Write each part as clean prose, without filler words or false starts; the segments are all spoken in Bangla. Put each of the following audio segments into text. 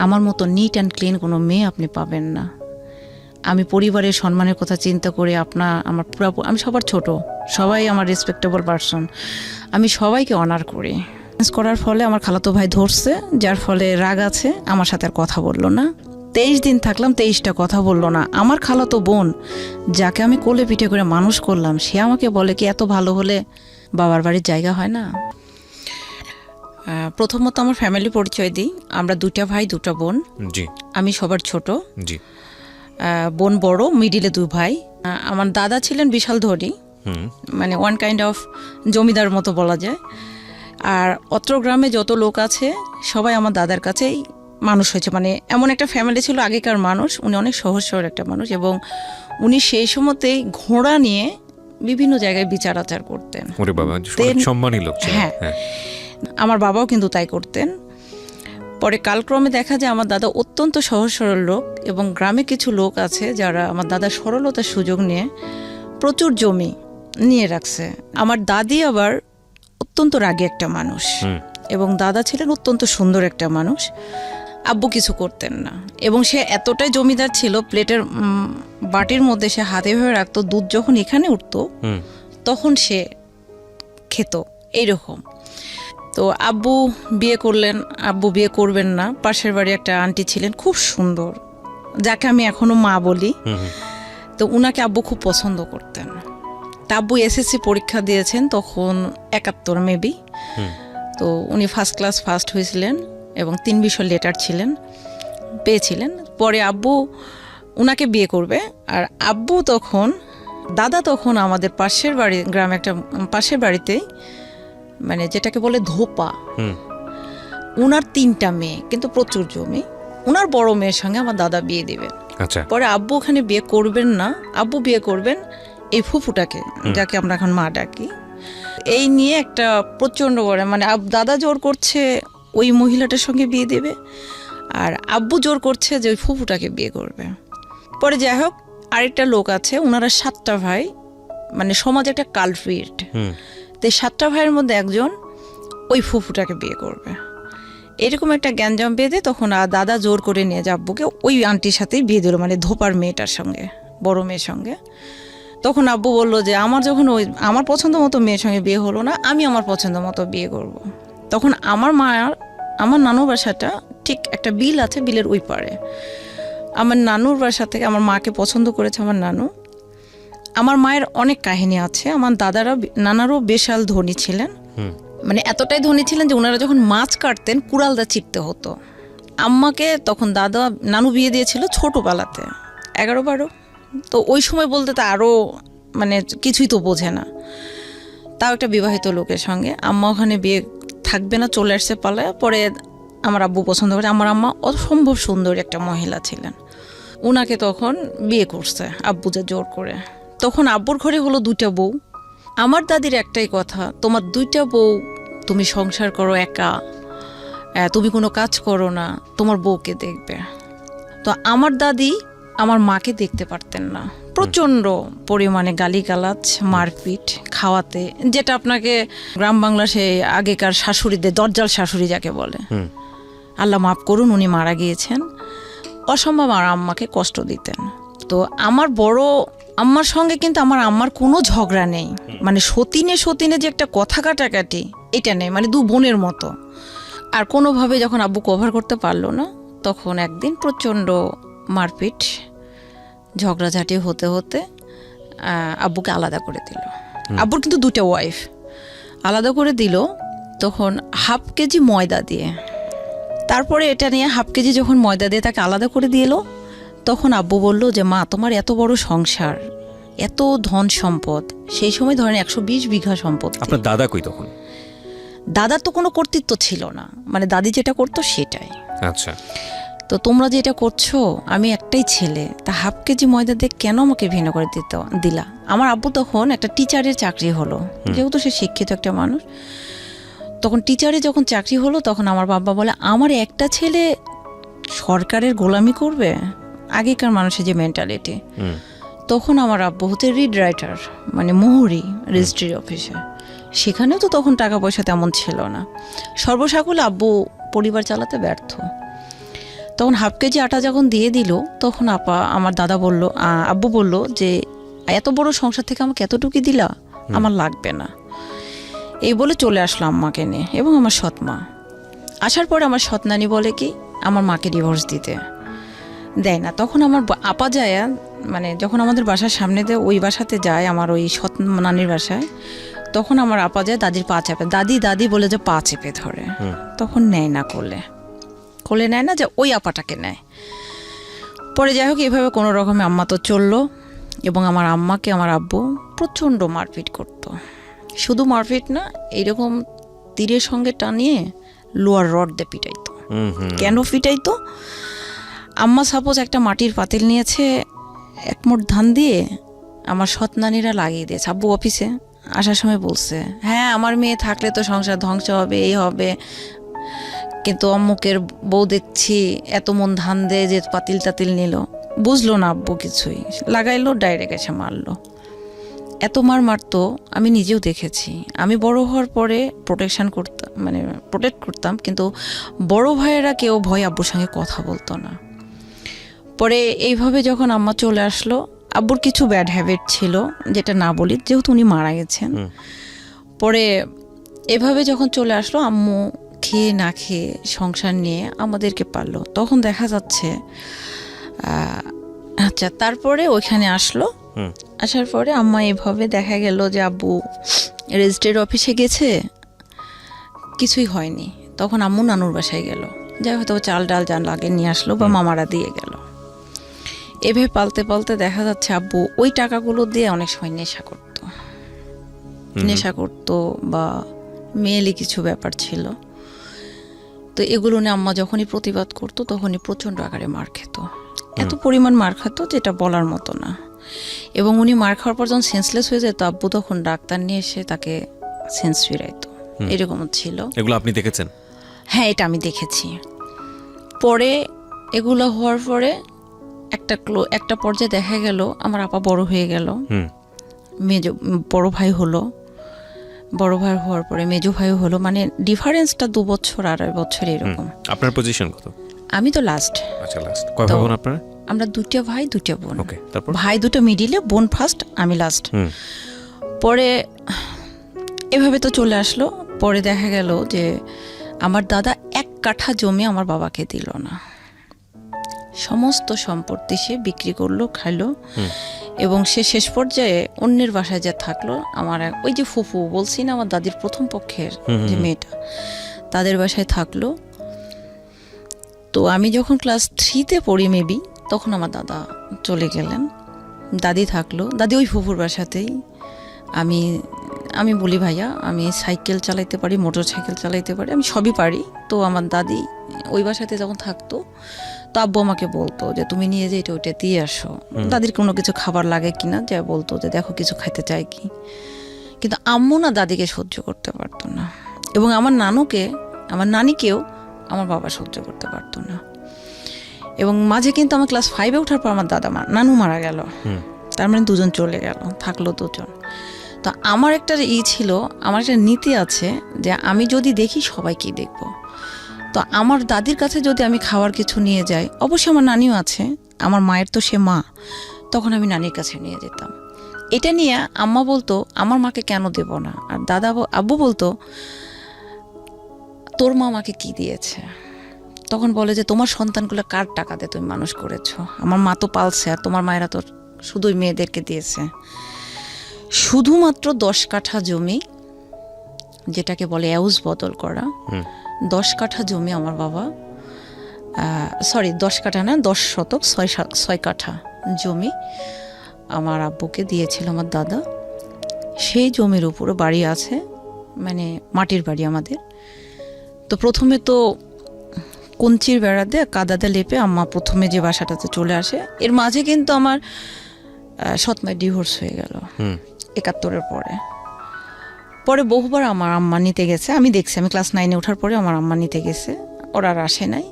আমার মতো নিট অ্যান্ড ক্লিন কোনো মেয়ে আপনি পাবেন না। আমি পরিবারের সম্মানের কথা চিন্তা করে আমার পুরো আমি সবার ছোট, সবাই আমার রেসপেক্টেবল পারসন, আমি সবাইকে অনার করি। করার ফলে আমার খালাতো ভাই ধরছে, যার ফলে রাগ আছে, আমার সাথে আর কথা বললো না। 23 দিন থাকলাম, 23টা কথা বললো না। আমার খালাতো বোন, যাকে আমি কোলে পিঠে করে মানুষ করলাম, সে আমাকে বলে কি এত ভালো হলে বাবার বাড়ির জায়গা হয় না। প্রথমত আমার ফ্যামিলি পরিচয় দিই। আমরা 2টা ভাই 2টা বোন। জি। আমি সবার ছোট। জি। বোন বড়, মিডিলে 2 ভাই। আমার দাদা ছিলেন বিশাল ধনী, মানে ওয়ান কাইন্ড অফ জমিদার মতো বলা যায়। আর অত্র গ্রামে যত লোক আছে সবাই আমার দাদার কাছেই মানুষ হয়েছে, মানে এমন একটা ফ্যামিলি ছিল আগেকার মানুষ। উনি অনেক সহজ সরল একটা মানুষ, এবং উনি সেই সময়তেই ঘোড়া নিয়ে বিভিন্ন জায়গায় বিচার আচার করতেন। ওরে বাবা, সম্মানী লোক ছিলেন। হ্যাঁ, আমার বাবাও কিন্তু তাই করতেন। পরে কালক্রমে দেখা যায় আমার দাদা অত্যন্ত সহজ সরল লোক, এবং গ্রামে কিছু লোক আছে যারা আমার দাদার সরলতার সুযোগ নিয়ে প্রচুর জমি নিয়ে রাখছে। আমার দাদি আবার অত্যন্ত রাগী একটা মানুষ, এবং দাদা ছিলেন অত্যন্ত সুন্দর একটা মানুষ। আব্বু কিছু করতেন না, এবং সে এতটাই জমিদার ছিল, প্লেটের বাটির মধ্যে সে হাতে ভেবে রাখতো, দুধ যখন এখানে উঠতো তখন সে খেত, এইরকম। তো আব্বু বিয়ে করলেন, আব্বু বিয়ে করবেন না। পাশের বাড়ি একটা আন্টি ছিলেন খুব সুন্দর, যাকে আমি এখনো মা বলি। তো উনাকে আব্বু খুব পছন্দ করতেন। তা আব্বু এসএসসি পরীক্ষা দিয়েছেন তখন 71 মেবি। তো উনি ফার্স্ট ক্লাস ফার্স্ট হয়েছিলেন, এবং 3 বিষয় লেটার পেয়েছিলেন। পরে আব্বু উনাকে বিয়ে করবে। আর আব্বু তখন, দাদা তখন আমাদের পাশের বাড়ি, গ্রামে একটা পাশের বাড়িতেই, মানে যেটাকে বলে ধোপা, উনার 3টা মেয়ে, কিন্তু প্রচুর জমি। উনার বড় মেয়ের সঙ্গে আমার দাদা বিয়ে দিবেন। আচ্ছা। পরে আব্বু ওখানে বিয়ে করবেন না, আব্বু বিয়ে করবেন এই ফুফুটাকে, যাকে আমরা এখন মা ডাকি। এই নিয়ে একটা প্রচণ্ড বড়, মানে দাদা জোর করছে ওই মহিলাটার সঙ্গে বিয়ে দেবে, আর আব্বু জোর করছে যে ওই ফুফুটাকে বিয়ে করবে। পরে যাই হোক, আরেকটা লোক আছে, ওনারা 7টা ভাই, মানে সমাজে একটা কালপ্রিট। তো 7টা ভাইয়ের মধ্যে একজন ওই ফুফুটাকে বিয়ে করবে, এরকম একটা গ্যাঞ্জাম বেঁধে তখন দাদা জোর করে নিয়ে যায় আব্বুকে ওই আন্টির সাথেই বিয়ে দিল, মানে ধোপার মেয়েটার সঙ্গে, বড় মেয়ের সঙ্গে। তখন আব্বু বললো যে যখন আমার পছন্দ মতো মেয়ের সঙ্গে বিয়ে হলো না, আমি আমার পছন্দ মতো বিয়ে করব। তখন আমার নানুর বাসাটা ঠিক একটা বিল আছে, বিলের ওই পারে। আমার নানুর বাসা থেকে আমার মাকে পছন্দ করেছে আমার নানু। আমার মায়ের অনেক কাহিনী আছে। আমার নানারও বিশাল ধনী ছিলেন, মানে এতটাই ধনী ছিলেন যে ওনারা যখন মাছ কাটতেন কুড়ালদা চিপতে হতো। আম্মাকে তখন নানু বিয়ে দিয়েছিল ছোটোবেলাতে, 11-12। তো ওই সময় বলতে তো আরও, মানে কিছুই তো বোঝে না। তাও একটা বিবাহিত লোকের সঙ্গে আম্মা ওখানে বিয়ে থাকবে না, চলে আসছে পালায়। পরে আমার আব্বু পছন্দ করে। আমার আম্মা অসম্ভব সুন্দর একটা মহিলা ছিলেন, উনাকে তখন বিয়ে করছে আব্বু যে জোর করে। তখন আব্বুর ঘরে হলো 2টা বউ। আমার দাদির একটাই কথা, তোমার 2টা বউ, তুমি সংসার করো একা, তুমি কোনো কাজ করো না, তোমার বউকে দেখবে। তো আমার দাদি আমার মাকে দেখতে পারতেন না, প্রচণ্ড পরিমাণে গালিগালাজ, মারপিট, খাওয়াতে, যেটা আপনাকে গ্রাম বাংলা সে আগেকার শাশুড়িদের, দরজাল শাশুড়ি যাকে বলে, আল্লাহ মাফ করুন, উনি মারা গিয়েছেন, অসম্ভব আমার আম্মাকে কষ্ট দিতেন। তো আমার বড় আম্মার সঙ্গে কিন্তু আমার আম্মার কোনো ঝগড়া নেই, মানে সতীনে যে একটা কথা কাটাকাটি এটা নেই, মানে 2 বোনের মতো। আর কোনোভাবে যখন আব্বু কভার করতে পারলো না, তখন একদিন প্রচণ্ড মারপিট, ঝগড়াঝাটি হতে হতে আব্বুকে আলাদা করে দিল। আব্বুর কিন্তু 2টা ওয়াইফ, আলাদা করে দিল তখন 1/2 কেজি ময়দা দিয়ে। তারপরে এটা নিয়ে 1/2 কেজি যখন ময়দা দিয়ে তাকে আলাদা করে দিয়ে এলো, তখন আব্বু বলল যে মা, তোমার এত বড় সংসার, এত ধন সম্পদ, সেই সময় ধরেন 120 বিঘা সম্পদ। আপনার দাদা কই তখন? দাদার তো কোনো কর্তৃত্ব ছিল না, মানে দাদি যেটা করতো সেটাই। আচ্ছা। তো তোমরা যেটা করছো, আমি একটাই ছেলে, তা 1/2 কেজি ময়দা দিয়ে কেন আমাকে ভিন্ন করে দিলা? আমার আব্বু তখন একটা টিচারের চাকরি হলো, যেহেতু সে শিক্ষিত একটা মানুষ। তখন টিচারে যখন চাকরি হলো, তখন আমার বাবা বলে, আমার একটা ছেলে সরকারের গোলামি করবে, আগেকার মানুষের যে মেন্টালিটি। তখন আমার আব্বু হতে রিড রাইটার, মানে মোহরি রেজিস্ট্রি অফিসে, সেখানেও তো তখন টাকা পয়সা তেমন ছিল না। সর্বসাকুল্যে আব্বু পরিবার চালাতে ব্যর্থ। তখন হাফ কেজি আটা যখন দিয়ে দিল, তখন আমার দাদা বলল, আব্বু বলল যে এত বড় সংসার থেকে আমাকে এতটুকু দিলা, আমার লাগবে না। এই বলে চলে আসলো আম্মাকে নিয়ে এবং আমার সৎ মা। আসার পরে আমার সৎ নানি বলে কি আমার মাকে ডিভোর্স দিতে দেয় না। তখন আমার আপা যায়, মানে যখন আমাদের বাসার সামনে দিয়ে ওই বাসাতে যায়, আমার ওই সৎ নানির বাসায়, তখন আমার আপা যায় দাদির পা চেপে, দাদি বলে যে পা চেপে ধরে, তখন নেয় না, কোলে নেয় না, যে ওই আপাটাকে নেয়। পরে যাই হোক এইভাবে কোনো রকমে আম্মা তো চললো এবং আমার আম্মাকে আমার আব্বু প্রচণ্ড মারপিট করতো। শুধু মারপিট না, এইরকম তীরের সঙ্গে টানিয়ে লোয়ার রড দিয়ে পিটাইতো। কেন পিটাইতো? আম্মা সাপোজ একটা মাটির পাতিল নিয়েছে, এক মুঠ ধান দিয়ে আমার সৎ নানীরা লাগিয়ে দিয়েছে। আব্বু অফিসে আসার সময় বলছে, হ্যাঁ আমার মেয়ে থাকলে তো সংসার ধ্বংস হবে, এই হবে, কিন্তু অম্মুকের বউ দেখছি এত মন ধান দেয় যে পাতিল টাতিল নিল। বুঝলো না আব্বু কিছুই, লাগাইলো, ডাইরেক্ট এসে মারলো। এত মারতো আমি নিজেও দেখেছি। আমি বড় হওয়ার পরে প্রোটেক্ট করতাম, কিন্তু বড় ভাইয়েরা কেউ ভয় আব্বুর সঙ্গে কথা বলতো না। পরে এইভাবে যখন আম্মা চলে আসলো, আব্বুর কিছু ব্যাড হ্যাবিট ছিল, যেটা না বলি যেহেতু উনি মারা গেছেন। পরে এভাবে যখন চলে আসলো, আম্মু খেয়ে না খেয়ে সংসার নিয়ে আমাদেরকে পারলো। তখন দেখা যাচ্ছে আচ্ছা, তারপরে ওইখানে আসলো। আসার পরে আম্মা এভাবে দেখা গেল যে আব্বু রেজিস্ট্রি অফিসে গেছে, কিছুই হয়নি। তখন আম্মু নানুর বাসায় গেল, যাই হয়তো চাল ডাল যান লাগে নিয়ে আসলো বা মামারা দিয়ে গেল। এভাবে পালতে পালতে দেখা যাচ্ছে আব্বু ওই টাকাগুলো দিয়ে অনেক সময় নেশা করতো বা মেয়েলি কিছু ব্যাপার ছিল। তো এগুলো নিয়ে আম্মা যখনই প্রতিবাদ করতো তখনই প্রচণ্ড আকারে মার খেত। এত পরিমাণ মার খেত যেটা বলার মতো না। এবং উনি মার খাওয়ার পর যখন সেন্সলেস হয়ে যেত, আব্বু তখন ডাক্তার নিয়ে এসে তাকে সেন্স ফিরাইতো। এরকম ছিল। এগুলো আপনি দেখেছেন? হ্যাঁ, এটা আমি দেখেছি। পরে এগুলো হওয়ার পরে একটা পর্যায়ে দেখা গেল আমার আপা বড় হয়ে গেল, বড় ভাই হলো, বড় ভাই হওয়ার পরে মেজো ভাই হলো, মানে ডিফারেন্সটা 2 বছর 2.5 বছর এরকম। আপনার পজিশন কত? আমি তো লাস্ট। আচ্ছা, লাস্ট। কয় ভাই বোন আপনারা? আমরা 2টা ভাই 2টা বোন। ওকে, তারপর ভাই 2টা মিডিলে, বোন ফার্স্ট, আমি লাস্ট। পরে এভাবে তো চলে আসলো। পরে দেখা গেল যে আমার দাদা 1 কাঠা জমি আমার বাবাকে দিল না, সমস্ত সম্পত্তি সে বিক্রি করলো, খাইলো। এবং সে শেষ পর্যায়ে অন্যের বাসায় যা থাকলো। আমার ওই যে ফুফু বলছি না, আমার দাদির প্রথম পক্ষের যে মেয়েটা, তাদের বাসায় থাকলো। তো আমি যখন ক্লাস 3-তে পড়ি মেবি, তখন আমার দাদা চলে গেলেন, দাদি থাকলো। দাদি ওই ফুফুর বাসাতেই। আমি বলি ভাইয়া আমি সাইকেল চালাইতে পারি, মোটর সাইকেল চালাইতে পারি, আমি সবই পারি। তো আমার দাদি ওই বাসাতে যখন থাকতো, তো আব্বু আমাকে বলতো যে তুমি নিয়ে যে ওইটা দিয়ে আসো। দাদির কোনো কিছু খাবার লাগে কিনা, যা বলতো যে দেখো কিছু খাইতে চাই কি। কিন্তু আম্মু না দাদিকে সহ্য করতে পারতো না, এবং আমার নানিকেও আমার বাবা সহ্য করতে পারতো না। এবং মাঝে কিন্তু আমার ক্লাস 5-এ ওঠার পর আমার নানু মারা গেল। তার মানে 2জন চলে গেল, থাকলো 2জন। তো আমার একটা ছিল, আমার একটা নীতি আছে যে আমি যদি দেখি সবাইকেই দেখব। তো আমার দাদির কাছে যদি আমি খাওয়ার কিছু নিয়ে যাই, অবশ্যই আমার নানিও আছে, আমার মায়ের তো সে মা, তখন আমি নানির কাছে নিয়ে যেতাম। এটা নিয়ে আম্মা বলতো আমার মাকে কেন দেব না, আর আব্বু বলতো তোর মা আমাকে কি দিয়েছে। তখন বলে যে তোমার সন্তানগুলো কার টাকা দিয়ে তুমি মানুষ করেছো, আমার মা তো পালছে, আর তোমার মায়েরা তো শুধুই মেয়েদেরকে দিয়েছে। শুধুমাত্র 10 কাঠা জমি, যেটাকে বলে এউজ বদল করা, 10 কাঠা জমি আমার বাবা, 10 কাঠা না, 10 শতক 6 কাঠা জমি আমার আব্বুকে দিয়েছিল আমার দাদা। সেই জমির উপরে বাড়ি আছে, মানে মাটির বাড়ি আমাদের। তো প্রথমে তো কঞ্চির বেড়া দিয়ে কাদাতে লেপে আম্মা প্রথমে যে বাসাটাতে চলে আসে। এর মাঝে কিন্তু আমার সৎমায়ের ডিভোর্স হয়ে গেল 71-এর পরে বহুবার আমার আম্মা নিতে গেছে, আমি দেখছি। আমি ক্লাস 9-এ ওঠার পরে আমার আম্মা নিতে গেছে, ওরা আর আসে নাই।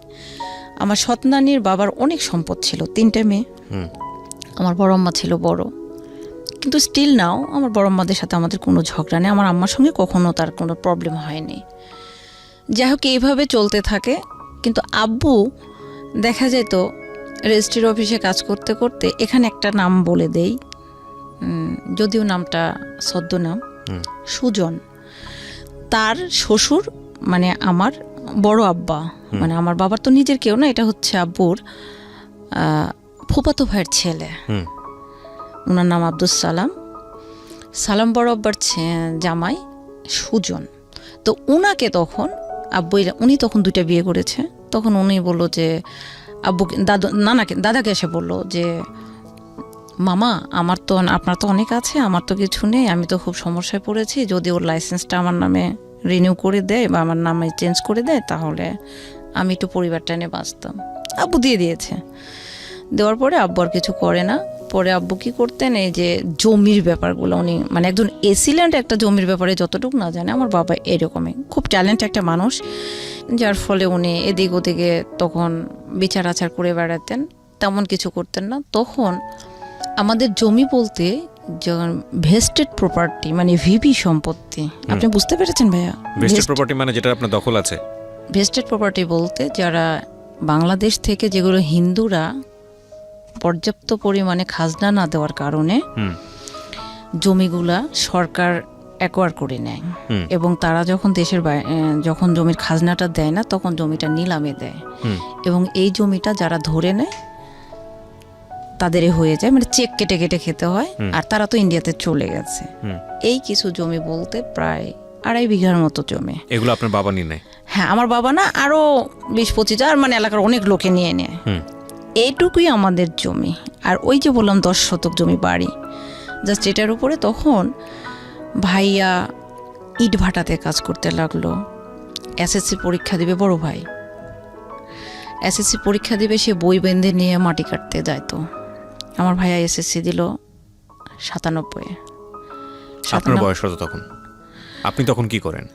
আমার সৎনানির বাবার অনেক সম্পদ ছিল, 3টে মেয়ে। আমার বড় আম্মা ছিল বড়, কিন্তু স্টিল নাও আমার বড় আম্মাদের সাথে আমাদের কোনো ঝগড়া নেই, আমার আম্মার সঙ্গে কখনো তার কোনো প্রবলেম হয়নি। যাই হোক এইভাবে চলতে থাকে। কিন্তু আব্বু দেখা যেত রেজিস্ট্রির অফিসে কাজ করতে করতে এখানে একটা নাম বলে দেই, যদিও নামটা ছদ্মনাম, সুজন। তার শ্বশুর মানে আমার বড় আব্বা, মানে আমার বাবার তো নিজের কেউ না, এটা হচ্ছে আব্বুর ফুফাতো ভাইয়ের ছেলে। ওনার নাম আব্দুস সালাম। সালাম বড় আব্বার জামাই সুজন। তো উনাকে তখন আব্বু, উনি তখন 2টা বিয়ে করেছে, তখন উনি বললো যে আব্বুকে দাদাকে এসে বললো যে মামা আমার তো, আপনার তো অনেক আছে, আমার তো কিছু নেই, আমি তো খুব সমস্যায় পড়েছি, যদি ওর লাইসেন্সটা আমার নামে রিনিউ করে দেয় বা আমার নামে চেঞ্জ করে দেয় তাহলে আমি একটু পরিবারটা নিয়ে বাঁচতাম। আব্বু দিয়ে দিয়েছে। দেওয়ার পরে আব্বু আর কিছু করে না। পরে আব্বু কি করতেন, এই যে জমির ব্যাপারগুলো উনি মানে একজন এসিল্যান্ড একটা জমির ব্যাপারে যতটুকু না জানে, আমার বাবা এরকমই খুব ট্যালেন্ট একটা মানুষ, যার ফলে উনি এদিক ওদিকে তখন বিচার আচার করে বেড়াতেন, তেমন কিছু করতেন না। তখন আমাদের জমি বলতে যখন ভেস্টেড প্রপার্টি মানে ভিপি সম্পত্তি, আপনি বুঝতে পেরেছেন ভাইয়া? ভেস্টেড প্রপার্টি মানে যেটা আপনার দখল আছে। ভেস্টেড প্রপার্টি বলতে যারা বাংলাদেশ থেকে যেগুলো হিন্দুরা পর্যাপ্ত পরিমাণে খাজনা না দেওয়ার কারণে জমিগুলা সরকার অ্যাকোয়ার করে নেয়, এবং তারা যখন দেশের যখন জমির খাজনাটা দেয় না তখন জমিটা নিলামে দেয়, এবং এই জমিটা যারা ধরে নেয় তাদের হয়ে যায়, মানে চেক কেটে কেটে খেতে হয়। আর তারা তো ইন্ডিয়াতে চলে গেছে। এই কিছু জমি বলতে প্রায় 2.5 বিঘার মতো জমি। এগুলো আপনার বাবা নিয়ে নেয়? হ্যাঁ, আমার বাবা না, আরো 20-25 আর মানে এলাকার অনেক লোকে নিয়ে নেয়। এইটুকুই আমাদের জমি। আর ওই যে বললাম 10 শতক জমি বাড়ি, জাস্ট এটার উপরে তখন ভাইয়া ইট ভাটাতে কাজ করতে লাগলো। এসএসসি পরীক্ষা দিবে বড় ভাই, এসএসসি পরীক্ষা দিবে, সে বই বেঁধে নিয়ে মাটি কাটতে যাইতো। আমার ভাইয়া এসএসসি দিল 97। আপনার বয়স কত তখন? আপনি তখন কি করেন?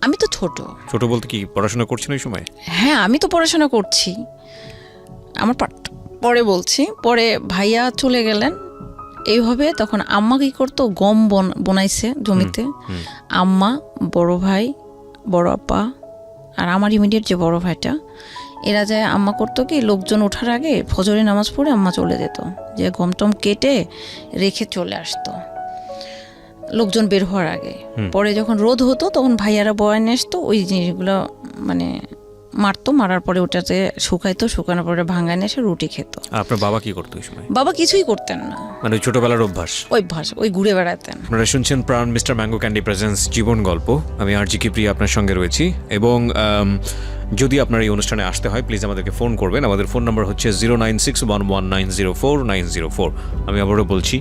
আমি তো ছোট। ছোট বলতে কি পড়াশোনা করছেন ওই সময়? হ্যাঁ, আমি তো পড়াশোনা করছি, আমার পরে বলছি। পরে ভাইয়া চলে গেলেন এইভাবে। তখন আম্মা কি করতো, গম বনাইছে জমিতে। আম্মা, বড় ভাই, বড় আপা আর আমার ইমিডিয়েট যে বড় ভাইটা, এরা যায়। আম্মা করতো কি, লোকজন ওঠার আগে ফজরের নামাজ পড়ে আম্মা চলে যেত, যে গম টম কেটে রেখে চলে আসতো লোকজন বের হওয়ার আগে। পরে যখন রোদ হতো তখন ভাইয়ারা বয়ানে আসতো, ওই জিনিসগুলো মানে মারতো, মারার পরে ওটাতে শুকাইতো, শুকানোর পরে ভাঙায় এসে রুটি খেত। আপনার বাবা কি করতো ওই সময়? বাবা কিছুই করতেন না, মানে ছোটবেলার অভ্যাস, ওই ঘুরে বেড়াতেন। আপনারা শুনছেন প্রাণ মিস্টার ম্যাঙ্গো ক্যান্ডি প্রেজেন্স জীবন গল্প। আমি আরজি কি প্রিয়া আপনার সঙ্গে রয়েছি। এবং যদি আপনার এই অনুষ্ঠানে আসতে হয় প্লিজ আমাদেরকে ফোন করবেন। আমাদের ফোন নাম্বার হচ্ছে 09611904904। আমি আবারও বলছি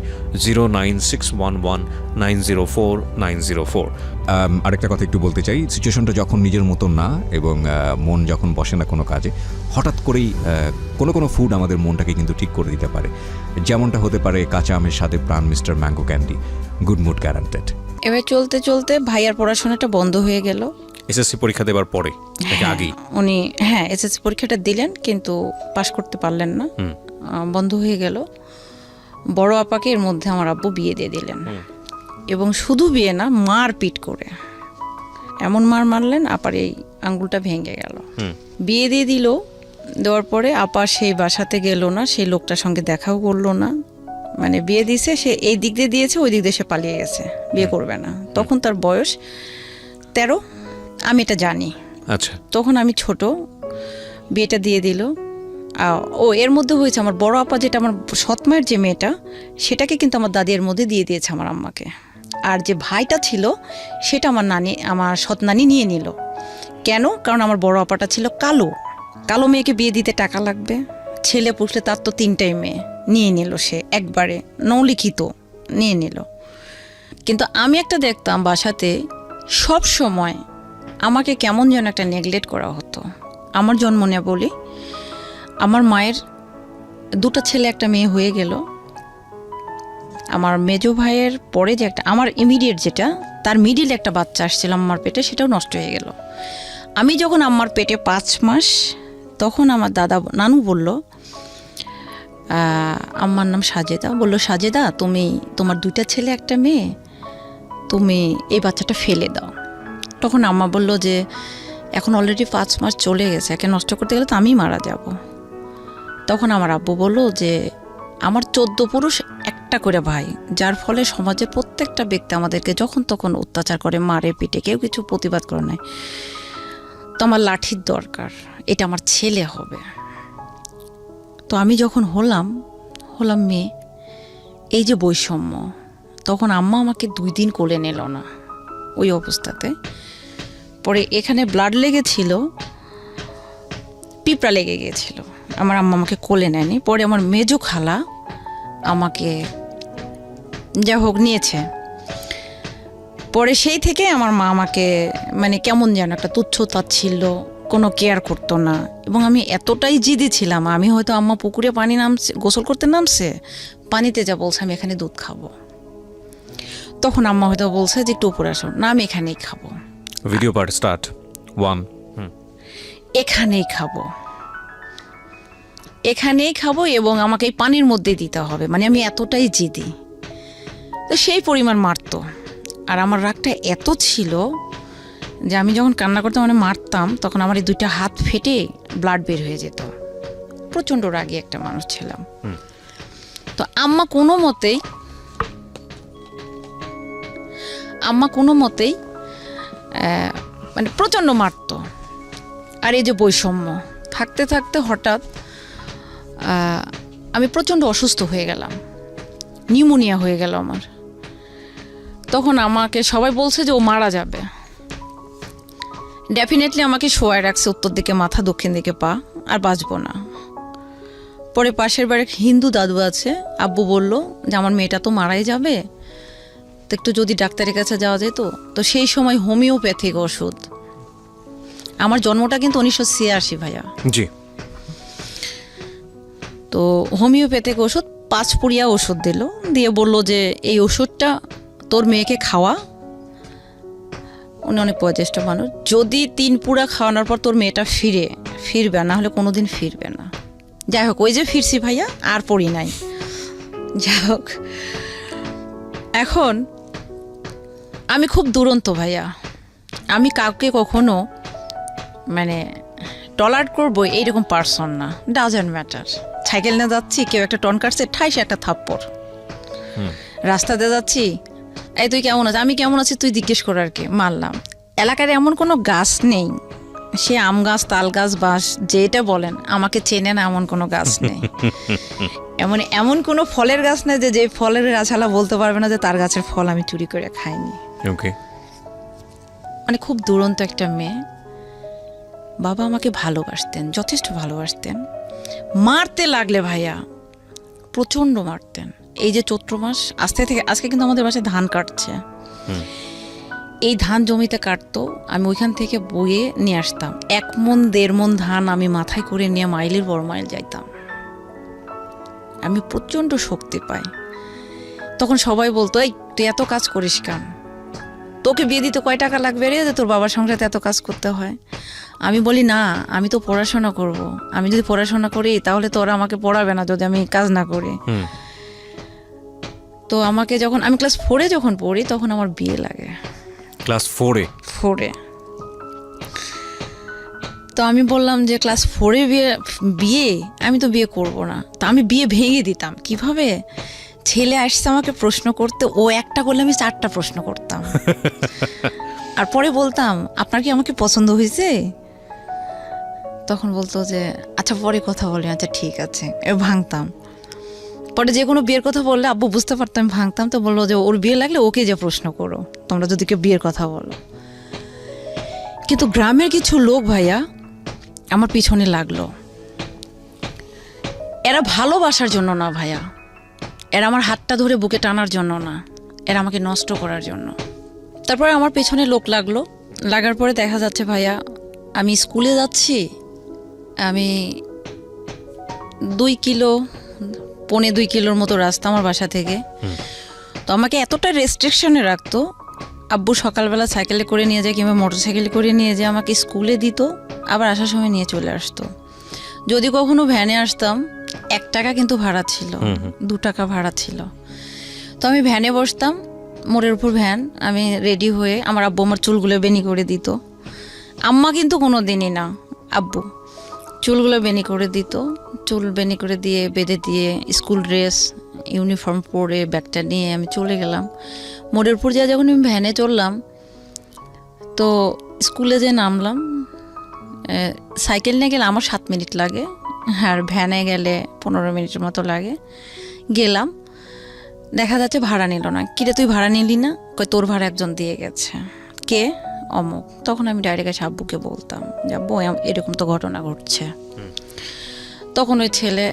09611904904। আরেকটা কথা একটু বলতে চাই, সিচুয়েশনটা যখন নিজের মতো না, এবং মন যখন বসে না কোনো কাজে, হঠাৎ করেই কোনো ফুড আমাদের মনটাকে কিন্তু ঠিক করে দিতে পারে, যেমনটা হতে পারে কাঁচা আমের সাথে Pran mister mango candy. Good mood guaranteed. এবার চলতে চলতে ভাইয়ার পড়াশোনাটা বন্ধ হয়ে গেল। এসএসসি পরীক্ষা দেওয়ার পরে নাকি আগেই? উনি এসএসসি পরীক্ষাটা দিলেন কিন্তু পাশ করতে পারলেন না, বন্ধ হয়ে গেল। বড় আপাকে এর মধ্যে আমার আব্বু বিয়ে দিয়ে দিলেন, এবং শুধু বিয়ে না, মারপিট করে এমন মারলেন আপার এই আঙ্গুলটা ভেঙে গেল। বিয়ে দিয়ে দিল, দেওয়ার পরে আপা সেই বাসাতে গেল না, সেই লোকটার সঙ্গে দেখাও করলো না। মানে বিয়ে দিয়েছে, সে এই দিক দিয়ে দিয়েছে, ওই দিক দিয়ে সে পালিয়ে গেছে, বিয়ে করবে না। তখন তার বয়স 13, আমি এটা জানি। আচ্ছা, তখন আমি ছোট, বিয়েটা দিয়ে দিল। ও এর মধ্যে হয়েছে আমার বড় আপা, যেটা আমার সৎমায়ের যে মেয়েটা, সেটাকে কিন্তু আমার দাদি এর মধ্যে দিয়ে দিয়েছে আমার আম্মাকে। আর যে ভাইটা ছিল সেটা আমার সৎ নানি নিয়ে নিল। কেন? কারণ আমার বড় আপাটা ছিল কালো মেয়েকে বিয়ে দিতে টাকা লাগবে, ছেলে পুষলে তার তো 3টাই মেয়ে, নিয়ে নিল সে একবারে, নৌলিখিত নিয়ে নিল। কিন্তু আমি একটা দেখতাম বাসাতে সব সময় আমাকে কেমন যেন একটা নেগলেক্ট করা হতো। আমার জন্ম নিয়ে বলি, আমার মায়ের 2টা ছেলে 1টা মেয়ে হয়ে গেল। আমার মেজো ভাইয়ের পরে যে একটা, আমার ইমিডিয়েট যেটা, তার মিডিল একটা বাচ্চা আসছিল আমার পেটে, সেটাও নষ্ট হয়ে গেল। আমি যখন আমার পেটে 5 মাস, তখন আমার নানু বলল, আমার নাম সাজেদা, বলল সাজেদা তুমি, তোমার 2টা ছেলে 1টা মেয়ে, তুমি এই বাচ্চাটা ফেলে দাও। তখন আম্মা বলল যে এখন অলরেডি 5 মাস চলে গেছে, একে নষ্ট করতে গেলে তো আমি মারা যাব। তখন আমার আব্বু বলল যে আমার 14 পুরুষ একটা করে ভাই, যার ফলে সমাজের প্রত্যেকটা ব্যক্তি আমাদেরকে যখন তখন অত্যাচার করে, মারে, পিটে, কেউ কিছু প্রতিবাদ করে নাই। তো আমার লাঠির দরকার, এটা আমার ছেলে হবে। তো আমি যখন হলাম মেয়ে, এই যে বৈষম্য, তখন আম্মা আমাকে 2 দিন কোলে নিল না ওই অবস্থাতে। পরে এখানে ব্লাড লেগেছিল, পিঁপড়া লেগে গিয়েছিল, আমার আম্মা আমাকে কোলে নেয়নি। পরে আমার মেজো খালা আমাকে যা হোক নিয়েছে। পরে সেই থেকে আমার মা আমাকে মানে কেমন যেন একটা তুচ্ছতা ছিল, কোনো কেয়ার করতো না। এবং আমি এতটাই জিদি ছিলাম, আমি হয়তো আম্মা পুকুরে পানি নামছে, গোসল করতে নামছে, পানিতে যা বলছে আমি এখানে দুধ খাবো, তখন আম্মা হয়তো বলছে যে একটু উপরে আসো, না আমি এখানেই খাবো, ভিডিও পার্ট স্টার্ট 1 এখানেই খাবো, এখানেই খাবো এবং আমাকে এই পানির মধ্যে দিতে হবে, মানে আমি এতটাই জিদি। তো সেই পরিমাণ মারতো। আর আমার রাগটা এত ছিল যে আমি যখন কান্না করতাম, মানে মারতাম, তখন আমার এই 2টা হাত ফেটে ব্লাড বের হয়ে যেত। প্রচণ্ড রাগী একটা মানুষ ছিলাম। তো আম্মা কোনো মতেই মানে প্রচণ্ড মারতো। আর এই যে বৈষম্য থাকতে থাকতে হঠাৎ আমি প্রচণ্ড অসুস্থ হয়ে গেলাম, নিউমোনিয়া হয়ে গেল আমার। তখন আমাকে সবাই বলছে যে ও মারা যাবে। ডেফিনেটলি আমাকে শোয়ায় রাখছে, উত্তর দিকে মাথা, দক্ষিণ দিকে পা, আর বাঁচবো না। পরে পাশের বাড়ির হিন্দু দাদু আছে, আব্বু বলল যে আমার মেয়েটা তো মারাই যাবে, তো একটু যদি ডাক্তারের কাছে যাওয়া যেত। তো সেই সময় হোমিওপ্যাথিক ওষুধ, আমার জন্মটা কিন্তু 1986 ভাইয়া। জি। তো হোমিওপ্যাথিক ওষুধ 5 পুরিয়া ওষুধ দিল, দিয়ে বলল যে এই ওষুধটা তোর মেয়েকে খাওয়া। উনি অনেক বয়োজ্যেষ্ঠ মানুষ, যদি 3 পুরা খাওয়ানোর পর তোর মেয়েটা ফিরবে, না হলে কোনোদিন ফিরবে না। যাই হোক, ওই যে ফিরছি ভাইয়া, আর পড়ি নাই। যাই হোক, এখন আমি খুব দুরন্ত ভাইয়া, আমি কাউকে কখনো মানে টলারেট করবো এইরকম পার্সন না, ডাজন্ট ম্যাটার। সাইকেল নিয়ে যাচ্ছি, কেউ একটা টন কাটছে, ঠাইসে একটা থাপ্পড়। রাস্তাতে যাচ্ছি, এই তুই কেমন আছিস, আমি কেমন আছি তুই জিজ্ঞেস করার কি, মারলাম। এলাকার এমন কোনো গাছ নেই, সে আম গাছ, তাল গাছ, বাঁশ, যেটা বলেন, আমাকে চেনে না এমন কোনো গাছ নেই। এমন কোনো ফলের গাছ নেই যে ফলের গাছালা বলতে পারবে না যে তার গাছের ফল আমি চুরি করে খাইনি। ওকে। মানে খুব দুরন্ত একটা মেয়ে। বাবা আমাকে ভালোবাসতেন, যথেষ্ট ভালোবাসতেন। মারতে লাগলে ভাইয়া প্রচণ্ড মারতেন। এই যে চৈত্র মাস আজকে কিন্তু আমাদের বাসায় ধান কাটছে, এই ধান জমিতে কাটতো, আমি ওইখান থেকে বয়ে নিয়ে আসতাম। 1 মণ 1.5 মণ ধান আমি মাথায় করে নিয়ে মাইলের বড় মাইল যাইতাম। আমি প্রচণ্ড শক্তি পাই। তখন সবাই বলতো, এই তুই এত কাজ করিস কেন, তোকে বিয়ে দিতে কয় টাকা লাগবে রে যে তোর বাবার সংসারে এত কাজ করতে হয়। আমি বলি না, আমি তো পড়াশোনা করব, আমি যদি পড়াশোনা করি তাহলে তো ওরা আমাকে পড়াবে না যদি আমি কাজ না করি। তো আমাকে যখন আমি ক্লাস 4-এ যখন পড়ি, তখন আমার বিয়ে লাগে। ক্লাস 4-এ? 4-এ। তো আমি বললাম যে ক্লাস 4-এ বিয়ে, আমি তো বিয়ে করব না। তো আমি বিয়ে ভেঙে দিতাম। কিভাবে? ছেলে আসছে আমাকে প্রশ্ন করতে, ও একটা করলে আমি 4টা প্রশ্ন করতাম। আর পরে বলতাম, আপনার কি আমাকে পছন্দ হয়েছে? তখন বলতো যে আচ্ছা পরে কথা বলি। আচ্ছা ঠিক আছে, ভাঙতাম। পরে যে কোনো বিয়ের কথা বললে আব্বু বুঝতে পারতাম ভাঙতাম। তো বললো যে ওর বিয়ে লাগলে ওকে যে প্রশ্ন করো, তোমরা যদি কেউ বিয়ের কথা বলো। কিন্তু গ্রামের কিছু লোক ভাইয়া আমার পিছনে লাগলো। এরা ভালোবাসার জন্য না ভাইয়া, এরা আমার হাতটা ধরে বুকে টানার জন্য না, এরা আমাকে নষ্ট করার জন্য। তারপরে আমার পেছনে লোক লাগলো। লাগার পরে দেখা যাচ্ছে ভাইয়া, আমি স্কুলে যাচ্ছি, আমি 2 কিলো, 1.25 কিলোর মতো রাস্তা আমার বাসা থেকে। তো আমাকে এতটা রেস্ট্রিকশনে রাখতো। আব্বু সকালবেলা সাইকেলে করে নিয়ে যায় কিংবা মোটর সাইকেলে করে নিয়ে যায়, আমাকে স্কুলে দিত, আবার আসার সময় নিয়ে চলে আসতো। যদি কখনো ভ্যানে আসতাম, 1 টাকা কিন্তু ভাড়া ছিল, 2 টাকা ভাড়া ছিল। তো আমি ভ্যানে বসতাম, মোড়ের উপর ভ্যান, আমি রেডি হয়ে, আমার আব্বু আমার চুলগুলো বেনি করে দিত। আম্মা কিন্তু কোনো দিনই না, আব্বু। চুলগুলো বেনি করে দিত, চুল বেনি করে দিয়ে বেঁধে দিয়ে স্কুল ড্রেস ইউনিফর্ম পরে ব্যাগটা নিয়ে আমি চলে গেলাম। মোড়ের উপর যা যখন আমি ভ্যানে চললাম, তো স্কুলে যে নামলাম, সাইকেল নিয়ে গেলে আমার 7 মিনিট লাগে, আর ভ্যানে গেলে 15 মিনিটের মতো লাগে। গেলাম, দেখা যাচ্ছে ভাড়া নিল না। কিরে তুই ভাড়া নিলি না? কই তোর ভাড়া একজন দিয়ে গেছে। কে? অমুক। তখন আমি ডাইরেক্ট এসে আব্বুকে বলতাম যে আব্বু এরকম তো ঘটনা ঘটছে। তখন ওই ছেলে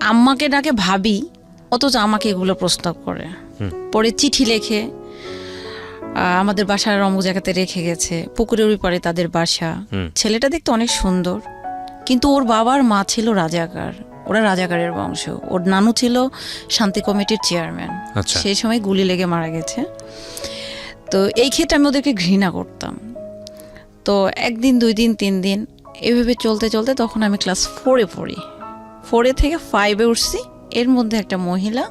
আম্মাকে ডাকে ভাবি, অথচ আমাকে এগুলো প্রস্তাব করে। পরে চিঠি লেখে আমাদের বাসার অমুক জায়গাতে রেখে গেছে, পুকুরের ওই পারে তাদের বাসা। ছেলেটা দেখতে অনেক সুন্দর, কিন্তু ওর বাবার মা ছিল রাজাকার, ওরা রাজাকারের বংশ। ওর নানু ছিল শান্তি কমিটির চেয়ারম্যান, সেই সময় গুলি লেগে মারা গেছে। তো এই ক্ষেত্রে আমি ওদেরকে ঘৃণা করতাম। তো 1 দিন 2 দিন 3 দিন এভাবে চলতে চলতে তখন আমি ক্লাস 4-এ পড়ি। 4 থেকে 5-এ উঠছি। এর মধ্যে একটা মহিলা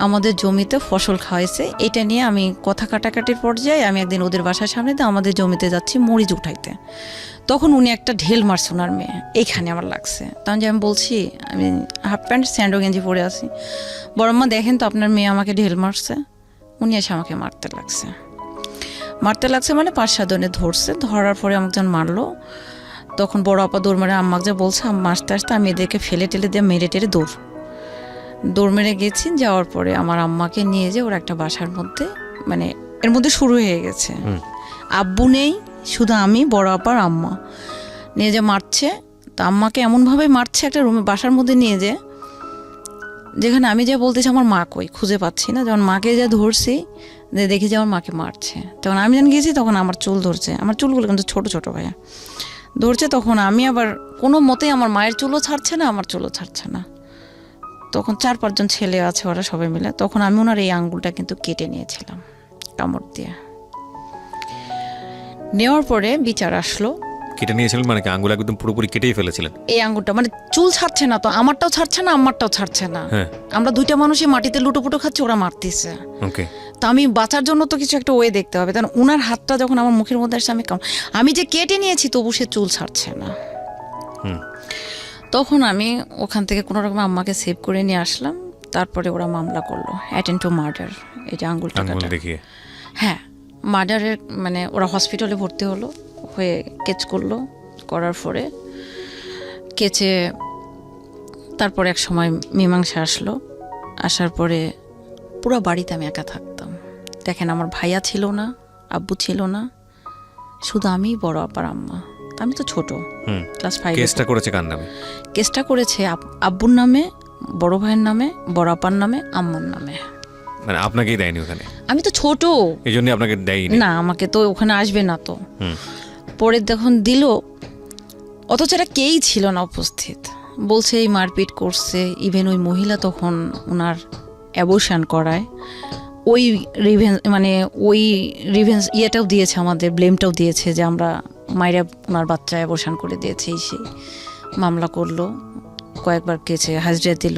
আমাদের জমিতে ফসল খাওয়াইছে, এটা নিয়ে আমি কথা কাটাকাটির পর্যায়ে আমি একদিন ওদের বাসার সামনে দিয়ে আমাদের জমিতে যাচ্ছি মরিচ উঠাইতে। তখন উনি একটা ঢেল মারছে ওনার মেয়ে, এইখানে আমার লাগছে। তখন যে আমি বলছি, আমি হাফ প্যান্ট স্যান্ডো গেঞ্জি পরে আছি, বড়ম্মা দেখেন তো আপনার মেয়ে আমাকে ঢেল মারছে। উনি এসে আমাকে মারতে লাগছে মানে 5-7 জনে ধরছে। ধরার পরে আমাকে যখন মারলো, তখন বড় আপা দৌড় মেরে আম্মাকে যা বলছে, আম্মা আস্তে আস্তে আমি এদেরকে ফেলে টেলে দিয়ে মেরে টেরে দৌড় মেরে গেছি। যাওয়ার পরে আমার আম্মাকে নিয়ে যে ওরা একটা বাসার মধ্যে, মানে এর মধ্যে শুরু হয়ে গেছে। আব্বু নেই, শুধু আমি, বড় আপার আম্মা নিয়ে যে মারছে। তো আম্মাকে এমনভাবে মারছে একটা রুমে বাসার মধ্যে নিয়ে যেখানে আমি যা বলতেছি আমার মা কই খুঁজে পাচ্ছি না। যখন মাকে যা ধরছি, দেখি যে আমার মাকে মারছে, তখন আমি যখন গেছি তখন আমার চুল ধরছে। আমার চুলগুলো কিন্তু ছোট ছোট ভাইয়া ধরছে। তখন আমি আবার কোনো মতেই আমার মায়ের চুলও ছাড়ছে না, আমার চুলও ছাড়ছে না। তখন 4-5 জন ছেলে আছে, ওরা সবাই মিলে। তখন আমি ওনার এই আঙ্গুলটা কিন্তু কেটে নিয়েছিলাম কামড় দিয়ে। নেওয়ার পরে বিচার আসলো। কেটে নিয়েছিলেন মানে কি আঙ্গুল একদম পুরোপুরি কেটেই ফেলেছিলেন? এই আঙ্গুলটা মানে চুল ছাড়ছে না, তো আমারটাও ছাড়ছে না, আমারটাও ছাড়ছে না। আমরা 2টা মানুষই মাটিতে লুটোপুটো খাচ্ছি, ওরা মারতেছে। তো আমি বাঁচার জন্য তো কিছু একটা ওয়ে দেখতে হবে। তখন ওনার হাতটা যখন আমার মুখের মধ্যে আসছে, আমি যে কেটে নিয়েছি তবু সে চুল ছাড়ছে না। তখন আমি ওখান থেকে কোনো রকম আম্মাকে সেভ করে নিয়ে আসলাম। তারপরে ওরা মামলা করলো অ্যাটেন্ড টু মার্ডার, এই যে আঙ্গুলটা দেখিয়ে। হ্যাঁ, মার্ডারের মানে ওরা হসপিটালে ভর্তি হয়ে কেচ করলো। করার পরে কেচে তারপরে এক সময় মীমাংসা আসলো। আসার পরে পুরো বাড়িতে আমি একা থাকতাম। দেখেন, আমার ভাইয়া ছিল না, আব্বু ছিল না, শুধু আমি, বড় আপার আম্মা। আমি তো ছোট, ক্লাস 5। কেসটা করেছে কার নামে? কেসটা করেছে আব্বুর নামে, বড় ভাইয়ের নামে, বড় আপার নামে, আম্মার নামে। মানে আপনাকেই দেয়নি ওখানে? আমি তো ছোট, এই জন্য আপনাকে দেয়নি। না, আমাকে তো ওখানে আসবে না। তো পরে যখন দিল, অথচ এটা কেই ছিল না উপস্থিত। বলছে এই মারপিট করছে। ইভেন ওই মহিলা তখন ওনার অ্যাবর্শন করায়, ওই রিভেন্স ইয়েটাও দিয়েছে, আমাদের ব্লেমটাও দিয়েছে যে আমরা মায়েরা ওনার বাচ্চা অ্যাবর্শন করে দিয়েছে। সেই মামলা করলো, কয়েকবার কেছে হাজিরা দিল,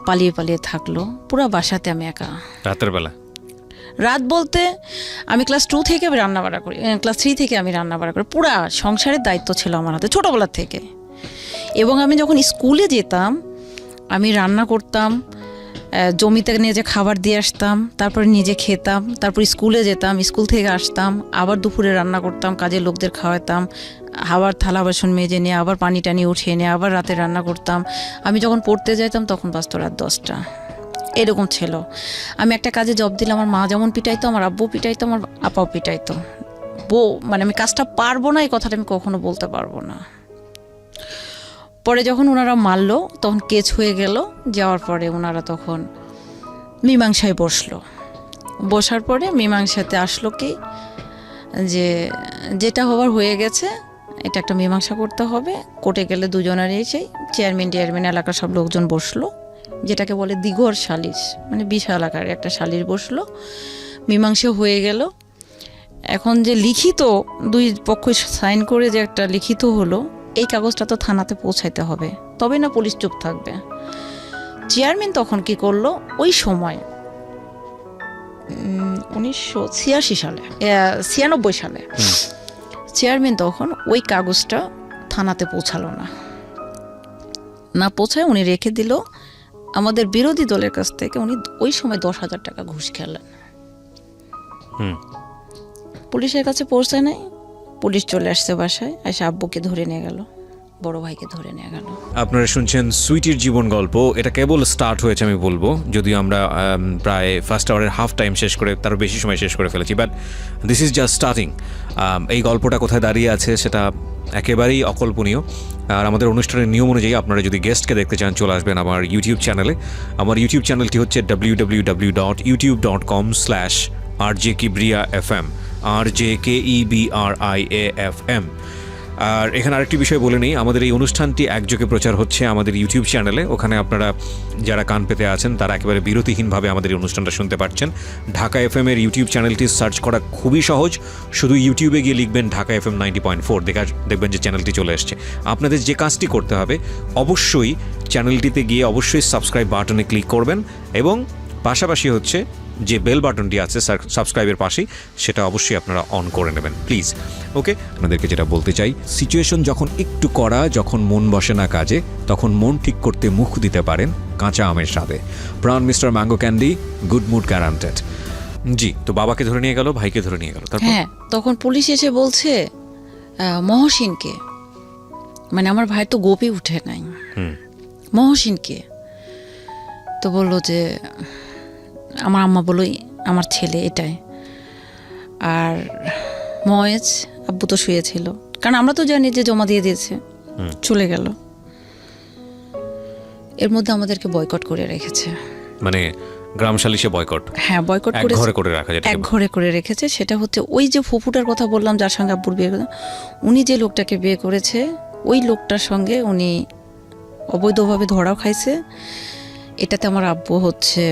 পালিয়ে থাকলো। পুরো বাসাতে আমি একা। রাতের বেলা? রাত বলতে আমি ক্লাস 2 থেকে আমি রান্নাবাড়া করি, ক্লাস 3 থেকে আমি রান্নাবাড়া করি। পুরা সংসারের দায়িত্ব ছিল আমার হাতে ছোটোবেলার থেকে। এবং আমি যখন স্কুলে যেতাম, আমি রান্না করতাম, জমিতে নিয়ে যে খাবার দিয়ে আসতাম, তারপরে নিজে খেতাম, তারপর স্কুলে যেতাম, স্কুল থেকে আসতাম, আবার দুপুরে রান্না করতাম, কাজের লোকদের খাওয়াতাম, আবার থালা বাসন মেজে নিয়ে আবার পানি টানি উঠিয়ে নিয়ে আবার রাতে রান্না করতাম। আমি যখন পড়তে যেতাম তখন বাজতো রাত 10টা, এরকম ছিল। আমি একটা কাজে জব দিলে আমার মা যেমন পিটাইতো, আমার আব্বু পিটাইতো, আমার আপাও পিটাইতো। মানে আমি কাজটা পারবো না, এই কথাটা আমি কখনো বলতে পারবো না। পরে যখন ওনারা মারলো, তখন কেস হয়ে গেল। যাওয়ার পরে ওনারা তখন মীমাংসায় বসার পরে মীমাংসাতে আসলো কি যে যেটা হবার হয়ে গেছে, এটা একটা মীমাংসা করতে হবে। কোর্টে গেলে দুজনের এসেই চেয়ারম্যান এলাকার সব লোকজন বসলো, যেটাকে বলে দিগর সালিশ, মানে বিশাল আকারে একটা সালিশ বসলো। মীমাংসা হয়ে গেল। এখন যে লিখিত 2 পক্ষ সাইন করে যে একটা লিখিত হলো, এই কাগজটা তো থানাতে পৌঁছাইতে হবে, তবে না পুলিশ চুপ থাকবে। চেয়ারম্যান তখন কি করলো, ওই সময় 1996 সালে 96 সালে চেয়ারম্যান তখন ওই কাগজটা থানাতে পৌঁছালো না। না পৌঁছায় উনি রেখে দিল। আমাদের বিরোধী দলের কাছ থেকে উনি ওই সময় 10,000 টাকা ঘুষ খেলেন। পুলিশের কাছে পৌঁছায় নাই, পুলিশ চলে আসছে বাসায়, এসে আব্বুকে ধরে নিয়ে গেল, বড় ভাইকে ধরে নিয়ে গেল। আপনারা শুনছেন সুইটির জীবন গল্প। এটা কেবল স্টার্ট হয়েছে আমি বলবো, যদিও আমরা প্রায় ফার্স্ট আওয়ারের হাফ টাইম শেষ করে তারও বেশি সময় শেষ করে ফেলেছি, but this is just starting. এই গল্পটা কোথায় দাঁড়িয়ে আছে সেটা একেবারেই অকল্পনীয়। আর আমাদের অনুষ্ঠানের নিয়ম অনুযায়ী আপনারা যদি গেস্টকে দেখতে চান চলে আসবেন আমার ইউটিউব চ্যানেলে। আমার ইউটিউব চ্যানেলটি হচ্ছে www.youtube.com/RJKibriafm, RJKEBRIAFM। আর এখানে আরেকটি বিষয় বলে নিই, আমাদের এই অনুষ্ঠানটি একযোগে প্রচার হচ্ছে আমাদের ইউটিউব চ্যানেলে। ওখানে আপনারা যারা কান পেতে আছেন তারা একেবারে বিরতিহীনভাবে আমাদের এই অনুষ্ঠানটা শুনতে পাচ্ছেন। ঢাকা FM এর ইউটিউব চ্যানেলটি সার্চ করা খুবই সহজ, শুধু ইউটিউবে গিয়ে লিখবেন ঢাকা FM 90.4, দেখবেন যে চ্যানেলটি চলে এসছে। আপনাদের যে কাজটি করতে হবে, অবশ্যই চ্যানেলটিতে গিয়ে অবশ্যই সাবস্ক্রাইব বাটনে ক্লিক করবেন এবং পাশাপাশি হচ্ছে যে বেল বাটনটি আছে সাবস্ক্রাইবের পাশেই, সেটা অবশ্যই আপনারা অন করে নেবেন প্লিজ। ওকে, আপনাদেরকে যেটা বলতে চাই, সিচুয়েশন যখন একটু কড়া, যখন মন বসে না কাজে, তখন মন ঠিক করতে মুখ দিতে পারেন কাঁচা আমের স্বাদে। Pran mister mango candy, good mood guaranteed. জি, তো বাবাকে ধরে নিয়ে গেল, ভাইকে ধরে নিয়ে গেল, তারপর হ্যাঁ, তখন পুলিশ এসে বলছে মহসিনকে, মানে আমার ভাই তো গোপে উঠে নাই, মহসিনকে। তো বললো যে আমার আম্মা বললো আমার ছেলে এটাই। আর মহেজ আব্বু তো শুয়েছিল, কারণ আমরা তো জানি যে জমা দিয়ে দিয়েছে, চলে গেল। এর মধ্যে আমাদেরকে বয়কট করে রেখেছে, মানে গ্রাম সালিশে বয়কট। হ্যাঁ, বয়কট এক করে ঘরে করে রাখা, যেটা এক ঘরে করে রেখেছে। সেটা হচ্ছে ওই যে ফুফুটার কথা বললাম, যার সঙ্গে আব্বুর বিয়ে করে, উনি যে লোকটাকে বিয়ে করেছে ওই লোকটার সঙ্গে উনি অবৈধভাবে ধরাও খাইছে। এটাতে আমার আব্বু হচ্ছে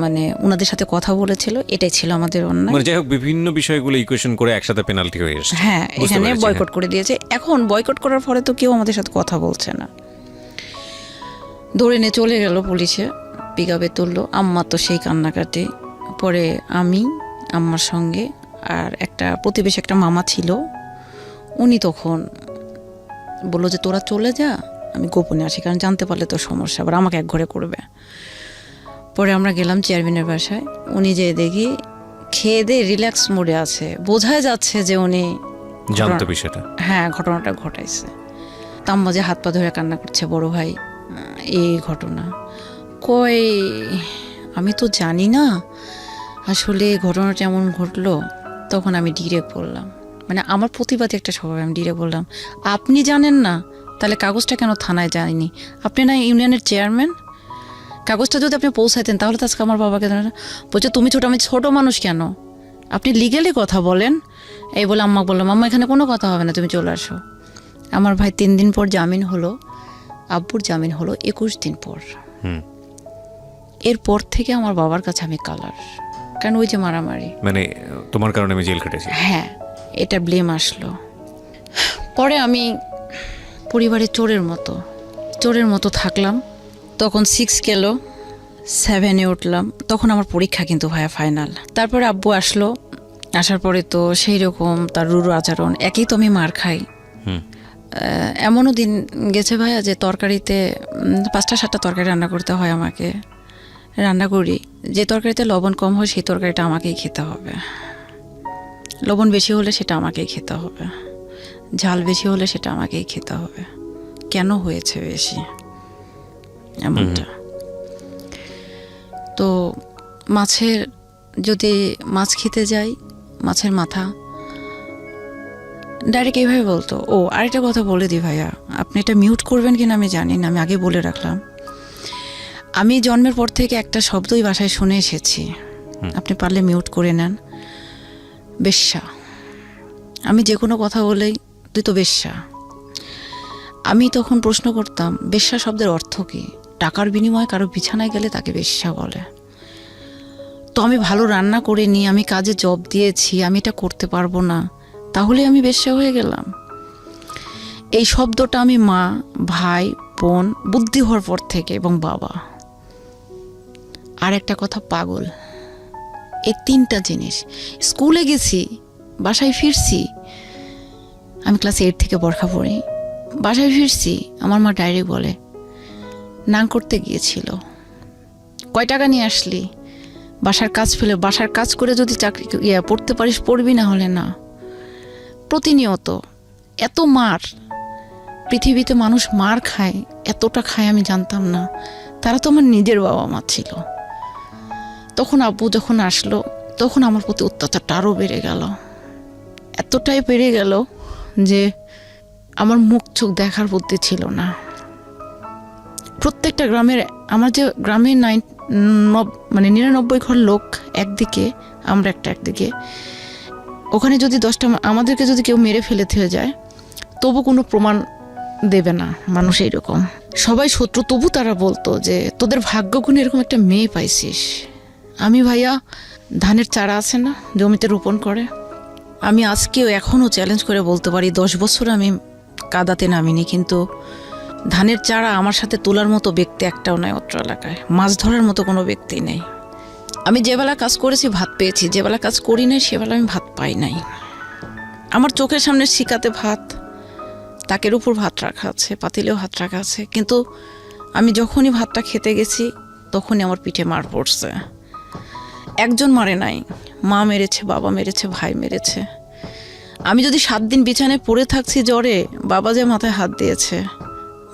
মানে ওনাদের সাথে কথা বলেছিল, এটাই ছিল আমাদের অন্যায়। মানে যাই হোক, বিভিন্ন বিষয়গুলো ইকুয়েশন করে একসাথে পেনাল্টি হয়ে এসেছে। হ্যাঁ, বুঝতে এখানে পেরেছি, বয়কট করে দিয়েছে। এখন বয়কট করার ফলে তো কেউ আমাদের সাথে কথা বলছে না। ধরে নিয়ে চলে গেল পুলিশে, পিকআপে তুললো। আম্মা তো সেই কান্নাকাটি। পরে আমি আম্মার সঙ্গে আর একটা প্রতিবেশী একটা মামা ছিল, উনি তখন বললো যে তোরা চলে যা, আমি গোপনে আসি, কারণ জানতে পারলে তো সমস্যা, আবার আমাকে এক ঘরে করবে। পরে আমরা গেলাম চেয়ারম্যানের বাসায়। উনি যে দেখি খেয়ে দিয়ে রিল্যাক্স মোডে আছে, বোঝাই যাচ্ছে যে উনি জানতো বিষয়টা। হ্যাঁ, ঘটনাটা ঘটাইছে। তাম্মা যে হাত পা ধরে কান্না করছে, বড় ভাই এই ঘটনা কই, আমি তো জানি না আসলে ঘটনাটা এমন ঘটলো। তখন আমি ডিরেক্ট বললাম, মানে আমার প্রতিবাদী একটা স্বভাব, আমি ডিরেক্ট বললাম আপনি জানেন না, তাহলে কাগজটা কেন থানায় যায়নি? আপনি না ইউনিয়নের চেয়ারম্যান, কাগজটা যদি আপনি পৌঁছাইতেন তাহলে তো আজকে আমার বাবাকে বলছে তুমি ছোট, আমি ছোট মানুষ কেন, আপনি লিগেলি কথা বলেন। এই বলে আম্মা বললাম, আম্মা এখানে কোনো কথা হবে না, তুমি চলে আসো। আমার ভাই 3 দিন পর জামিন হলো, আব্বুর জামিন হলো 21 দিন পর। এরপর থেকে আমার বাবার কাছে আমি কালার, কারণ ওই যে মারামারি, মানে তোমার কারণে আমি জেল খেটেছি। হ্যাঁ, এটা ব্লেম আসলো। পরে আমি পরিবারে চোরের মতো থাকলাম। তখন 6 গেল, 7-এ উঠলাম। তখন আমার পরীক্ষা কিন্তু ভাইয়া ফাইনাল। তারপরে আব্বু আসলো, আসার পরে তো সেই রকম তার রুরু আচরণ, একই তো আমি মার খাই। এমনও দিন গেছে ভাইয়া যে তরকারিতে 5টা-7টা তরকারি রান্না করতে হয় আমাকে, রান্না করি, যে তরকারিতে লবণ কম হয় সেই তরকারিটা আমাকেই খেতে হবে, লবণ বেশি হলে সেটা আমাকেই খেতে হবে, ঝাল বেশি হলে সেটা আমাকেই খেতে হবে। কেন হয়েছে বেশি এমনটা? তো যদি মাছ খেতে যাই, মাছের মাথা ডাইরেক্ট এইভাবে বলতো। ও আরেকটা কথা বলে দিই ভাইয়া, আপনি এটা মিউট করবেন কিনা আমি জানি না, আমি আগে বলে রাখলাম। আমি জন্মের পর থেকে একটা শব্দই বাসায় শুনে এসেছি, আপনি পারলে মিউট করে নেন, বেশ্যা। আমি যে কোনো কথা বলেই তুই তো বেশ্যা। আমি তখন প্রশ্ন করতাম, বেশ্যা শব্দের অর্থ কী? টাকার বিনিময়ে কারো বিছানায় গেলে তাকে বেশ্যা বলে। তো আমি ভালো রান্না করে নিই, আমি কাজে জব দিয়েছি, আমি এটা করতে পারবো না, তাহলে আমি বেশ্যা হয়ে গেলাম? এই শব্দটা আমি মা, ভাই, বোন, বুদ্ধি হওয়ার পর থেকে, এবং বাবা। আর একটা কথা, পাগল। এই 3টা জিনিস। স্কুলে গেছি, বাসায় ফিরছি, আমি ক্লাস 8 থেকে বর্ষা পড়ি, বাসায় ফিরছি, আমার মা ডাইরেক্ট বলে নাং করতে গিয়েছিল, কয় টাকা নিয়ে আসলি, বাসার কাজ ফেলে, বাসার কাজ করে যদি চাকরি পড়তে পারিস পড়বি, না হলে না। প্রতিনিয়ত এত মার, পৃথিবীতে মানুষ মার খায়, এতটা খায় আমি জানতাম না। তারা তো আমার নিজের বাবা মা ছিল। তখন আব্বু যখন আসলো তখন আমার প্রতি অত্যাচারটা আরও বেড়ে গেল, এতটাই বেড়ে গেল যে আমার মুখ চোখ দেখার বুদ্ধি ছিল না। প্রত্যেকটা গ্রামের, আমার যে গ্রামের 99 ঘর লোক একদিকে, আমরা একদিকে, ওখানে যদি 10টা আমাদেরকে যদি কেউ মেরে ফেলে যায় তবু কোনো প্রমাণ দেবে না মানুষ, এইরকম সবাই শত্রু। তবু তারা বলতো যে তোদের ভাগ্যগুণে এরকম একটা মেয়ে পাইছিস। আমি ভাইয়া ধানের চারা আছে না জমিতে রোপণ করে, আমি আজকেও এখনও চ্যালেঞ্জ করে বলতে পারি 10 বছর আমি কাদাতে নামিনি, কিন্তু ধানের চারা আমার সাথে তোলার মতো ব্যক্তি একটাও নাই অত্র এলাকায়, মাছ ধরার মতো কোনো ব্যক্তি নেই। আমি যেবেলা কাজ করেছি ভাত পেয়েছি, যেবেলা কাজ করি নাই সেবেলা আমি ভাত পাই নাই। আমার চোখের সামনে শিকাতে ভাত, তাকের উপর ভাত রাখা আছে, পাতিলেও ভাত রাখা আছে, কিন্তু আমি যখনই ভাতটা খেতে গেছি তখনই আমার পিঠে মার পড়ছে। একজন মারে নাই, মা মেরেছে, বাবা মেরেছে, ভাই মেরেছে। আমি যদি 7 দিন বিছানায় পড়ে থাকছি জ্বরে, বাবা যে মাথায় হাত দিয়েছে,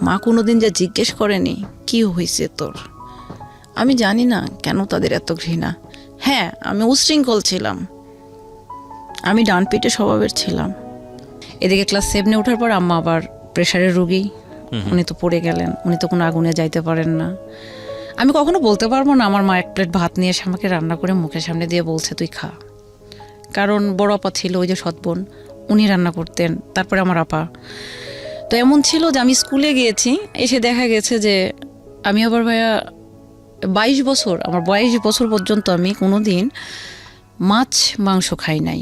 মা কোনোদিন যে জিজ্ঞেস করেনি কি হয়েছে তোর। আমি জানি না কেন তাদের এত ঘৃণা। হ্যাঁ, আমি উশৃঙ্খল ছিলাম, আমি ডান পিঠে স্বভাবের ছিলাম। এদিকে ক্লাস 7-এ ওঠার পর আম্মা আবার প্রেশারের রোগী, উনি তো পড়ে গেলেন, উনি তো কোনো আগুনে যাইতে পারেন না। আমি কখনো বলতে পারবো না আমার মা 1 প্লেট ভাত নিয়ে এসে আমাকে রান্না করে মুখের সামনে দিয়ে বলছে তুই খা, কারণ বড় আপা ছিল, ওই যে সৎ-বোন, উনি রান্না করতেন, তারপরে আমার আপা। তো এমন ছিল যে আমি স্কুলে গিয়েছি, এসে দেখা গেছে যে আমি আবার ভাইয়া 22 বছর, আমার 22 বছর পর্যন্ত আমি কোনো দিন মাছ মাংস খাই নাই।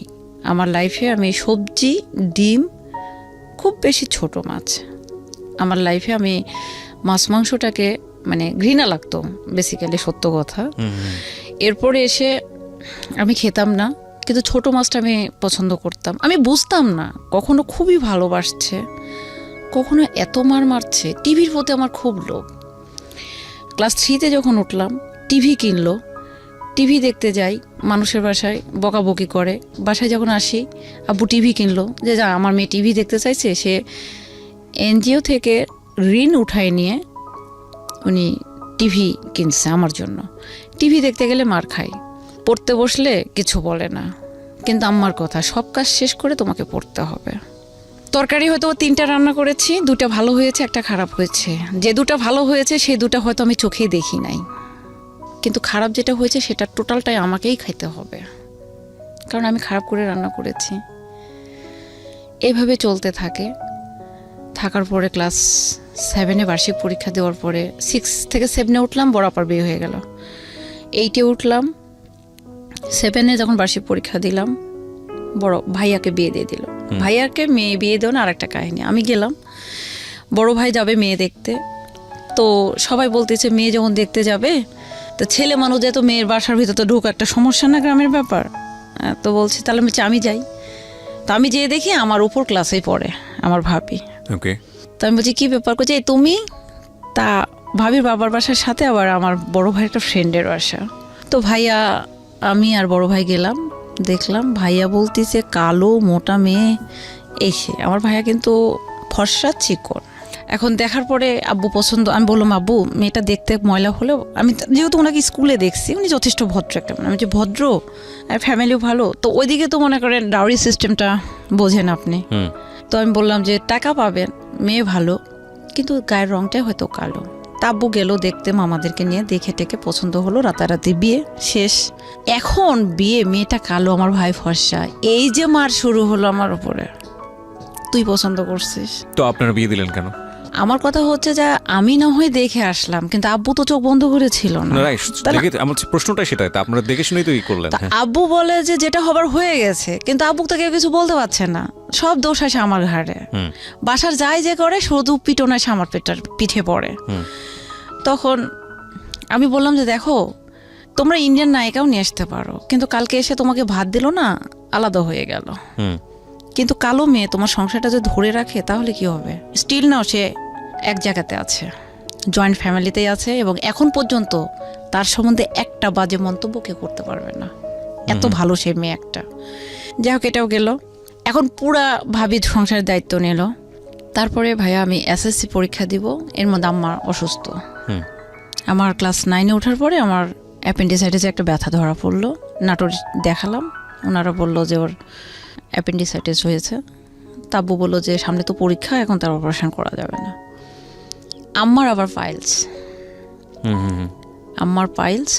আমার লাইফে আমি সবজি, ডিম, খুব বেশি ছোট মাছ, আমার লাইফে আমি মাছ মাংসটাকে মানে ঘৃণা লাগতো বেসিক্যালি, সত্য কথা। এরপরে এসে আমি খেতাম না, কিন্তু ছোট মাছটা আমি পছন্দ করতাম। আমি বুঝতাম না কখনো খুবই ভালোবাসছে, কখনো এত মার মারছে। টিভির প্রতি আমার খুব লোভ। ক্লাস 3-তে যখন উঠলাম টিভি কিনলো, টিভি দেখতে যাই মানুষের বাসায়, বকাবকি করে। বাসায় যখন আসি আব্বু টিভি কিনলো, যে যা আমার মেয়ে টিভি দেখতে চাইছে, সে এনজিও থেকে ঋণ উঠায় নিয়ে উনি টিভি কিনছে আমার জন্য। টিভি দেখতে গেলে মার খাই, পড়তে বসলে কিছু বলে না, কিন্তু আম্মার কথা সব কাজ শেষ করে তোমাকে পড়তে হবে। তরকারি হয়তো 3টা রান্না করেছি, 2টা ভালো হয়েছে, 1টা খারাপ হয়েছে। যে 2টা ভালো হয়েছে সেই 2টা হয়তো আমি চোখেই দেখি নাই, কিন্তু খারাপ যেটা হয়েছে সেটা টোটালটাই আমাকেই খাইতে হবে, কারণ আমি খারাপ করে রান্না করেছি। এইভাবে চলতে থাকার পরে ক্লাস 7-এ বার্ষিক পরীক্ষা দেওয়ার পরে 6 থেকে 7-এ উঠলাম, বড় আপার বিয়ে হয়ে গেল। 8-এ উঠলাম, 7-এ যখন বার্ষিক পরীক্ষা দিলাম, বড় ভাইয়াকে বিয়ে দিয়ে দিল। ভাইয়াকে মেয়ে বিয়ে দেওয়া আর একটা কাহিনী। আমি গেলাম, বড় ভাই যাবে মেয়ে দেখতে, তো সবাই বলতেছে মেয়ে যখন দেখতে যাবে তো ছেলে মানুষ যেহেতু মেয়ের বাসার ভিতর তো ঢুকা একটা সমস্যা না, গ্রামের ব্যাপার। তো বলছে তাহলে আমি যাই। তো আমি যেয়ে দেখি আমার উপর ক্লাসেই পড়ে আমার ভাবি। ওকে, তো আমি বলছি কী ব্যাপার, করছি এই তুমি? তা ভাবির বাবার বাসার সাথে আবার আমার বড় ভাইয়ের একটা ফ্রেন্ডের বাসা। তো ভাইয়া, আমি আর বড় ভাই গেলাম, দেখলাম ভাইয়া বলতেছে কালো মোটা মেয়ে এসে, আমার ভাইয়া কিন্তু ফর্সা চিকন। এখন দেখার পরে আব্বু পছন্দ, আমি বললাম আব্বু মেয়েটা দেখতে ময়লা হলেও, আমি যেহেতু ওনাকে স্কুলে দেখছি উনি যথেষ্ট ভদ্র একটা, আমি যে ভদ্র আর ফ্যামিলিও ভালো, তো ওইদিকে তো মনে করেন ডাউরি সিস্টেমটা বোঝেন আপনি। তো আমি বললাম যে টাকা পাবেন, মেয়ে ভালো, কিন্তু গায়ের রংটাই হয়তো কালো। তা আব্বু গেল দেখতে মামাদেরকে নিয়ে, দেখে টেকে পছন্দ হলো, রাতারাতি বিয়ে শেষ। এখন বিয়ে, মেয়েটা কালো, আমার ভাই ফর্সা, এই যে মার শুরু হলো আমার উপরে, তুই পছন্দ করছিস। তো আপনারা বিয়ে দিলেন কেন? আমার কথা হচ্ছে যে আমি না হয় দেখে আসলাম, কিন্তু আব্বু তো চোখ বন্ধ করে ছিল না। আমার প্রশ্নটা সেটাই, তা আপনারা দেখে শুনেই তো ই করলেন। আব্বু বলে যে যেটা হবার হয়ে গেছে, কিন্তু আব্বু তো কেউ কিছু বলতে পারছে না, সব দোষ আসে আমার ঘাড়ে। বাসার যাই যে করে শুধু পিটন আসে আমার পিঠে পড়ে। তখন আমি বললাম যে দেখো তোমরা ইন্ডিয়ান নায়িকাও নিয়ে আসতে পারো, কিন্তু কালকে এসে তোমাকে ভাত দিল না, আলাদা হয়ে গেল। কিন্তু কালো মেয়ে তোমার সংসারটা যদি ধরে রাখে তাহলে কি হবে? স্টিল নাও সে এক জায়গাতে আছে, জয়েন্ট ফ্যামিলিতেই আছে এবং এখন পর্যন্ত তার সম্বন্ধে একটা বাজে মন্তব্য কেউ করতে পারবে না, এত ভালো সে মেয়ে একটা। যাই হোক, এটাও গেল। এখন পুরা ভাবি সংসারের দায়িত্ব নিল। তারপরে ভাইয়া আমি এসএসসি পরীক্ষা দিব, এর মধ্যে আম্মা অসুস্থ। আমার ক্লাস 9-এ ওঠার পরে আমার অ্যাপেন্ডিসাইটিসে একটা ব্যথা ধরা পড়লো। নাটোর দেখালাম, ওনারা বললো যে ওর অ্যাপেন্ডিসাইটিস হয়েছে। তাব্বু বললো যে সামনে তো পরীক্ষা, এখন তার অপারেশন করা যাবে না। আম্মার আবার পাইলস, আম্মার পাইলস।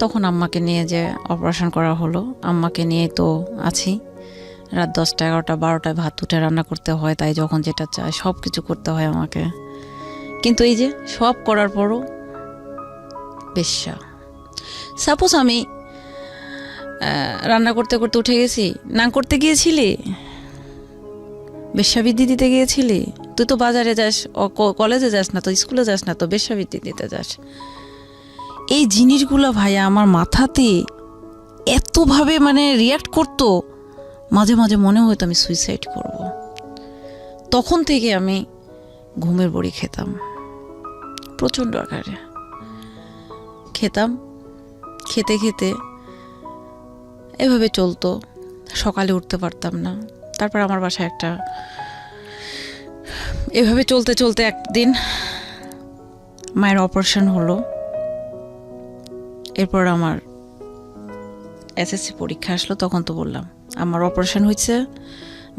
তখন আম্মাকে নিয়ে যে অপারেশন করা হলো, আম্মাকে নিয়ে তো আছি। রাত 10টা 11টা 12টায় ভাত উঠে রান্না করতে হয়, তাই যখন যেটা চায় সব কিছু করতে হয় আমাকে। কিন্তু এই যে সব করার পরও বেশ্যা। সাপোজ আমি রান্না করতে করতে উঠে গেছি, না করতে গিয়েছিলি, বেশ্যাবৃত্তি দিতে গিয়েছিলি, তুই তো বাজারে যাস, কলেজে যাস না তো, স্কুলে যাস না তো, বেশ্যাবৃত্তি দিতে যাস। এই জিনিসগুলো ভাইয়া আমার মাথাতে এতভাবে মানে রিয়াক্ট করতো, মাঝে মাঝে মনে হতো আমি সুইসাইড করব। তখন থেকে আমি ঘুমের বড়ি খেতাম, প্রচণ্ড আকারে খেতাম। খেতে খেতে এভাবে চলতো, সকালে উঠতে পারতাম না। তারপর আমার বাসায় একটা, এভাবে চলতে চলতে একদিন মায়ের অপারেশন হলো। এরপর আমার এসএসসি পরীক্ষা আসলো। তখন তো বললাম আমার অপারেশন হয়েছে,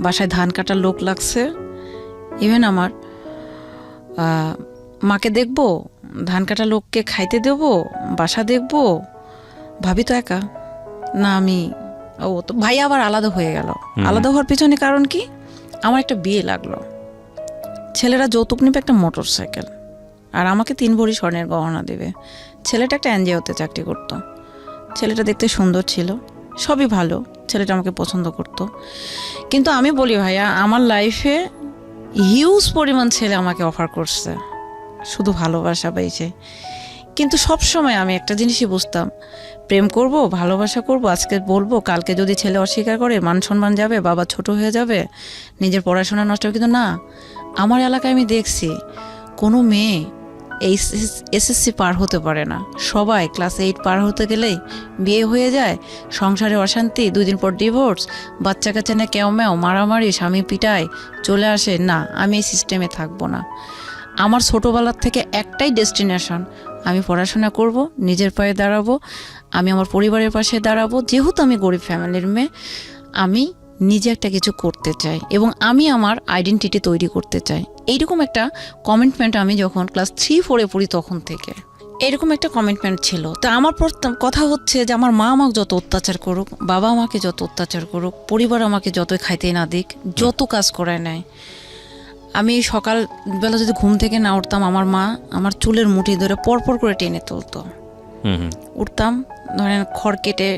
বাসায় ধান কাটার লোক লাগছে। ইভেন আমার মাকে দেখবো, ধান কাটা লোককে খাইতে দেব, বাসা দেখবো, ভাবি তো একা না। আমি ও তো ভাই আবার আলাদা হয়ে গেল। আলাদা হওয়ার পিছনে কারণ কি, আমার একটা বিয়ে লাগলো। ছেলেরা যৌতুক নেবে একটা মোটর সাইকেল, আর আমাকে 3 ভরি স্বর্ণের গহনা দেবে। ছেলেটা একটা এনজিওতে চাকরি করত। ছেলেটা দেখতে সুন্দর ছিল, সবই ভালো, ছেলেটা আমাকে পছন্দ করত। কিন্তু আমি বলি ভাইয়া, আমার লাইফে হিউজ পরিমাণ ছেলে আমাকে অফার করছে, শুধু ভালোবাসা পাইছে। কিন্তু সব সময় আমি একটা জিনিসই বুঝতাম, প্রেম করব, ভালোবাসা করব, আজকে বলবো, কালকে যদি ছেলে অস্বীকার করে মান সম্মান যাবে, বাবা ছোট হয়ে যাবে, নিজের পড়াশোনা নষ্ট হবে। কিন্তু না, আমার এলাকায় আমি দেখছি কোনো মেয়ে এই এসএসসি পার হতে পারে না। সবাই ক্লাস 8 পার হতে গেলেই বিয়ে হয়ে যায়, সংসারে অশান্তি, 2 দিন পর ডিভোর্স, বাচ্চা কাচ্চা নিয়ে কেউ ম্যাও, মারামারি, স্বামী পিটায়, চলে আসে। না, আমি এই সিস্টেমে থাকবো না। আমার ছোটোবেলার থেকে একটাই ডেস্টিনেশন, আমি পড়াশোনা করব, নিজের পায়ে দাঁড়াবো, আমি আমার পরিবারের পাশে দাঁড়াবো। যেহেতু আমি গরিব ফ্যামিলির মেয়ে, আমি নিজে একটা কিছু করতে চাই এবং আমি আমার আইডেন্টিটি তৈরি করতে চাই। এইরকম একটা কমিটমেন্ট আমি যখন ক্লাস 3-4-এ পড়ি তখন থেকে এরকম একটা কমিটমেন্ট ছিল। তা আমার কথা হচ্ছে যে আমার মা আমাকে যত অত্যাচার করুক, বাবা আমাকে যত অত্যাচার করুক, পরিবার আমাকে যতই খাইতে না দিক, যত কাজ করায় নেয়, আমি সকালবেলা যদি ঘুম থেকে না উঠতাম, আমার মা আমার চুলের মুঠি ধরে পরপর করে টেনে তুলতো। উঠতাম, ধরেন খড় কেটে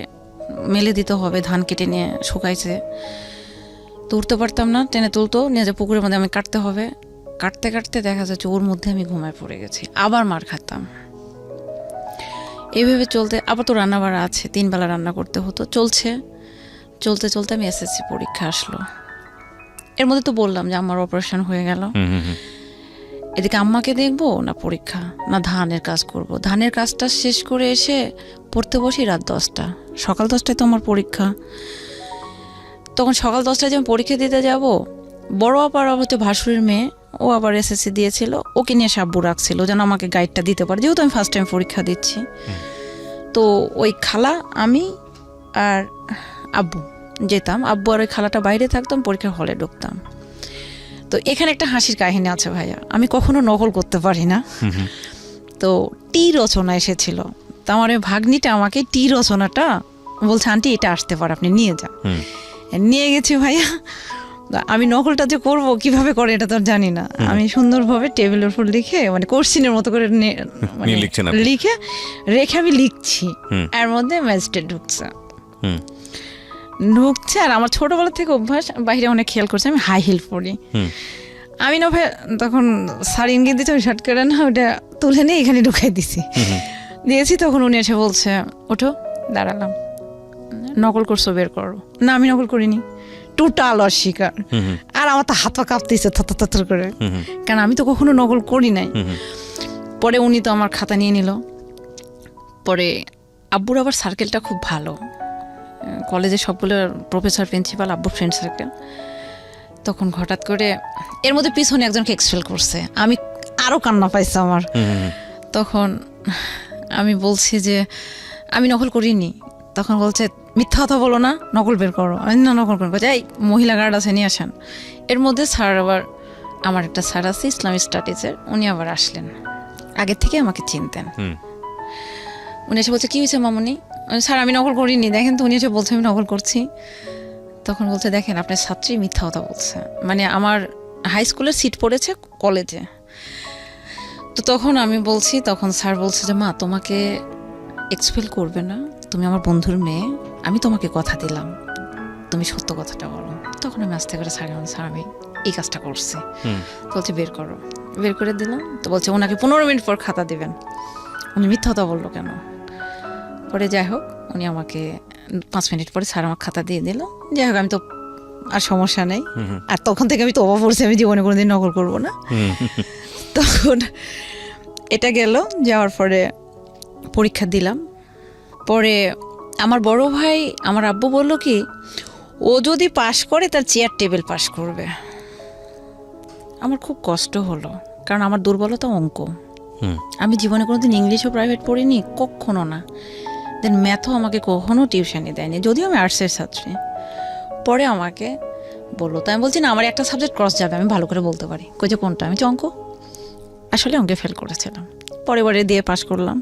মেলে দিতে হবে, ধান কেটে নিয়ে শুকাইছে, তো উঠতে পারতাম না, টেনে তুলতো, নিয়ে যে পুকুরের মধ্যে আমি কাটতে হবে। কাটতে কাটতে দেখা যাচ্ছে ওর মধ্যে আমি ঘুমায় পড়ে গেছি, আবার মার খাতাম। এইভাবে চলতে, আবার তো রান্না বাড়া আছে, 3 বেলা রান্না করতে হতো। চলতে চলতে আমি এসএসসি পরীক্ষা আসলো। এর মধ্যে তো বললাম যে আমার অপারেশন হয়ে গেল। এদিকে আম্মাকে দেখবো না পরীক্ষা, না ধানের কাজ করব। ধানের কাজটা শেষ করে এসে পড়তে বসি রাত 10টা, সকাল 10টায় তো আমার পরীক্ষা। তখন সকাল 10টায় যে আমি পরীক্ষা দিতে যাব, বড় আবার হচ্ছে ভাসুরের মেয়ে, ও আবার এসএসসি দিয়েছিল, ওকে নিয়ে সাব্বু রাখছিল যেন আমাকে গাইডটা দিতে পারে, যেহেতু আমি ফার্স্ট টাইম পরীক্ষা দিচ্ছি। তো ওই খালা, আমি আর আব্বু যেতাম, আব্বু আর ওই খালাটা বাইরে থাকতাম, পরীক্ষার হলে ঢুকতাম। তো এখানে একটা হাসির কাহিনী আছে ভাইয়া, আমি কখনো নকল করতে পারি না। তো টি রচনা এসেছিল, তো আমার ওই ভাগ্নিটা আমাকে টি রচনাটা বলছে, আন্টি এটা আসতে পারে, আপনি নিয়ে যান। নিয়ে গেছি ভাইয়া। আমি নকলটা যে করবো কিভাবে করে এটা তো জানি না। আমি সুন্দরভাবে টেবিলের উপর লিখে, মানে কোশ্চিনের মতো করে লিখে রেখে আমি লিখছি, এর মধ্যে ম্যাজিস্ট্রেট ঢুকছে। আর আমার ছোটবেলা থেকে অভ্যাস, বাইরে অনেক খেয়াল করছে, আমি হাই হিল পরি। আমি না ভাই তখন শাড়ি ইঙ্গিত দিচ্ছি, আমি শার্ট করে না ওটা তুলে নিয়ে এখানে ঢুকাই দিয়েছি। তখন উনি এসে বলছে, ওঠো। দাঁড়ালাম, নকল করছো, বের করো। না, আমি নকল করিনি, টোটাল অস্বীকার। আর আমার তো হাত পা কাঁপতেছে থর করে, কারণ আমি তো কখনো নকল করি নাই। পরে উনি তো আমার খাতা নিয়ে নিল। পরে আব্বুর আবার সার্কেলটা খুব ভালো, কলেজে সবগুলো প্রফেসর, প্রিন্সিপাল, আব্বুর ফ্রেন্ড সার্কেল। তখন হঠাৎ করে এর মধ্যে পিছনে একজনকে এক্সপেল করছে, আমি আরও কান্না পাইছে আমার। তখন আমি বলছি যে আমি নকল করিনি। তখন বলছে মিথ্যা কথা বলো না, নকল বের করো। আমি না নকল করবো, এই মহিলা গার্ড আছে নিয়ে আসেন। এর মধ্যে স্যার আবার, আমার একটা স্যার আছে ইসলামিক স্টাডিজের, উনি আবার আসলেন, আগের থেকে আমাকে চিনতেন। উনি এসে বলছে কি হয়েছে মামুনি? স্যার আমি নকল করিনি, দেখেন তো। উনি এসে বলছে আমি নকল করছি। তখন বলছে দেখেন আপনার ছাত্রী মিথ্যা কথা বলছে, মানে আমার হাই স্কুলের সিট পড়েছে কলেজে। তো তখন আমি বলছি, তখন স্যার বলছে যে মা তোমাকে এক্সপেল করবে না, তুমি আমার বন্ধুর মেয়ে, আমি তোমাকে কথা দিলাম, তুমি সত্য কথাটা বলো। তখন আমি আস্তে করে স্যার আমি এই কাজটা করছি। বলছে বের করো, বের করে দিলাম। তো বলছে ওনাকে 15 মিনিট পর খাতা দেবেন, উনি মিথ্যা কথা বললো কেন? পরে যাই হোক উনি আমাকে 5 মিনিট পরে স্যার আমার খাতা দিয়ে দিল। যাই হোক আমি তো আর সমস্যা নেই। আর তখন থেকে আমি তো অবাক পড়ছি, আমি জীবনে কোনোদিন নকল করবো না। তখন এটা গেল, যাওয়ার পরে পরীক্ষা দিলাম। পরে আমার বড় ভাই, আমার আব্বু বলল কি ও যদি পাশ করে তার চেয়ার টেবিল পাশ করবে। আমার খুব কষ্ট হলো, কারণ আমার দুর্বলতা অঙ্ক। আমি জীবনে কোনোদিন ইংলিশও প্রাইভেট পড়িনি, কখনো না। দেন ম্যাথও আমাকে কখনো টিউশনি দেয়নি, যদিও আমি আর্টসের ছাত্রী। পরে আমাকে বললো, তাই আমি বলছি না আমার একটা সাবজেক্ট ক্রস যাবে, আমি ভালো করে বলতে পারি। কই যে কোনটা? আমি অঙ্ক। আসলে অঙ্কে ফেল করেছিলাম, পরে দিয়ে পাশ করলাম।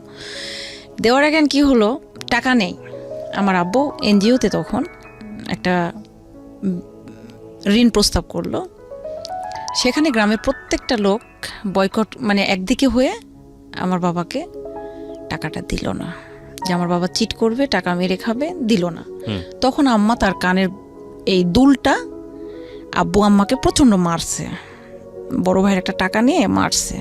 দেওয়ার আগে কি হলো, টাকা নেই। আমার আব্বু এনজিওতে তখন একটা ঋণ প্রস্তাব করলো, সেখানে গ্রামের প্রত্যেকটা লোক বয়কট, মানে একদিকে হয়ে আমার বাবাকে টাকাটা দিল না, যে আমার বাবা চিট করবে, টাকা মেরে খাবে, দিল না। তখন আম্মা তার কানের এই দুলটা, আব্বু আম্মাকে প্রচণ্ড মারছে, বড় ভাইয়ের একটা টাকা নিয়ে মারছে।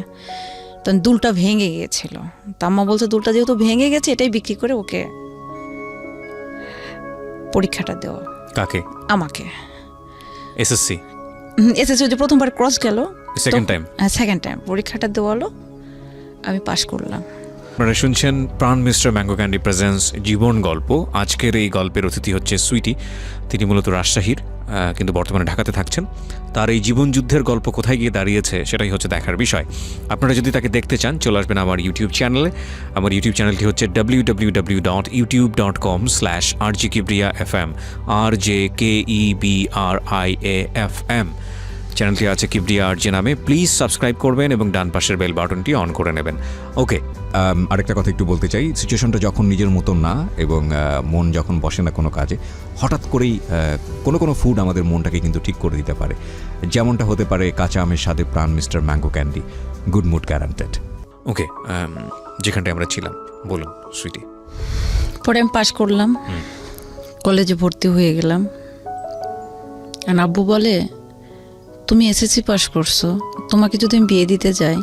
তখন দুলটা ভেঙে গিয়েছিল। তো আম্মা বলছে দুলটা যেহেতু ভেঙে গেছে, এটাই বিক্রি করে ওকে পরীক্ষাটা দেওয়া। কাকে? আমাকে। এসএসসি যে প্রথমবার ক্রস গেল, সেকেন্ড টাইম পরীক্ষাটা দেওয়ালো, আমি পাশ করলাম। আপনারা শুনছেন প্রাণ মিস্টার ম্যাঙ্গো ক্যান্ডি প্রেজেন্স জীবন গল্প। আজকের এই গল্পের অতিথি হচ্ছে সুইটি। তিনি মূলত রাজশাহীর, কিন্তু বর্তমানে ঢাকাতে থাকছেন। তার এই জীবন যুদ্ধের গল্প কোথায় গিয়ে দাঁড়িয়েছে সেটাই হচ্ছে দেখার বিষয়। আপনারা যদি তাকে দেখতে চান চলে আসবেন আমার ইউটিউব চ্যানেলে। আমার ইউটিউব চ্যানেলটি হচ্ছে www.youtube.com/RJKibriafm, RJKEBRIAFM। চ্যানেলটি আছে কিবরিয়া আরজে নামে। প্লিজ সাবস্ক্রাইব করবেন এবং ডান পাশের বেল বাটনটি অন করে নেবেন। ওকে, আরেকটা কথা একটু বলতে চাই, সিচুয়েশনটা যখন নিজের মতন না এবং মন যখন বসে না কোনো কাজে, হঠাৎ করেই কোনো ফুড আমাদের মনটাকে কিন্তু ঠিক করে দিতে পারে। যেমনটা হতে পারে কাঁচা আমের স্বাদে Pran mister mango candy, good mood guaranteed. Okay, যেখানটায় আমরা ছিলাম বলুন সুইটি। পরে আমি পাশ করলাম, কলেজে ভর্তি হয়ে গেলাম। আর আব্বু বলে তুমি এসএসসি পাস করছো, তোমাকে যদি আমি বিয়ে দিতে যাই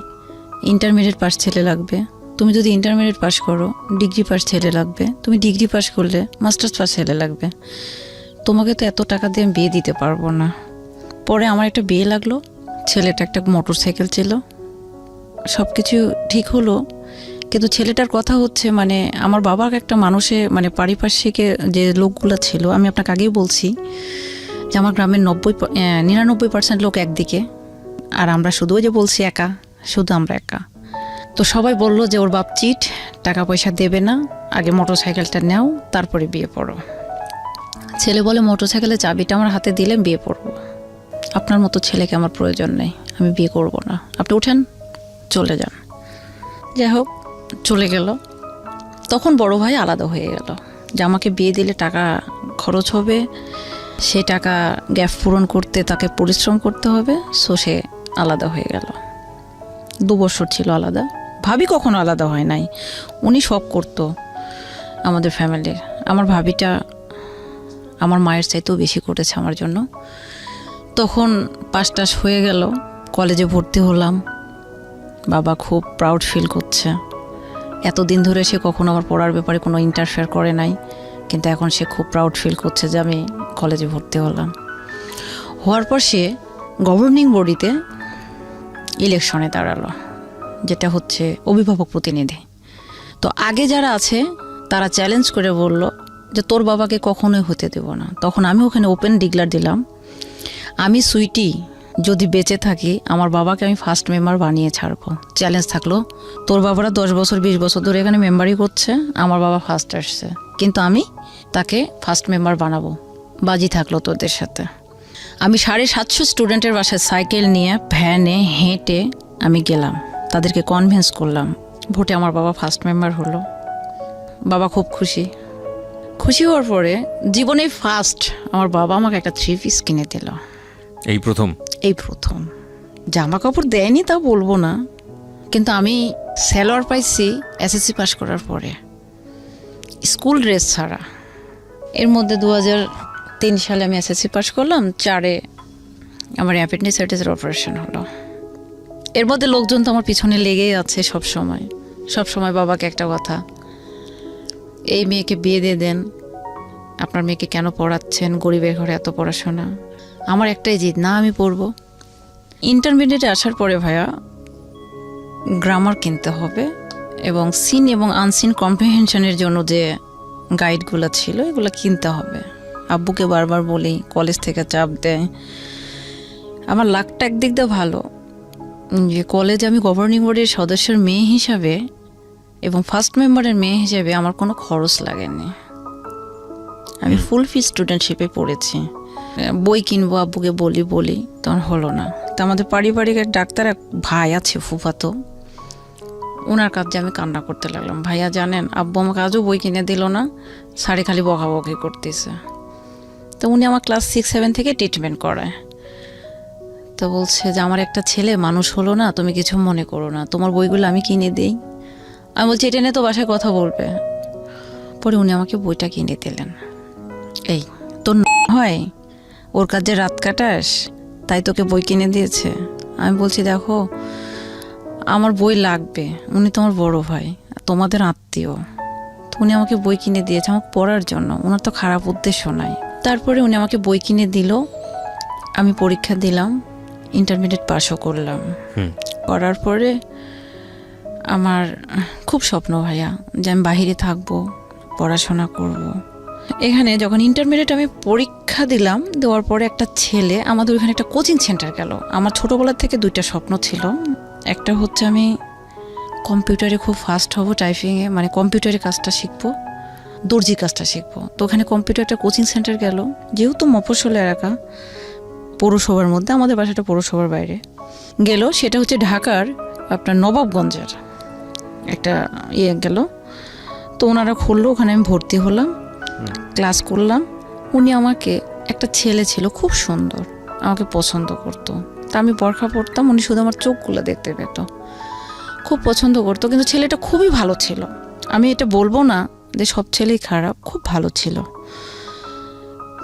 ইন্টারমিডিয়েট পাস ছেলে লাগবে, তুমি যদি ইন্টারমিডিয়েট পাস করো ডিগ্রি পাস ছেলে লাগবে, তুমি ডিগ্রি পাস করলে মাস্টার্স পাস ছেলে লাগবে, তোমাকে তো এত টাকা দিয়ে আমি বিয়ে দিতে পারবো না। পরে আমার একটা বিয়ে লাগলো, ছেলেটা একটা মোটর সাইকেল ছিল, সব কিছু ঠিক হলো। কিন্তু ছেলেটার কথা হচ্ছে, মানে আমার বাবার একটা মানুষে, মানে পারিপার্শ্বিকে যে লোকগুলো ছিল, আমি আপনাকে আগেই বলছি যে আমার গ্রামের 99% লোক একদিকে, আর আমরা শুধু যে বলছি একা, শুধু আমরা একা। তো সবাই বললো যে ওর বাপ চিট, টাকা পয়সা দেবে না, আগে মোটর সাইকেলটা নাও তারপরে বিয়ে পড়ো। ছেলে বলে মোটর সাইকেলের চাবিটা আমার হাতে দিলে বিয়ে পড়বো, আপনার মতো ছেলেকে আমার প্রয়োজন নেই, আমি বিয়ে করব না, আপনি উঠেন চলে যান। যাই হোক চলে গেল। তখন বড় ভাই আলাদা হয়ে গেল, যে আমাকে বিয়ে দিলে টাকা খরচ হবে, সে টাকা গ্যাপ পূরণ করতে তাকে পরিশ্রম করতে হবে। সো সে আলাদা হয়ে গেল। 2 বছর ছিল আলাদা। ভাবি কখনো আলাদা হয় নাই, উনি সব করতো আমাদের ফ্যামিলির। আমার ভাবিটা আমার মায়ের চাইতেও বেশি করেছে আমার জন্য। তখন পাস টাস হয়ে গেল, কলেজে ভর্তি হলাম। বাবা খুব প্রাউড ফিল করছে, এতদিন ধরে সে কখনো আমার পড়ার ব্যাপারে কোনো ইন্টারফেয়ার করে নাই, কিন্তু এখন সে খুব প্রাউড ফিল করছে যে আমি কলেজে ভর্তি হলাম। হওয়ার পর সে গভর্নিং বডিতে ইলেকশনে দাঁড়ালো, যেটা হচ্ছে অভিভাবক প্রতিনিধি। তো আগে যারা আছে তারা চ্যালেঞ্জ করে বলল যে তোর বাবাকে কখনোই হতে দেব না। তখন আমি ওখানে ওপেন ডিক্লার দিলাম, আমি সুইটি যদি বেঁচে থাকি আমার বাবাকে আমি ফার্স্ট মেম্বার বানিয়ে ছাড়বো। চ্যালেঞ্জ থাকলো, তোর বাবারা 10 বছর 20 বছর ধরে এখানে মেম্বারই করছে, আমার বাবা ফার্স্ট আসছে, কিন্তু আমি তাকে ফার্স্ট মেম্বার বানাবো, বাজি থাকলো তোদের সাথে। আমি 750 স্টুডেন্টের বাসায় সাইকেল নিয়ে ভ্যানে হেঁটে আমি গেলাম, তাদেরকে কনভিন্স করলাম, ভোটে আমার বাবা ফার্স্ট মেম্বার হলো। বাবা খুব খুশি। খুশি হওয়ার পরে জীবনে ফার্স্ট আমার বাবা আমাকে একটা 3 পিস কিনে দিল। এই প্রথম জামা কাপড় দেয়নি তা বলবো না, কিন্তু আমি স্যালোয়ার পাইছি এসএসসি পাস করার পরে, স্কুল ড্রেস ছাড়া। এর মধ্যে 2003 সালে আমি এসএসসি পাস করলাম, 4-এ আমার অ্যাপেন্ডিসাইটিসের অপারেশন হলো। এর মধ্যে লোকজন তো আমার পিছনে লেগেই আছে সব সময় বাবাকে একটা কথা, এই মেয়েকে বিয়ে দিয়ে দেন, আপনার মেয়েকে কেন পড়াচ্ছেন, গরিবের ঘরে এত পড়াশোনা। আমার একটাই জিদ, না আমি পড়বো। ইন্টারমিডিয়েটে আসার পরে ভাইয়া গ্রামার কিনতে হবে এবং সিন এবং আনসিন কম্প্রিহেনশনের জন্য যে গাইডগুলো ছিল এগুলো কিনতে হবে। আব্বুকে বারবার বলি, কলেজ থেকে চাপ দেয়। আমার লাকটা একদিক দিয়ে ভালো যে কলেজে আমি গভর্নিং বোর্ডের সদস্যের মেয়ে হিসাবে এবং ফার্স্ট মেম্বারের মেয়ে হিসেবে আমার কোনো খরচ লাগেনি। আমি ফুল ফি স্টুডেন্টশিপে পড়েছি। বই কিনবো আব্বুকে বলি তখন হলো না। তো আমাদের পারিবারিক এক ডাক্তার এক ভাই আছে ফুফাতো, ওনার কাছে আমি কান্না করতে লাগলাম, ভাইয়া জানেন আব্বু আমাকে আজও বই কিনে দিল না, সাড়ে খালি বকাবকি করতেছে। তো উনি আমার ক্লাস 6-7 থেকে ট্রিটমেন্ট করায়। তো বলছে যে আমার একটা ছেলে মানুষ হলো না, তুমি কিছু মনে করো না, তোমার বইগুলো আমি কিনে দিই। আমি বলছি এটা নিয়ে তো বাসায় কথা বলবে। পরে উনি আমাকে বইটা কিনে দিলেন। এই তোর হয় ওর কাছে রাত কাটাস তাই তোকে বই কিনে দিয়েছে। আমি বলছি দেখো আমার বই লাগবে, উনি তো আমার বড় ভাই, তোমাদের আত্মীয়, তো উনি আমাকে বই কিনে দিয়েছে আমাকে পড়ার জন্য, ওনার তো খারাপ উদ্দেশ্য নাই। তারপরে উনি আমাকে বই কিনে দিল, আমি পরীক্ষা দিলাম, ইন্টারমিডিয়েট পাসও করলাম। করার পরে আমার খুব স্বপ্ন ভাইয়া যে আমি বাহিরে থাকবো, পড়াশোনা করব। এখানে যখন ইন্টারমিডিয়েট আমি পরীক্ষা দিলাম, দেওয়ার পরে একটা ছেলে আমাদের ওইখানে একটা কোচিং সেন্টার গেল। আমার ছোটোবেলার থেকে 2টা স্বপ্ন ছিল, একটা হচ্ছে আমি কম্পিউটারে খুব ফাস্ট হব, টাইপিংয়ে, মানে কম্পিউটারে কাজটা শিখবো, দর্জি কাজটা শিখবো। তো ওখানে কম্পিউটারটা কোচিং সেন্টার গেল, যেহেতু মফস্বল এলাকা, পৌরসভার মধ্যে, আমাদের বাসাটা পৌরসভার বাইরে গেল, সেটা হচ্ছে ঢাকার আপনার নবাবগঞ্জের একটা গেল। তো ওনারা খুললো, ওখানে আমি ভর্তি হলাম, ক্লাস করলাম। উনি আমাকে, একটা ছেলে ছিল খুব সুন্দর, আমাকে পছন্দ করতো। তা আমি বোরখা পরতাম, উনি শুধু আমার চোখগুলো দেখতে পেত, খুব পছন্দ করতো। কিন্তু ছেলেটা খুবই ভালো ছিল, আমি এটা বলবো না যে সব ছেলেই খারাপ, খুব ভালো ছিল।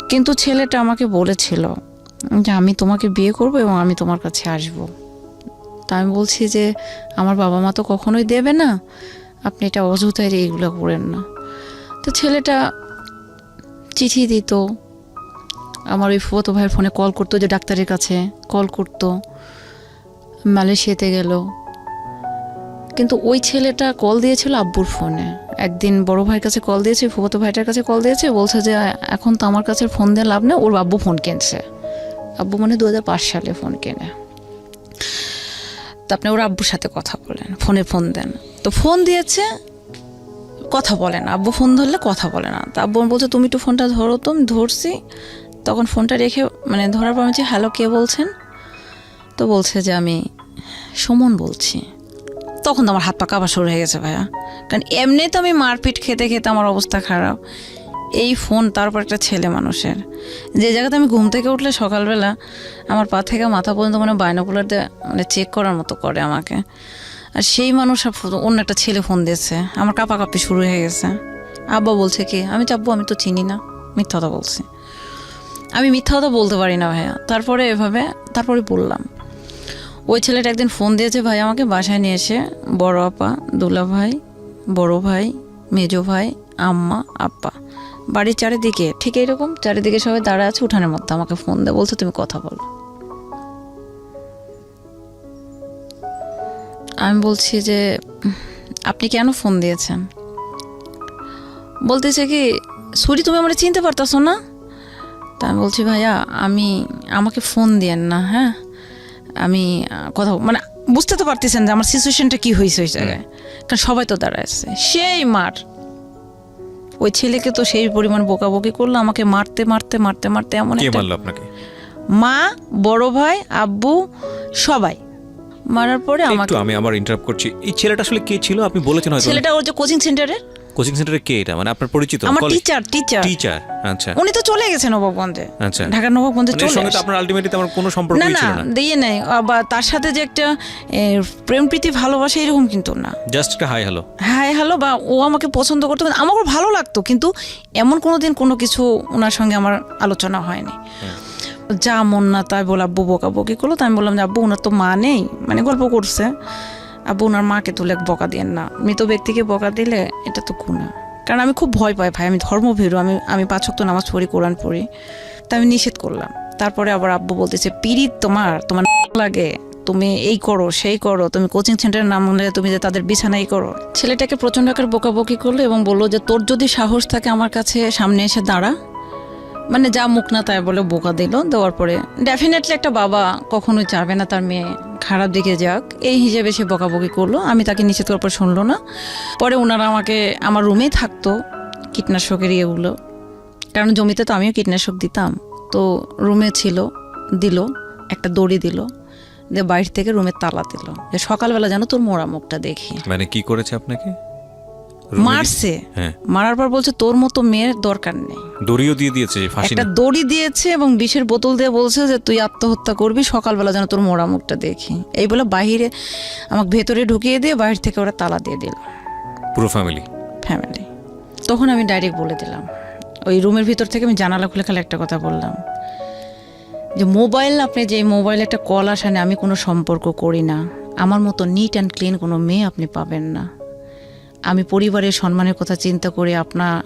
কিন্তু ছেলেটা আমাকে বলেছিল যে আমি তোমাকে বিয়ে করব এবং আমি তোমার কাছে আসব। তা আমি বলছি যে আমার বাবা মা তো কখনোই দেবে না, আপনি এটা অযথায় এইগুলো করেন না। তো ছেলেটা চিঠি দিত, আমার ওই ফুফাতো ভাইয়ের ফোনে কল করতো, যে ডাক্তারের কাছে কল করতো, মালয়েশিয়াতে গেল। কিন্তু ওই ছেলেটা কল দিয়েছিল আব্বুর ফোনে। একদিন বড় ভাইয়ের কাছে কল দিয়েছে, ফুফাতো ভাইটার কাছে কল দিয়েছে, বলছে যে এখন তো আমার কাছে ফোন দিয়ে লাভ নেই, ওর আব্বু ফোন কিনছে। আব্বু মানে 2005 সালে ফোন কেনে। তো আপনি ওর আব্বুর সাথে কথা বলেন, ফোন দেন। তো ফোন দিয়েছে, কথা বলে না, আব্বু ফোন ধরলে কথা বলে না। তো আব্বু বলছে তুমি একটু ফোনটা ধরো। তো আমি ধরছি, তখন ফোনটা রেখে, মানে ধরার পর আমি বলছি হ্যালো কে বলছেন? তো বলছে যে আমি সুমন বলছি। তখন তো আমার হাত পা কাঁপা শুরু হয়ে গেছে ভাইয়া, কারণ এমনি তো আমি মারপিট খেতে খেতে আমার অবস্থা খারাপ, এই ফোন, তারপর একটা ছেলে মানুষের, যে জায়গাতে আমি ঘুম থেকে উঠলে সকালবেলা আমার পা থেকে মাথা পর্যন্ত মানে বাইনোকুলার দিয়ে মানে চেক করার মতো করে আমাকে, আর সেই মানুষ অন্য একটা ছেলে ফোন দিয়েছে, আমার কাঁপাকাঁপি শুরু হয়ে গেছে। আব্বা বলছে কি, আমি চাপবো, আমি তো চিনি না, মিথ্যা কথা বলছি। আমি মিথ্যা কথা বলতে পারি না ভাইয়া। তারপরে বললাম, ওই ছেলেটা একদিন ফোন দিয়েছে ভাই আমাকে, বাসায় নিয়ে এসে বড় আপা, দুলা ভাই, বড় ভাই, মেজো ভাই, আম্মা, আব্বা, বাড়ির চারিদিকে ঠিক এইরকম চারিদিকে সবাই দাঁড়া আছে উঠানের মধ্যে, আমাকে ফোন দেয়, বলছে তুমি কথা বলো। আমি বলছি যে আপনি কেন ফোন দিয়েছেন? বলতেছে কি, সুরি তুমি আমার চিনতে পারতাছো না? তা আমি বলছি ভাইয়া আমাকে ফোন দিয়েন না, হ্যাঁ আমি কথা মানে বুঝতে তো পারতেছেন যে আমার সিচুয়েশনটা কি হয়েছে ওই জায়গায়, কারণ সবাই তো দাঁড়ায় আছে। সেই মার ওই ছেলেকে তো সেই পরিমাণ বকাবকি করলো, আমাকে মারতে মারতে মারতে মারতে এমন কে একটা মারলো আপনাকে? মা, বড় ভাই, আব্বু সবাই মারার পরে আমাকে। একটু আমি আবার ইন্টারাপ্ট করছি, এই ছেলেটা আসলে কে ছিল? আপনি বলেছেন হয়তো। ছেলেটা ওর যে কোচিং সেন্টারে, কোচিং সেন্টারে কে এটা? মানে আপনার পরিচিত? আমার কলেজ? টিচার। টিচার, আচ্ছা উনি তো চলে গেছেন নবাবগঞ্জে, আচ্ছা। ঢাকার নবাবগঞ্জে মানে এর চলে সঙ্গে তো গেছে। আপনার আলটিমেটলি আমার কোনো সম্পর্কই না ছিল না। দিয়ে নেই, আবার তার সাথে যে একটা প্রেম প্রীতি ভালোবাসা এরকম কিন্তু না। জাস্ট একটা হাই হ্যালো। হ্যাঁ হ্যালো, বা ও আমাকে পছন্দ করতো, আমাকে ভালো লাগতো, কিন্তু এমন কোনোদিন কোনো কিছু ওনার সঙ্গে আমার আলোচনা হয়নি। যা মন না তাই বলে আব্বু বকাবকি করলো। তাই আমি বললাম যে আব্বু ওনার তো মা নেই, মানে গল্প করছে, আব্বু ওনার মাকে তুলে বকা দিয়েন না, মৃত ব্যক্তিকে বকা দিলে এটা তো গুনাহ। কারণ আমি খুব ভয় পাই ভাই, আমি ধর্মভীরু, আমি 5 ওয়াক্ত নামাজ পড়ি, কোরআন পড়ি, তাই আমি নিষেধ করলাম। তারপরে আবার আব্বু বলতেছে পিরিত তোমার লাগে, তুমি এই করো সেই করো, তুমি কোচিং সেন্টারের নাম হলে তুমি যে তাদের বিছানাই করো। ছেলেটাকে প্রচণ্ড আকার বকাবকি করলো এবং বললো যে তোর যদি সাহস থাকে আমার কাছে সামনে এসে দাঁড়া, মানে যা মুখ না তাই বলে বোকা দিল। দেওয়ার পরে ডেফিনেটলি একটা বাবা কখনোই চাবে না তার মেয়ে খারাপ দিকে যাক, এই হিসেবে সে বকাবকি করলো। আমি তাকে নিষেধ করার পর শুনলো না। পরে ওনারা আমাকে আমার রুমেই থাকতো কীটনাশকের ইয়েগুলো, কারণ জমিতে তো আমিও কীটনাশক দিতাম, তো রুমে ছিল, দিল একটা দড়ি দিল, দিয়ে বাইরে থেকে রুমের তালা দিল, যে সকালবেলা যেন তোর মোড়া মুখটা দেখি। মানে কি করেছে আপনাকে? মারছে, হ্যাঁ। মারার পর বলছে তোর মতো মেয়ের দরকার নেই। দড়িও দিয়ে দিয়েছে, ফাঁসি একটা না? দড়ি দিয়েছে এবং বিষের বোতল দিয়ে বলছে যে তুই আত্মহত্যা করবি, সকালবেলা যেন তোর মোড়া মুখটা দেখি। এই বলে বাহিরে আমাকে ভেতরে ঢুকিয়ে দিয়ে বাইরে থেকে ওরা তালা দিয়ে দিল, পুরো ফ্যামিলি। তখন আমি ডাইরেক্ট বলে দিলাম, ওই রুমের ভিতর থেকে আমি জানালা খুলে খালি একটা কথা বললাম যে মোবাইল, আপনি যে মোবাইলে একটা কল আসে না, আমি কোনো সম্পর্ক করি না, আমার মতো নিট অ্যান্ড ক্লিন কোনো মেয়ে আপনি পাবেন না। আমি পরিবারের সম্মানের কথা চিন্তা করে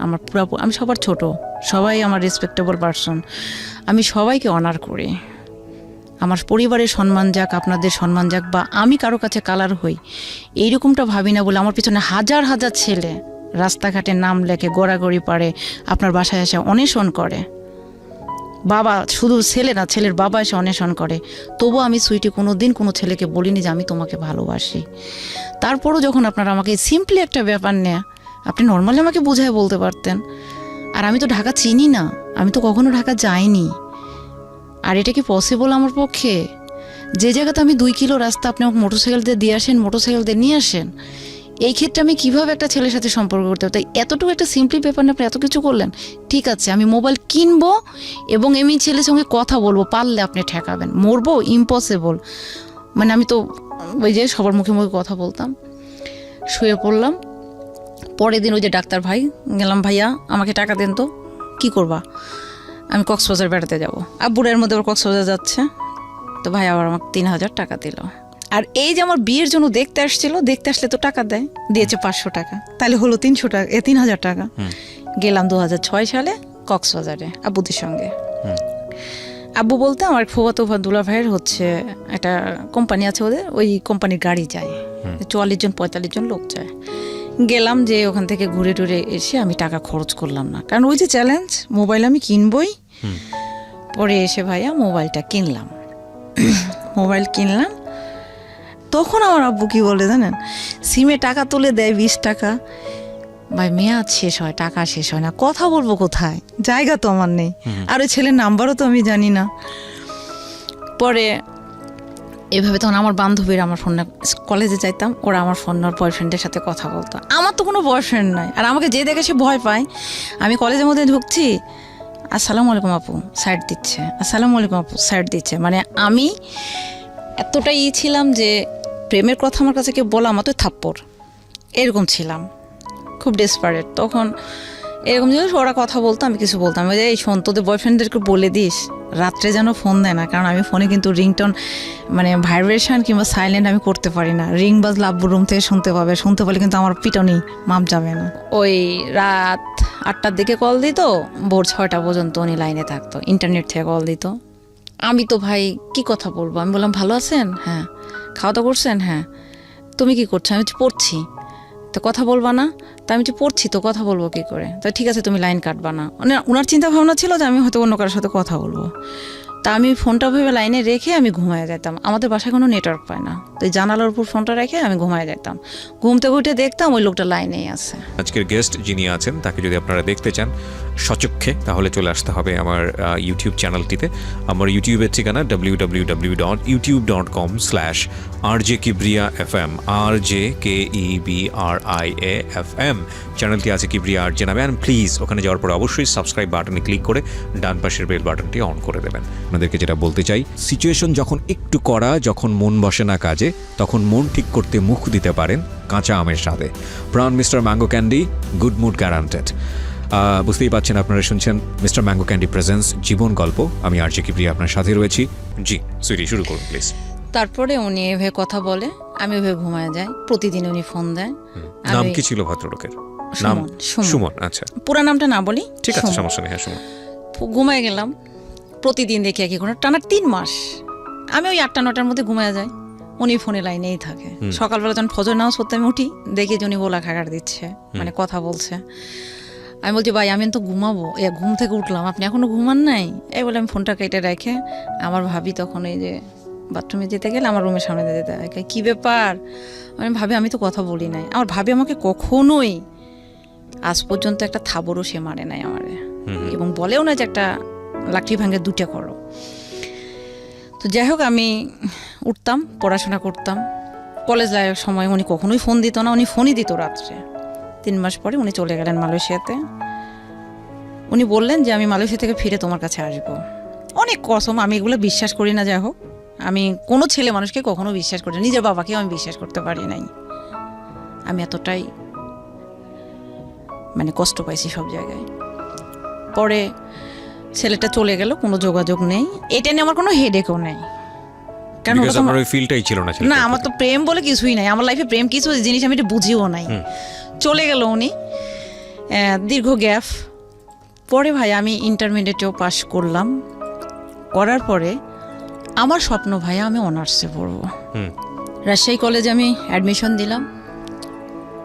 আমার পুরো, আমি সবার ছোট, সবাই আমার রেসপেক্টেবল পারসন, আমি সবাইকে অনার করি। আমার পরিবারের সম্মান যাক, আপনাদের সম্মান যাক, বা আমি কারো কাছে কালার হই, এইরকমটা ভাবি না বলে আমার পিছনে হাজার হাজার ছেলে রাস্তাঘাটে নাম লেখে, গড়াগড়ি পারে, আপনার বাসায় এসে অন্বেষণ করে। বাবা, শুধু ছেলে না, ছেলের বাবা এসে অন্বেষণ করে। তবু আমি সুইটি কোনো দিন কোনো ছেলেকে বলিনি যে আমি তোমাকে ভালোবাসি। তারপরও যখন আপনারা আমাকে সিম্পলি একটা ব্যাপার নেয়া, আপনি নর্মালি আমাকে বুঝায় বলতে পারতেন। আর আমি তো ঢাকা চিনি না, আমি তো কখনো ঢাকা যাইনি। আর এটা কি পসিবল আমার পক্ষে? যে জায়গাতে আমি 2 কিলো রাস্তা আপনি আমাকে মোটরসাইকেল দিয়ে আসেন, মোটরসাইকেল দিয়ে নিয়ে আসেন, এই ক্ষেত্রে আমি কিভাবে একটা ছেলের সাথে সম্পর্ক করতে হবে? তাই এতটুকু একটা সিম্পলি ব্যাপার নিয়ে আপনি এত কিছু করলেন। ঠিক আছে, আমি মোবাইল কিনবো এবং আমি ছেলের সঙ্গে কথা বলবো, পারলে আপনি ঠেকাবেন, মরবো ইম্পসিবল। মানে আমি তো ওই যে সবার মুখে মুখে কথা বলতাম। শুয়ে পড়লাম। পরের দিন ওই যে ডাক্তার ভাই গেলাম, ভাইয়া আমাকে টাকা দেন তো। কি করবা? আমি কক্সবাজার বেড়াতে যাবো। আব্বুরের মধ্যে ওর কক্সবাজার যাচ্ছে, তো ভাই আবার আমাকে 3000 টাকা দিল। আর এই যে আমার বিয়ের জন্য দেখতে আসছিল, দেখতে আসলে তো টাকা দেয়, দিয়েছে 500 টাকা, তাহলে হলো 300 টাকা, 3000 টাকা। গেলাম 2006 সালে কক্সবাজারে আব্বুদের সঙ্গে। আব্বু বলতে আমার ফুফাতো দুলা ভাইয়ের হচ্ছে একটা কোম্পানি আছে, ওদের ওই কোম্পানির গাড়ি যায়, 44-45 জন লোক যায়। গেলাম, যে ওখান থেকে ঘুরে টুরে এসে আমি টাকা খরচ করলাম না, কারণ ওই যে চ্যালেঞ্জ, মোবাইল আমি কিনবই। পরে এসে ভাইয়া মোবাইলটা কিনলাম। মোবাইল কিনলাম, তখন আমার আব্বু কি বলে জানেন, সিমে টাকা তুলে দেয় 20 টাকা। ভাই মেয়াদ শেষ হয়, টাকা শেষ হয় না, কথা বলবো কোথায়, জায়গা তো আমার নেই, আর ওই ছেলের নাম্বারও তো আমি জানি না। পরে এভাবে তখন আমার বান্ধবীরা আমার ফোন, কলেজে যাইতাম, ওরা আমার ফোন ওর বয়ফ্রেন্ডের সাথে কথা বলতো। আমার তো কোনো বয়ফ্রেন্ড নাই, আর আমাকে যে দেখে সে ভয় পায়। আমি কলেজের মধ্যে ঢুকছি, আসসালামু আলাইকুম আপু, সাইড দিচ্ছে, আসসালামু আলাইকুম আপু, সাইড দিচ্ছে। মানে আমি এতটাই ছিলাম যে প্রেমের কথা আমার কাছে কেউ বলা মতো থাপ্পড়, এরকম ছিলাম, খুব ডেসপারেট। তখন এরকম যে ওরা কথা বলতো, আমি কিছু বলতাম, ওই যে এই শোন তোদের বয়ফ্রেন্ডদেরকে বলে দিস রাত্রে যেন ফোন দেয় না, কারণ আমি ফোনে কিন্তু রিংটোন মানে ভাইব্রেশন কিংবা সাইলেন্ট আমি করতে পারি না। রিং বাজলে আব্বুর রুম থেকে শুনতে পারলে কিন্তু আমার পিটনি মাপ যাবে না। ওই রাত 8টার দিকে কল দিত, ভোর 6টা পর্যন্ত উনি লাইনে থাকতো, ইন্টারনেট থেকে কল দিত। আমি তো ভাই কি কথা বলবো, আমি বললাম ভালো আছেন, হ্যাঁ। খাওয়া দাওয়া করছেন, হ্যাঁ। তো তুমি কি করছো? আমি বলছি, পড়ছি। তো কথা বলবা না? তা আমি বলছি, পড়ছি তো, কথা বলবো কি করে? তো ঠিক আছে, তুমি লাইন কাটবা না। মানে ওনার চিন্তা ভাবনা ছিল যে আমি হয়তো অন্য কারোর সাথে কথা বলবো। তা আমি ফোনটা ভেবে লাইনে রেখে আমি ঘুমায় যেতাম। আমাদের বাসায় কোনো নেটওয়ার্ক পায় না, তো এই জানালার উপর ফোনটা রেখে আমি ঘুমায় যেতাম। ঘুম থেকে উঠে দেখতাম ওই লোকটা লাইনেই আছে। আজকের গেস্ট যিনি আছেন তাকে যদি আপনারা দেখতে চান সচক্ষে, তাহলে চলে আসতে হবে আমার ইউটিউব চ্যানেলটিতে। আমার ইউটিউবের ঠিকানা www.youtube.com/RJKibriya FM, RJKEBRIAFM। চ্যানেলটি আছে কিবরিয়া আরজে নামে। অ্যান্ড প্লিজ ওখানে যাওয়ার পর অবশ্যই সাবস্ক্রাইব বাটনে ক্লিক করে ডান পাশের বেল বাটনটি অন করে দেবেন। আপনাদেরকে যেটা বলতে চাই, সিচুয়েশন যখন একটু কড়া, যখন মন বসে না কাজে, তখন মন ঠিক করতে মুখ দিতে পারেন কাঁচা আমের স্বাদে। Pran mister mango candy, good mood guaranteed. বুঝতেই পারছেন, আপনারা শুনছেন মিস্টার ম্যাঙ্গো ক্যান্ডি প্রেজেন্স জীবন গল্প। আমি আরজে কিবরিয়া আপনার সাথে রয়েছি। জি সুইটি, শুরু করুন প্লিজ। তারপরে উনি এভাবে কথা বলে, আমি ওভাবে ঘুমায় যাই। প্রতিদিন উনি ফোন দেয়। নাম আমি- কি ছিল ভদ্রলোকের? সুমন, নাম সুমন। সুমন। আচ্ছা, পুরা নামটা না বলি, ঠিক আছে, সুমন। সমস্যা নেই। হ্যাঁ, সুমন। ঘুমায় গেলাম। প্রতিদিন দেখি একই ঘটনা, টানা 3 মাস। আমি ওই 8টা-9টার মধ্যে ঘুমায় যাই, উনি ফোনে লাইনেই থাকে। সকালবেলা যখন ফজর নামাজ পড়তে আমি উঠি, দেখি যে উনি গোলা খাগার দিচ্ছে, মানে কথা বলছে। আমি বলছি, ভাই আমি তো ঘুমাবো, ঘুম থেকে উঠলাম, আপনি এখনো ঘুমান নাই? এই বলে আমি ফোনটা কেটে রেখে আমার ভাবি তখন এই যে বাথরুমে যেতে গেলে আমার রুমের সামনে দিয়ে যেতে হয়। কি ব্যাপার? আমি ভাবি, আমি তো কথা বলি নাই। আমার ভাবি আমাকে কখনোই আজ পর্যন্ত একটা থাবরও সে মারে নাই আমারে, এবং বলেও না যে একটা লাকড়ি ভাঙে 2টা করো। তো যাই হোক, আমি উঠতাম, পড়াশোনা করতাম। কলেজ লাইফের সময় উনি কখনোই ফোন দিত না, উনি ফোনই দিত রাত্রে। 3 মাস পরে উনি চলে গেলেন মালয়েশিয়াতে। উনি বললেন যে আমি মালয়েশিয়া থেকে ফিরে তোমার কাছে আসবো। অনেক কসম, আমি এগুলো বিশ্বাস করি না। যাই হোক, আমি কোনো ছেলে মানুষকে কখনো বিশ্বাস করি না, নিজের বাবাকেও আমি বিশ্বাস করতে পারি নাই। আমি এতটাই মানে কষ্ট পাইছি সব জায়গায়। পরে ছেলেটা চলে গেল, কোনো যোগাযোগ নেই। এটা নিয়ে আমার কোনো হেডেকও নেই, কারণ Because ওটা তো আপনার ওই ফিলটাই ছিল না না, ছেলেটার আমার প্রতি। তো প্রেম বলে কিছুই নাই। আমার লাইফে প্রেম কিছু জিনিস আমি এটা বুঝিও নাই। চলে গেল উনি, দীর্ঘ গ্যাপ। পরে ভাই আমি ইন্টারমিডিয়েটেও পাশ করলাম। করার পরে আমার স্বপ্ন, ভাই আমি অনার্সে পড়বো। হুম। রাজশাহী কলেজে আমি অ্যাডমিশন দিলাম।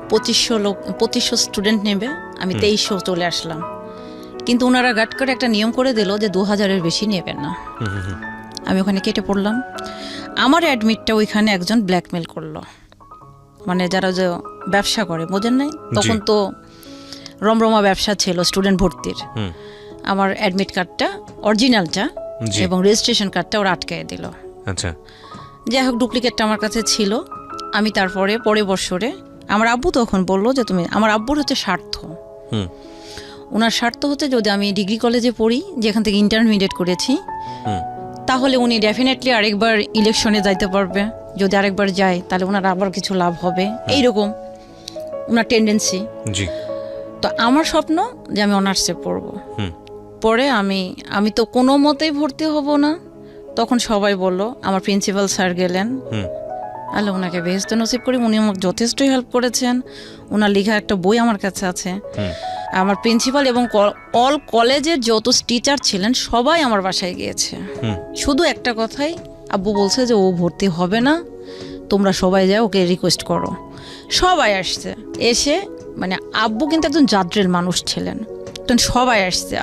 2500 স্টুডেন্ট নেবে, আমি 2300 চলে আসলাম। কিন্তু ওনারা গাট করে একটা নিয়ম করে দিল যে 2000-এর বেশি নেবেন না। আমি ওখানে কেটে পড়লাম। আমার অ্যাডমিটটা ওইখানে একজন ব্ল্যাকমেল করলো, মানে যারা যে ব্যবসা করে, বোঝেন নাই? তখন তো রমরমা ব্যবসা ছিল স্টুডেন্ট ভর্তির। হুম। আমার অ্যাডমিট কার্ডটা, অরিজিনালটা জি। এবং রেজিস্ট্রেশন কার্ডটা ওরা আটকায় দিল। আচ্ছা। যাই হোক, ডুপ্লিকেটটা আমার কাছে ছিল। আমি তারপরে পরের বছরে আমার আব্বু তখন বললো যে তুমি, আমার আব্বুর হচ্ছে স্বার্থ, হুম। ওনার স্বার্থ হচ্ছে যদি আমি ডিগ্রি কলেজে পড়ি, যেখান থেকে ইন্টারমিডিয়েট করেছি, হুম। তাহলে উনি ডেফিনেটলি আরেকবার ইলেকশনে যাইতে পারবে। যদি আরেকবার যায় তাহলে ওনার আবার কিছু লাভ হবে, এইরকম ওনার টেন্ডেন্সি। জি। তো আমার স্বপ্ন যে আমি অনার্সে পড়বো। হুম। পরে আমি তো কোনো মতেই ভর্তি হব না। তখন সবাই বলল, আমার প্রিন্সিপাল স্যার গেলেন, হুম। আল্লাহ ওনাকে বেহেশতে নসিব করি, উনি আমাকে যথেষ্টই হেল্প করেছেন। ওনার লেখা একটা বই আমার কাছে আছে। আমার প্রিন্সিপাল এবং অল কলেজের যত টিচার ছিলেন সবাই আমার বাসায় গিয়েছে। শুধু একটা কথাই, আব্বু বলছে যে ও ভর্তি হবে না, তোমরা সবাই যাও, ওকে রিকোয়েস্ট করো। সবাই আসছে, এসে মানে আব্বু কিন্তু একজন জাদ্রেল মানুষ ছিলেন, তখন সবাই আসছে।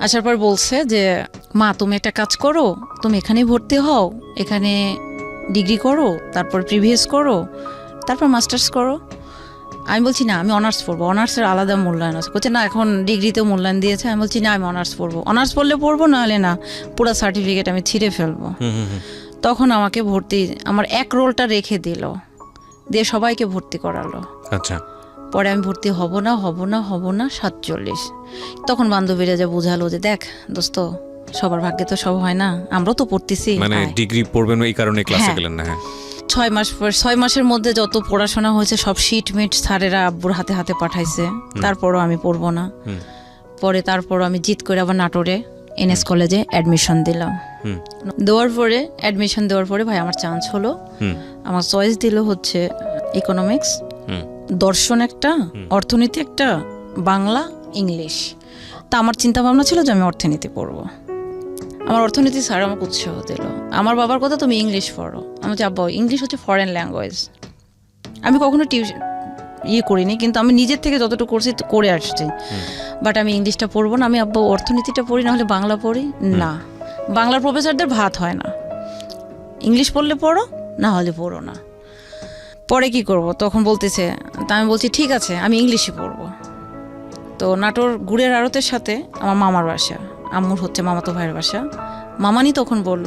আসার পর বলছে যে মা তুমি একটা কাজ করো, তুমি এখানেই ভর্তি হও, এখানে ডিগ্রি করো, তারপর প্রিভিয়াস করো, তারপর মাস্টার্স করো। আমি বলছি না, আমি অনার্স পড়বো, অনার্সের আলাদা মূল্যায়ন আছে। বলছে না, এখন ডিগ্রিতেও মূল্যায়ন দিয়েছে। আমি বলছি না, আমি অনার্স পড়বো, অনার্স পড়লে পড়বো, নাহলে না, পুরো সার্টিফিকেট আমি ছিঁড়ে ফেলবো। তখন আমাকে আমার এক রোলটা রেখে দিল, দিয়ে সবাইকে ভর্তি করালো। আচ্ছা। পরে আমি ভর্তি হব না 47। তখন বান্ধবীরা যে বোঝালো যে দেখ দোস্ত, সবার ভাগ্যে তো সব হয় না, আমরাও তো পড়তেছি। মানে ডিগ্রি পড়বেন এই কারণে ক্লাসে গেলেন না? হ্যাঁ। 6 মাসের মধ্যে যত পড়াশোনা হয়েছে সব শিটমেট স্যারেরা আব্বুর হাতে হাতে পাঠাইছে। তারপরও আমি পড়বো না। পরে তারপরও আমি জিত করে আবার নাটোরে এনএস কলেজে অ্যাডমিশন দিলাম। অ্যাডমিশন দেওয়ার পরে ভাই আমার চান্স হলো। আমার চয়েস দিল হচ্ছে ইকোনমিক্স, দর্শন একটা, অর্থনীতি একটা, বাংলা, ইংলিশ। তা আমার চিন্তা ভাবনা ছিল যে আমি অর্থনীতি পড়বো। আমার অর্থনীতি স্যার আমাকে উৎসাহ দিল। আমার বাবার কথা, তুমি ইংলিশ পড়ো। আমি বলছি আব্বা, ইংলিশ হচ্ছে ফরেন ল্যাঙ্গুয়েজ, আমি কখনো টিউশন করিনি, কিন্তু আমি নিজের থেকে যতটুকু করছি করে আসছি। বাট আমি ইংলিশটা পড়বো না, আমি আব্বা অর্থনীতিটা পড়ি, না হলে বাংলা পড়ি না। বাংলার প্রফেসরদের ভাত হয় না, ইংলিশ পড়লে পড়ো, না হলে পড়ো না। পরে কি করব, তখন বলতেছে, তা আমি বলছি ঠিক আছে আমি ইংলিশই পড়বো। তো নাটোর গুড়ের আড়তের সাথে আমার মামার বাসা, আম্মুর হচ্ছে মামাতো ভাইয়ের বাসা। মামানি তখন বলল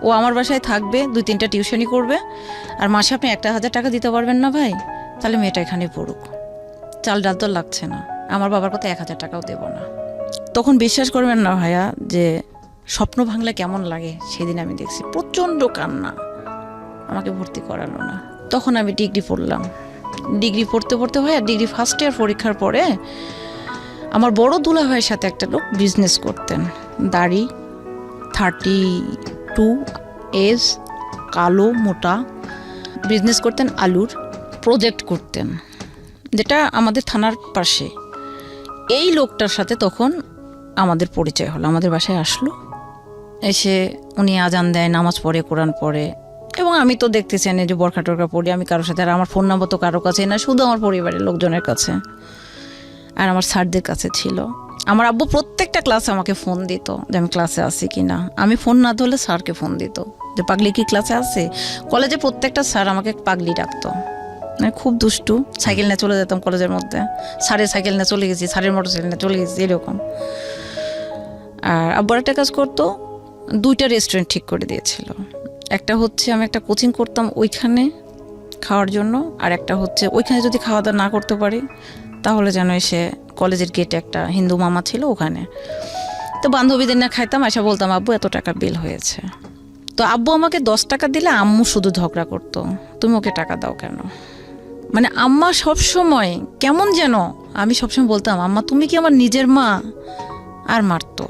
ও আমার বাসায় থাকবে, 2-3টা টিউশনই করবে, আর মাসে আপনি 1,000 টাকা দিতে পারবেন না ভাই, তাহলে মেয়েটা এখানে পড়ুক, চাল ডাল তো লাগছে না, আমার বাবার কথা 1,000 টাকাও দেব না। তখন বিশ্বাস করবেন না ভাইয়া যে স্বপ্ন ভাঙলে কেমন লাগে, সেদিন আমি দেখছি প্রচণ্ড কান্না, আমাকে ভর্তি করালো না। তখন আমি ডিগ্রি পড়লাম, ডিগ্রি পড়তে পড়তে ভাইয়া ডিগ্রি ফার্স্ট ইয়ার পরীক্ষার পরে আমার বড় দুলা ভাইয়ের সাথে একটা লোক বিজনেস করতেন, দাড়ি, 32 এজ, কালো মোটা, বিজনেস করতেন আলুর, প্রজেক্ট করতেন, যেটা আমাদের থানার পাশে। এই লোকটার সাথে তখন আমাদের পরিচয় হলো, আমাদের বাসায় আসলো, এসে উনি আজান দেয়, নামাজ পড়ে, কোরআন পড়ে, এবং আমি তো দেখতেছি না যে বরখা টরখা পড়ি আমি কারোর সাথে, আর আমার ফোন নাম্বার তো কারো কাছে না, শুধু আমার পরিবারের লোকজনের কাছে আর আমার স্যারদের কাছে ছিল। আমার আব্বু প্রত্যেকটা ক্লাসে আমাকে ফোন দিত যে আমি ক্লাসে আছি কি না, আমি ফোন না ধরলে স্যারকে ফোন দিত যে পাগলি কি ক্লাসে আছে। কলেজে প্রত্যেকটা স্যার আমাকে পাগলি ডাকতো, মানে খুব দুষ্টু, সাইকেল নিয়ে চলে যেতাম কলেজের মধ্যে, স্যারের সাইকেল নিয়ে চলে গেছি, স্যারের মোটর সাইকেল নিয়ে চলে গেছি, এরকম। আর আব্বু একটা কাজ করতো, 2টা রেস্টুরেন্ট ঠিক করে দিয়েছিল, একটা হচ্ছে আমি একটা কোচিং করতাম ওইখানে খাওয়ার জন্য, আর একটা হচ্ছে ওইখানে যদি খাওয়া দাওয়া না করতে পারি তাহলে যেন এসে কলেজের গেটে একটা হিন্দু মামা ছিল ওখানে, তো বান্ধবীদের না খাইতাম, এসে বলতাম আব্বু এত টাকা বিল হয়েছে। তো আব্বু আমাকে 10 টাকা দিলে আম্মু শুধু ঝগড়া করতো, তুমি ওকে টাকা দাও কেন, মানে আম্মা সবসময় কেমন যেন, আমি সবসময় বলতাম আম্মা তুমি কি আমার নিজের মা, আর মারতো।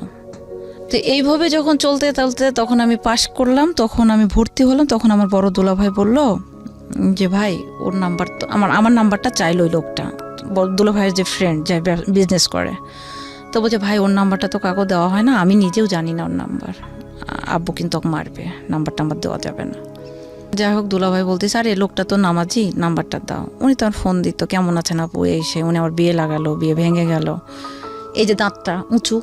তো এইভাবে যখন চলতে চলতে তখন আমি পাশ করলাম, তখন আমি ভর্তি হলাম, তখন আমার বড় দুলা ভাই বলল যে ভাই ওর নাম্বার তো আমার নাম্বারটা চাইলো ওই লোকটা, দুলা ভাইয়ের যে ফ্রেন্ড যে বিজনেস করে, তো বলছে ভাই ওর নাম্বারটা তো কাউকে দেওয়া হয় না, আমি নিজেও জানি না ওর নাম্বার, আব্বু কিন্তু ওকে মারবে, নাম্বার টাম্বার দেওয়া যাবে না। যাই হোক দুলা ভাই বলতেছে আরে লোকটা তো নামাজি, নাম্বারটা দাও। উনি তো আমার ফোন দিত, কেমন আছেন আপু, এসে উনি আমার বিয়ে লাগালো, বিয়ে ভেঙে গেল, এই যে দাঁতটা উঁচু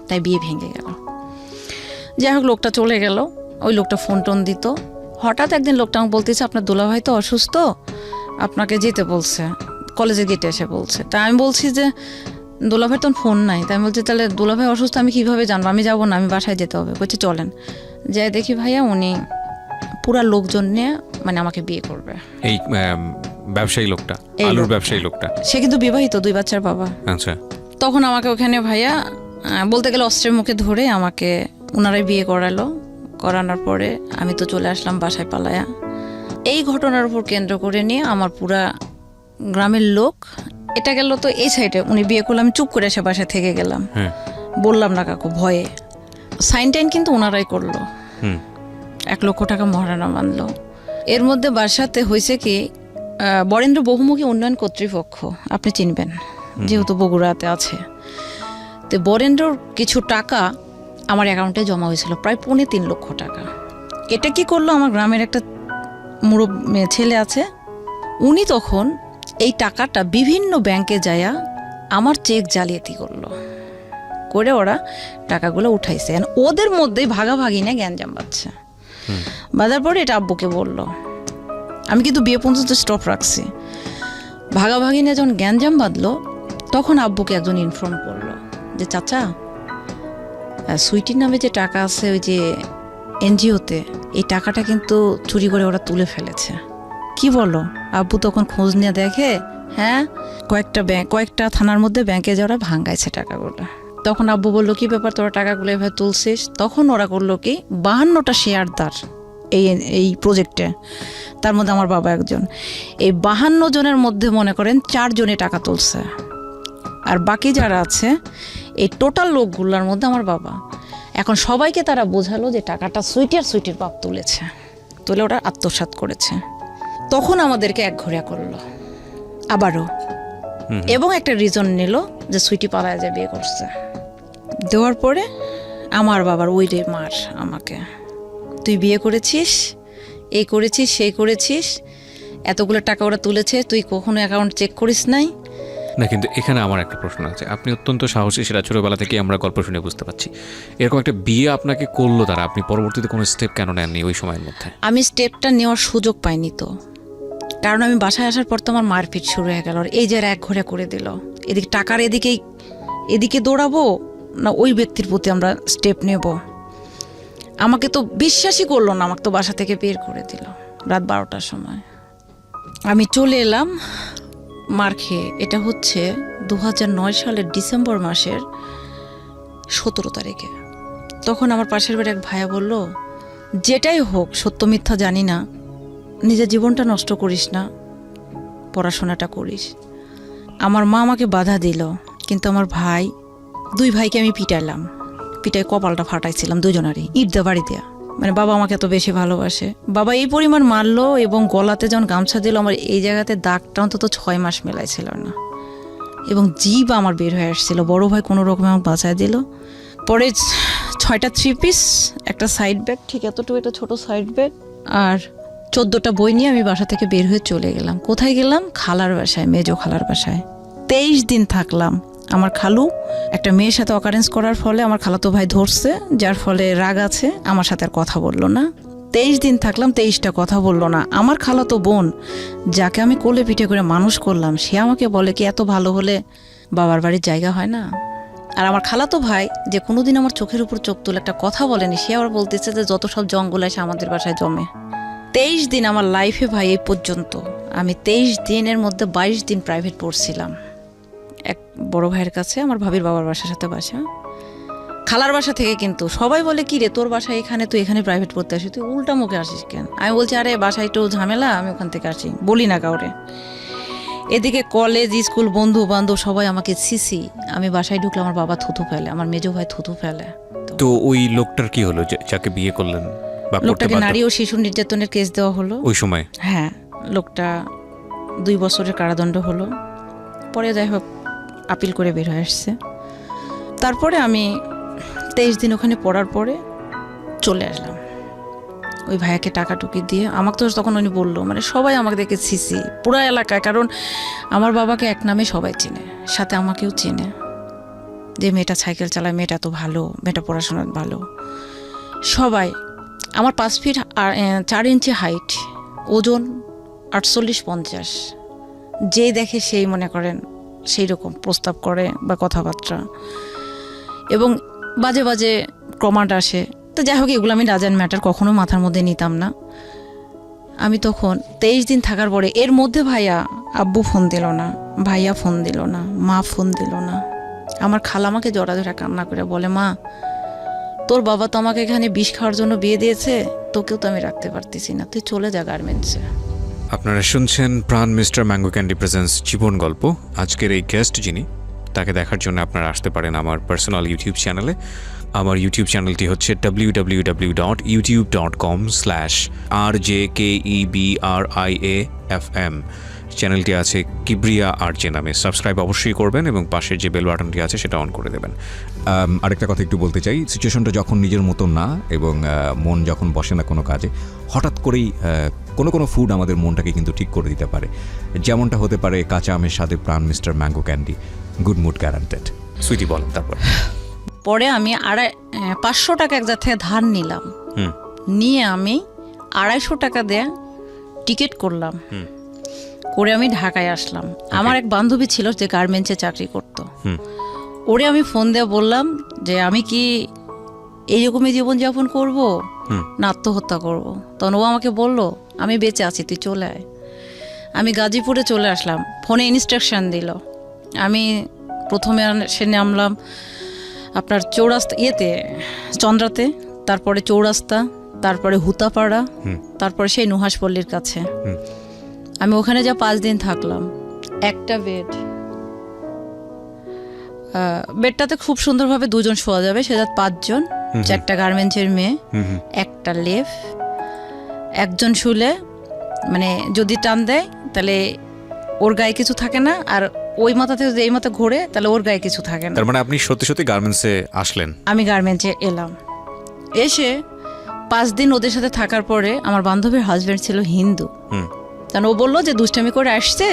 তাই বিয়ে ভেঙে গেল। যাই হোক লোকটা চলে গেল, ওই লোকটা ফোন টোন দিত। হঠাৎ একদিন লোকটা আমাকে বলতেছে আপনার দুলাভাই তো অসুস্থ, আপনাকে যেতে বলছে, কলেজের গেটে এসে বলছে। তা আমি বলছি যে দুলাভাই তো ফোন নাই, তাই আমি বলছি তাহলে দুলাভাই অসুস্থ আমি কিভাবে জানবো, আমি যাবো না, আমি বাসায় যেতে হবে। বলছে চলেন, যাই দেখি ভাইয়া উনি পুরা লোকজন নিয়ে মানে আমাকে বিয়ে করবে। এই ব্যবসায়ী লোকটা, আলুর ব্যবসায়ী লোকটা, সে কিন্তু বিবাহিত, 2 বাচ্চার বাবা। আচ্ছা। তখন আমাকে ওখানে ভাইয়া বলতে গেলে অস্ত্রের মুখে ধরে আমাকে ওনারাই বিয়ে করালো। করানোর পরে আমি তো চলে আসলাম বাসায় পালায়া। এই ঘটনার উপর কেন্দ্র করে নিয়ে আমার পুরা গ্রামের লোক, এটা গেল তো এই সাইডে, উনি বিয়ে করলে আমি চুপ করে এসে বাসায় থেকে গেলাম, বললাম না কাকু ভয়ে। সাইন টাইন কিন্তু ওনারাই করলো, 1 লক্ষ টাকা মহারণা মানলো। এর মধ্যে বাসাতে হয়েছে কি, বরেন্দ্র বহুমুখী উন্নয়ন কর্তৃপক্ষ আপনি চিনবেন যেহেতু বগুড়াতে আছে, তো বরেন্দ্রর কিছু টাকা আমার অ্যাকাউন্টে জমা হয়েছিল, প্রায় 3.25 লক্ষ টাকা। এটা কি করলো, আমার গ্রামের একটা মুরব্বী ছেলে আছে, উনি তখন এই টাকাটা বিভিন্ন ব্যাংকে যায়া আমার চেক জালিয়াতি করলো, করে ওরা টাকাগুলো উঠাইছে, ওদের মধ্যেই ভাগাভাগি না গ্যাঞ্জাম বাজছে। বাজার পরে এটা আব্বুকে বললো, আমি কিন্তু বিয়ে পর্যন্ত স্টপ রাখছি। ভাগাভাগি নিয়ে যখন গ্যাঞ্জাম বাঁধলো তখন আব্বুকে একজন ইনফর্ম করলো যে চাচা সুইটির নামে যে টাকা আছে ওই যে এনজিওতে, এই টাকাটা কিন্তু চুরি করে ওরা তুলে ফেলেছে। কি বলো? আব্বু তখন খোঁজ নিয়ে দেখে, হ্যাঁ কয়েকটা থানার মধ্যে ব্যাংকে যারা ভাঙ্গাইছে টাকাগুলো। তখন আব্বু বললো কি ব্যাপার, তোরা টাকাগুলো এভাবে তুলছিস? তখন ওরা করলো কি, 52টা শেয়ারদার এই প্রজেক্টে, তার মধ্যে আমার বাবা একজন, এই 52 জনের মধ্যে মনে করেন 4 জনে টাকা তুলছে, আর বাকি যারা আছে এই টোটাল লোকগুলোর মধ্যে আমার বাবা। এখন সবাইকে তারা বোঝালো যে টাকাটা সুইটির বাপ তুলেছে, তুলে ওরা আত্মসাৎ করেছে। তখন আমাদেরকে একঘরিয়া করলো আবারও, এবং একটা রিজন নিল যে সুইটি পালায় যে বিয়ে করছে। দেওয়ার পরে আমার বাবার ওই রে মার আমাকে, তুই বিয়ে করেছিস, এই করেছিস, সেই করেছিস, এতগুলো টাকা ওরা তুলেছে, তুই কখনো অ্যাকাউন্ট চেক করিস নাই? না, কিন্তু এখানে আমার একটা প্রশ্ন আছে। আপনি অত্যন্ত সাহসী, সেটা ছোটোবেলা থেকে আমরা গল্প শুনে বুঝতে পারছি। এরকম একটা বিয়ে আপনাকে করলো তারা, আপনি পরবর্তীতে কোনো স্টেপ কেন নেননি ওই সময়ের মধ্যে? আমি স্টেপটা নেওয়ার সুযোগ পাইনি তো, কারণ আমি বাসায় আসার পর তো আমার মারপিট শুরু হয়ে গেল। আর এই যে এক ঘরে করে দিল, এদিকে টাকার এদিকে দৌড়াবো না ওই ব্যক্তির প্রতি আমরা স্টেপ নেব। আমাকে তো বিশ্বাসই করলো না, আমাকে তো বাসা থেকে বের করে দিল রাত 12টার সময়। আমি চলে এলাম মার খেয়ে। এটা হচ্ছে 2009 সালের ডিসেম্বর মাসের 17 তারিখে। তখন আমার পাশের বাড়ির এক ভাইয়া বলল, যেটাই হোক, সত্য মিথ্যা জানি না, নিজের জীবনটা নষ্ট করিস না, পড়াশোনাটা করিস। আমার মা আমাকে বাধা দিল, কিন্তু আমার ভাই, 2 ভাইকে আমি পিটাইলাম। পিটাই কপালটা ফাটাইছিলাম দুজনারই, ইট দিয়ে বাড়ি দেয়া। মানে বাবা আমাকে এত বেশি ভালোবাসে, বাবা এই পরিমাণ মারলো এবং গলাতে যখন গামছা দিল, আমার এই জায়গাতে দাগটা অন্তত 6 মাস মেলাইছিল না, এবং জিভ আমার বের হয়ে আসছিল। বড় ভাই কোনো রকমে আমাকে বাঁচায় দিল। পরে 6টা 3 পিস, একটা সাইড ব্যাগ, ঠিক এতটুকু একটা ছোট সাইড ব্যাগ, আর 14টা বই নিয়ে আমি বাসা থেকে বের হয়ে চলে গেলাম। কোথায় গেলাম? খালার বাসায়, মেজো খালার বাসায়। 23 দিন থাকলাম। আমার খালু একটা মেয়ের সাথে অকারেন্স করার ফলে আমার খালাতো ভাই ধরছে, যার ফলে রাগ আছে, আমার সাথে আর কথা বললো না। 23 দিন থাকলাম, 23টা কথা বললো না। আমার খালাতো বোন, যাকে আমি কোলে পিঠে করে মানুষ করলাম, সে আমাকে বলে কি, এত ভালো হলে বাবার বাড়ির জায়গা হয় না? আর আমার খালাতো ভাই, যে কোনোদিন আমার চোখের উপর চোখ তুলে একটা কথা বলেনি, সে আবার বলতেছে যে যত সব জঙ্গল এসে আমাদের বাসায় জমে। 23 দিন আমার লাইফে ভাই, এই পর্যন্ত আমি 23 দিনের মধ্যে 22 দিন প্রাইভেট পড়ছিলাম। এক বড় ভাইয়ের কাছে, আমার ভাবির বাবার বাসার সাথে বাসা, খালার বাসা থেকে। কিন্তু সবাই বলে, কি রে তোর বাসা এখানে, তুই এখানে প্রাইভেট পড়তে আসিস, তুই উল্টা মুখে আসিস কেন? আমি বলছি, আরে বাসায় একটু ঝামেলা, আমি ওখান থেকে আসি, বলি না কাউরে। এদিকে কলেজ, স্কুল, বন্ধু বান্ধব সবাই আমাকে সিসি। আমি বাসায় ঢুকলে আমার বাবা থুথু ফেলে, আমার মেজো ভাই থুথু ফেলে। তো ওই লোকটার কি হলো, যাকে বিয়ে করলেন? লোকটাকে নারী ও শিশু নির্যাতনের কেস দেওয়া হলো ওই সময়। হ্যাঁ, লোকটা 2 বছরের কারাদণ্ড হলো। পরে যাই হোক আপিল করে বের হয়ে আসছে। তারপরে আমি 23 দিন ওখানে পড়ার পরে চলে আসলাম ওই ভাইয়াকে টাকা টুকি দিয়ে। আমাকে তো তখন উনি বললো, মানে সবাই আমাকে দেখে সিসি পুরো এলাকায়, কারণ আমার বাবাকে এক নামে সবাই চেনে, সাথে আমাকেও চেনে, যে মেয়েটা সাইকেল চালায়, মেয়েটা তো ভালো, মেয়েটা পড়াশোনা ভালো। সবাই আমার 5 ফিট 4 ইঞ্চি হাইট, ওজন 48-50, যে দেখে সেই মনে করেন সেই রকম প্রস্তাব করে বা কথাবার্তা, এবং বাজে বাজে কমান্ড আসে। তো যাই হোক, এগুলো আমি ডাজেন্ট ম্যাটার, কখনো মাথার মধ্যে নিতাম না। আমি তখন 23 দিন থাকার পরে, এর মধ্যে ভাইয়া আব্বু ফোন দিল না, ভাইয়া ফোন দিল না, মা ফোন দিল না। আমার খালা আমাকে জড়া জড়া কান্না করে বলে, মা তোর বাবা তো আমাকে এখানে বিষ খাওয়ার জন্য বিয়ে দিয়েছে, তোকেও তো আমি রাখতে পারতেছি না, তুই চলে যা গার্মেন্টসে। আপনারা শুনছেন প্রাণ মিস্টার ম্যাঙ্গো ক্যান্ডি প্রেজেন্স জীবন গল্প। আজকের এই গেস্ট যিনি, তাকে দেখার জন্য আপনারা আসতে পারেন আমার পার্সোনাল ইউটিউব চ্যানেলে। আমার ইউটিউব চ্যানেলটি হচ্ছে www.youtube.com/RJKEBRIAFM। চ্যানেলটি আছে কিবরিয়া আরজে নামে। সাবস্ক্রাইব অবশ্যই করবেন এবং পাশের যে বেল বাটনটি আছে সেটা অন করে দেবেন। আরেকটা কথা একটু বলতে চাই, সিচুয়েশনটা যখন নিজের মতো না, এবং মন যখন বসে না কোনো কাজে, হঠাৎ করেই কোনো ফুড আমাদের মনটাকে কিন্তু ঠিক করে দিতে পারে। যেমনটা হতে পারে কাঁচা আমের স্বাদে Pran mister mango candy, good mood guaranteed. Sweety বলেন তারপর। পরে আমি 500 টাকা এক জায়গা থেকে ধার নিলাম, নিয়ে আমি 250 টাকা দিয়ে টিকিট করলাম, করে আমি ঢাকায় আসলাম। আমার এক বান্ধবী ছিল যে গার্মেন্টসে চাকরি করতো, ওরে আমি ফোন দিয়ে বললাম যে আমি কি এইরকমই জীবনযাপন করব না আত্মহত্যা করব। তখন ও আমাকে বলল, আমি বেঁচে আছি, তুই চলে আয়। আমি গাজীপুরে চলে আসলাম, ফোনে ইনস্ট্রাকশন দিল। আমি প্রথমে সে নামলাম আপনার চৌরাস্তা, চন্দ্রাতে, তারপরে চৌরাস্তা, তারপরে হুতাপাড়া, তারপরে সেই নুহাসপল্লির কাছে। আমি ওখানে যা 5 দিন থাকলাম। একটা বেডটাতে খুব সুন্দরভাবে 2 জন শোয়া যাবে, সেটা 5 জন, 4টা গার্মেন্টসের মেয়ে, একটা লেফ, একজন শুলে মানে যদি টান দেয় তাহলে ওর গায়ে কিছু থাকে না, আর ওই মাথা থেকে যদি এই মাথা ঘোরে তাহলে ওর গায়ে কিছু থাকে না। তার মানে আপনি সত্যি সত্যি গার্মেন্টসে আসলেন? আমি গার্মেন্টসে এলাম। এসে 5 দিন ওদের সাথে থাকার পরে, আমার বান্ধবীর হাজব্যান্ড ছিল হিন্দু, কারণ ও বললো যে দুষ্টামি করে আসছে।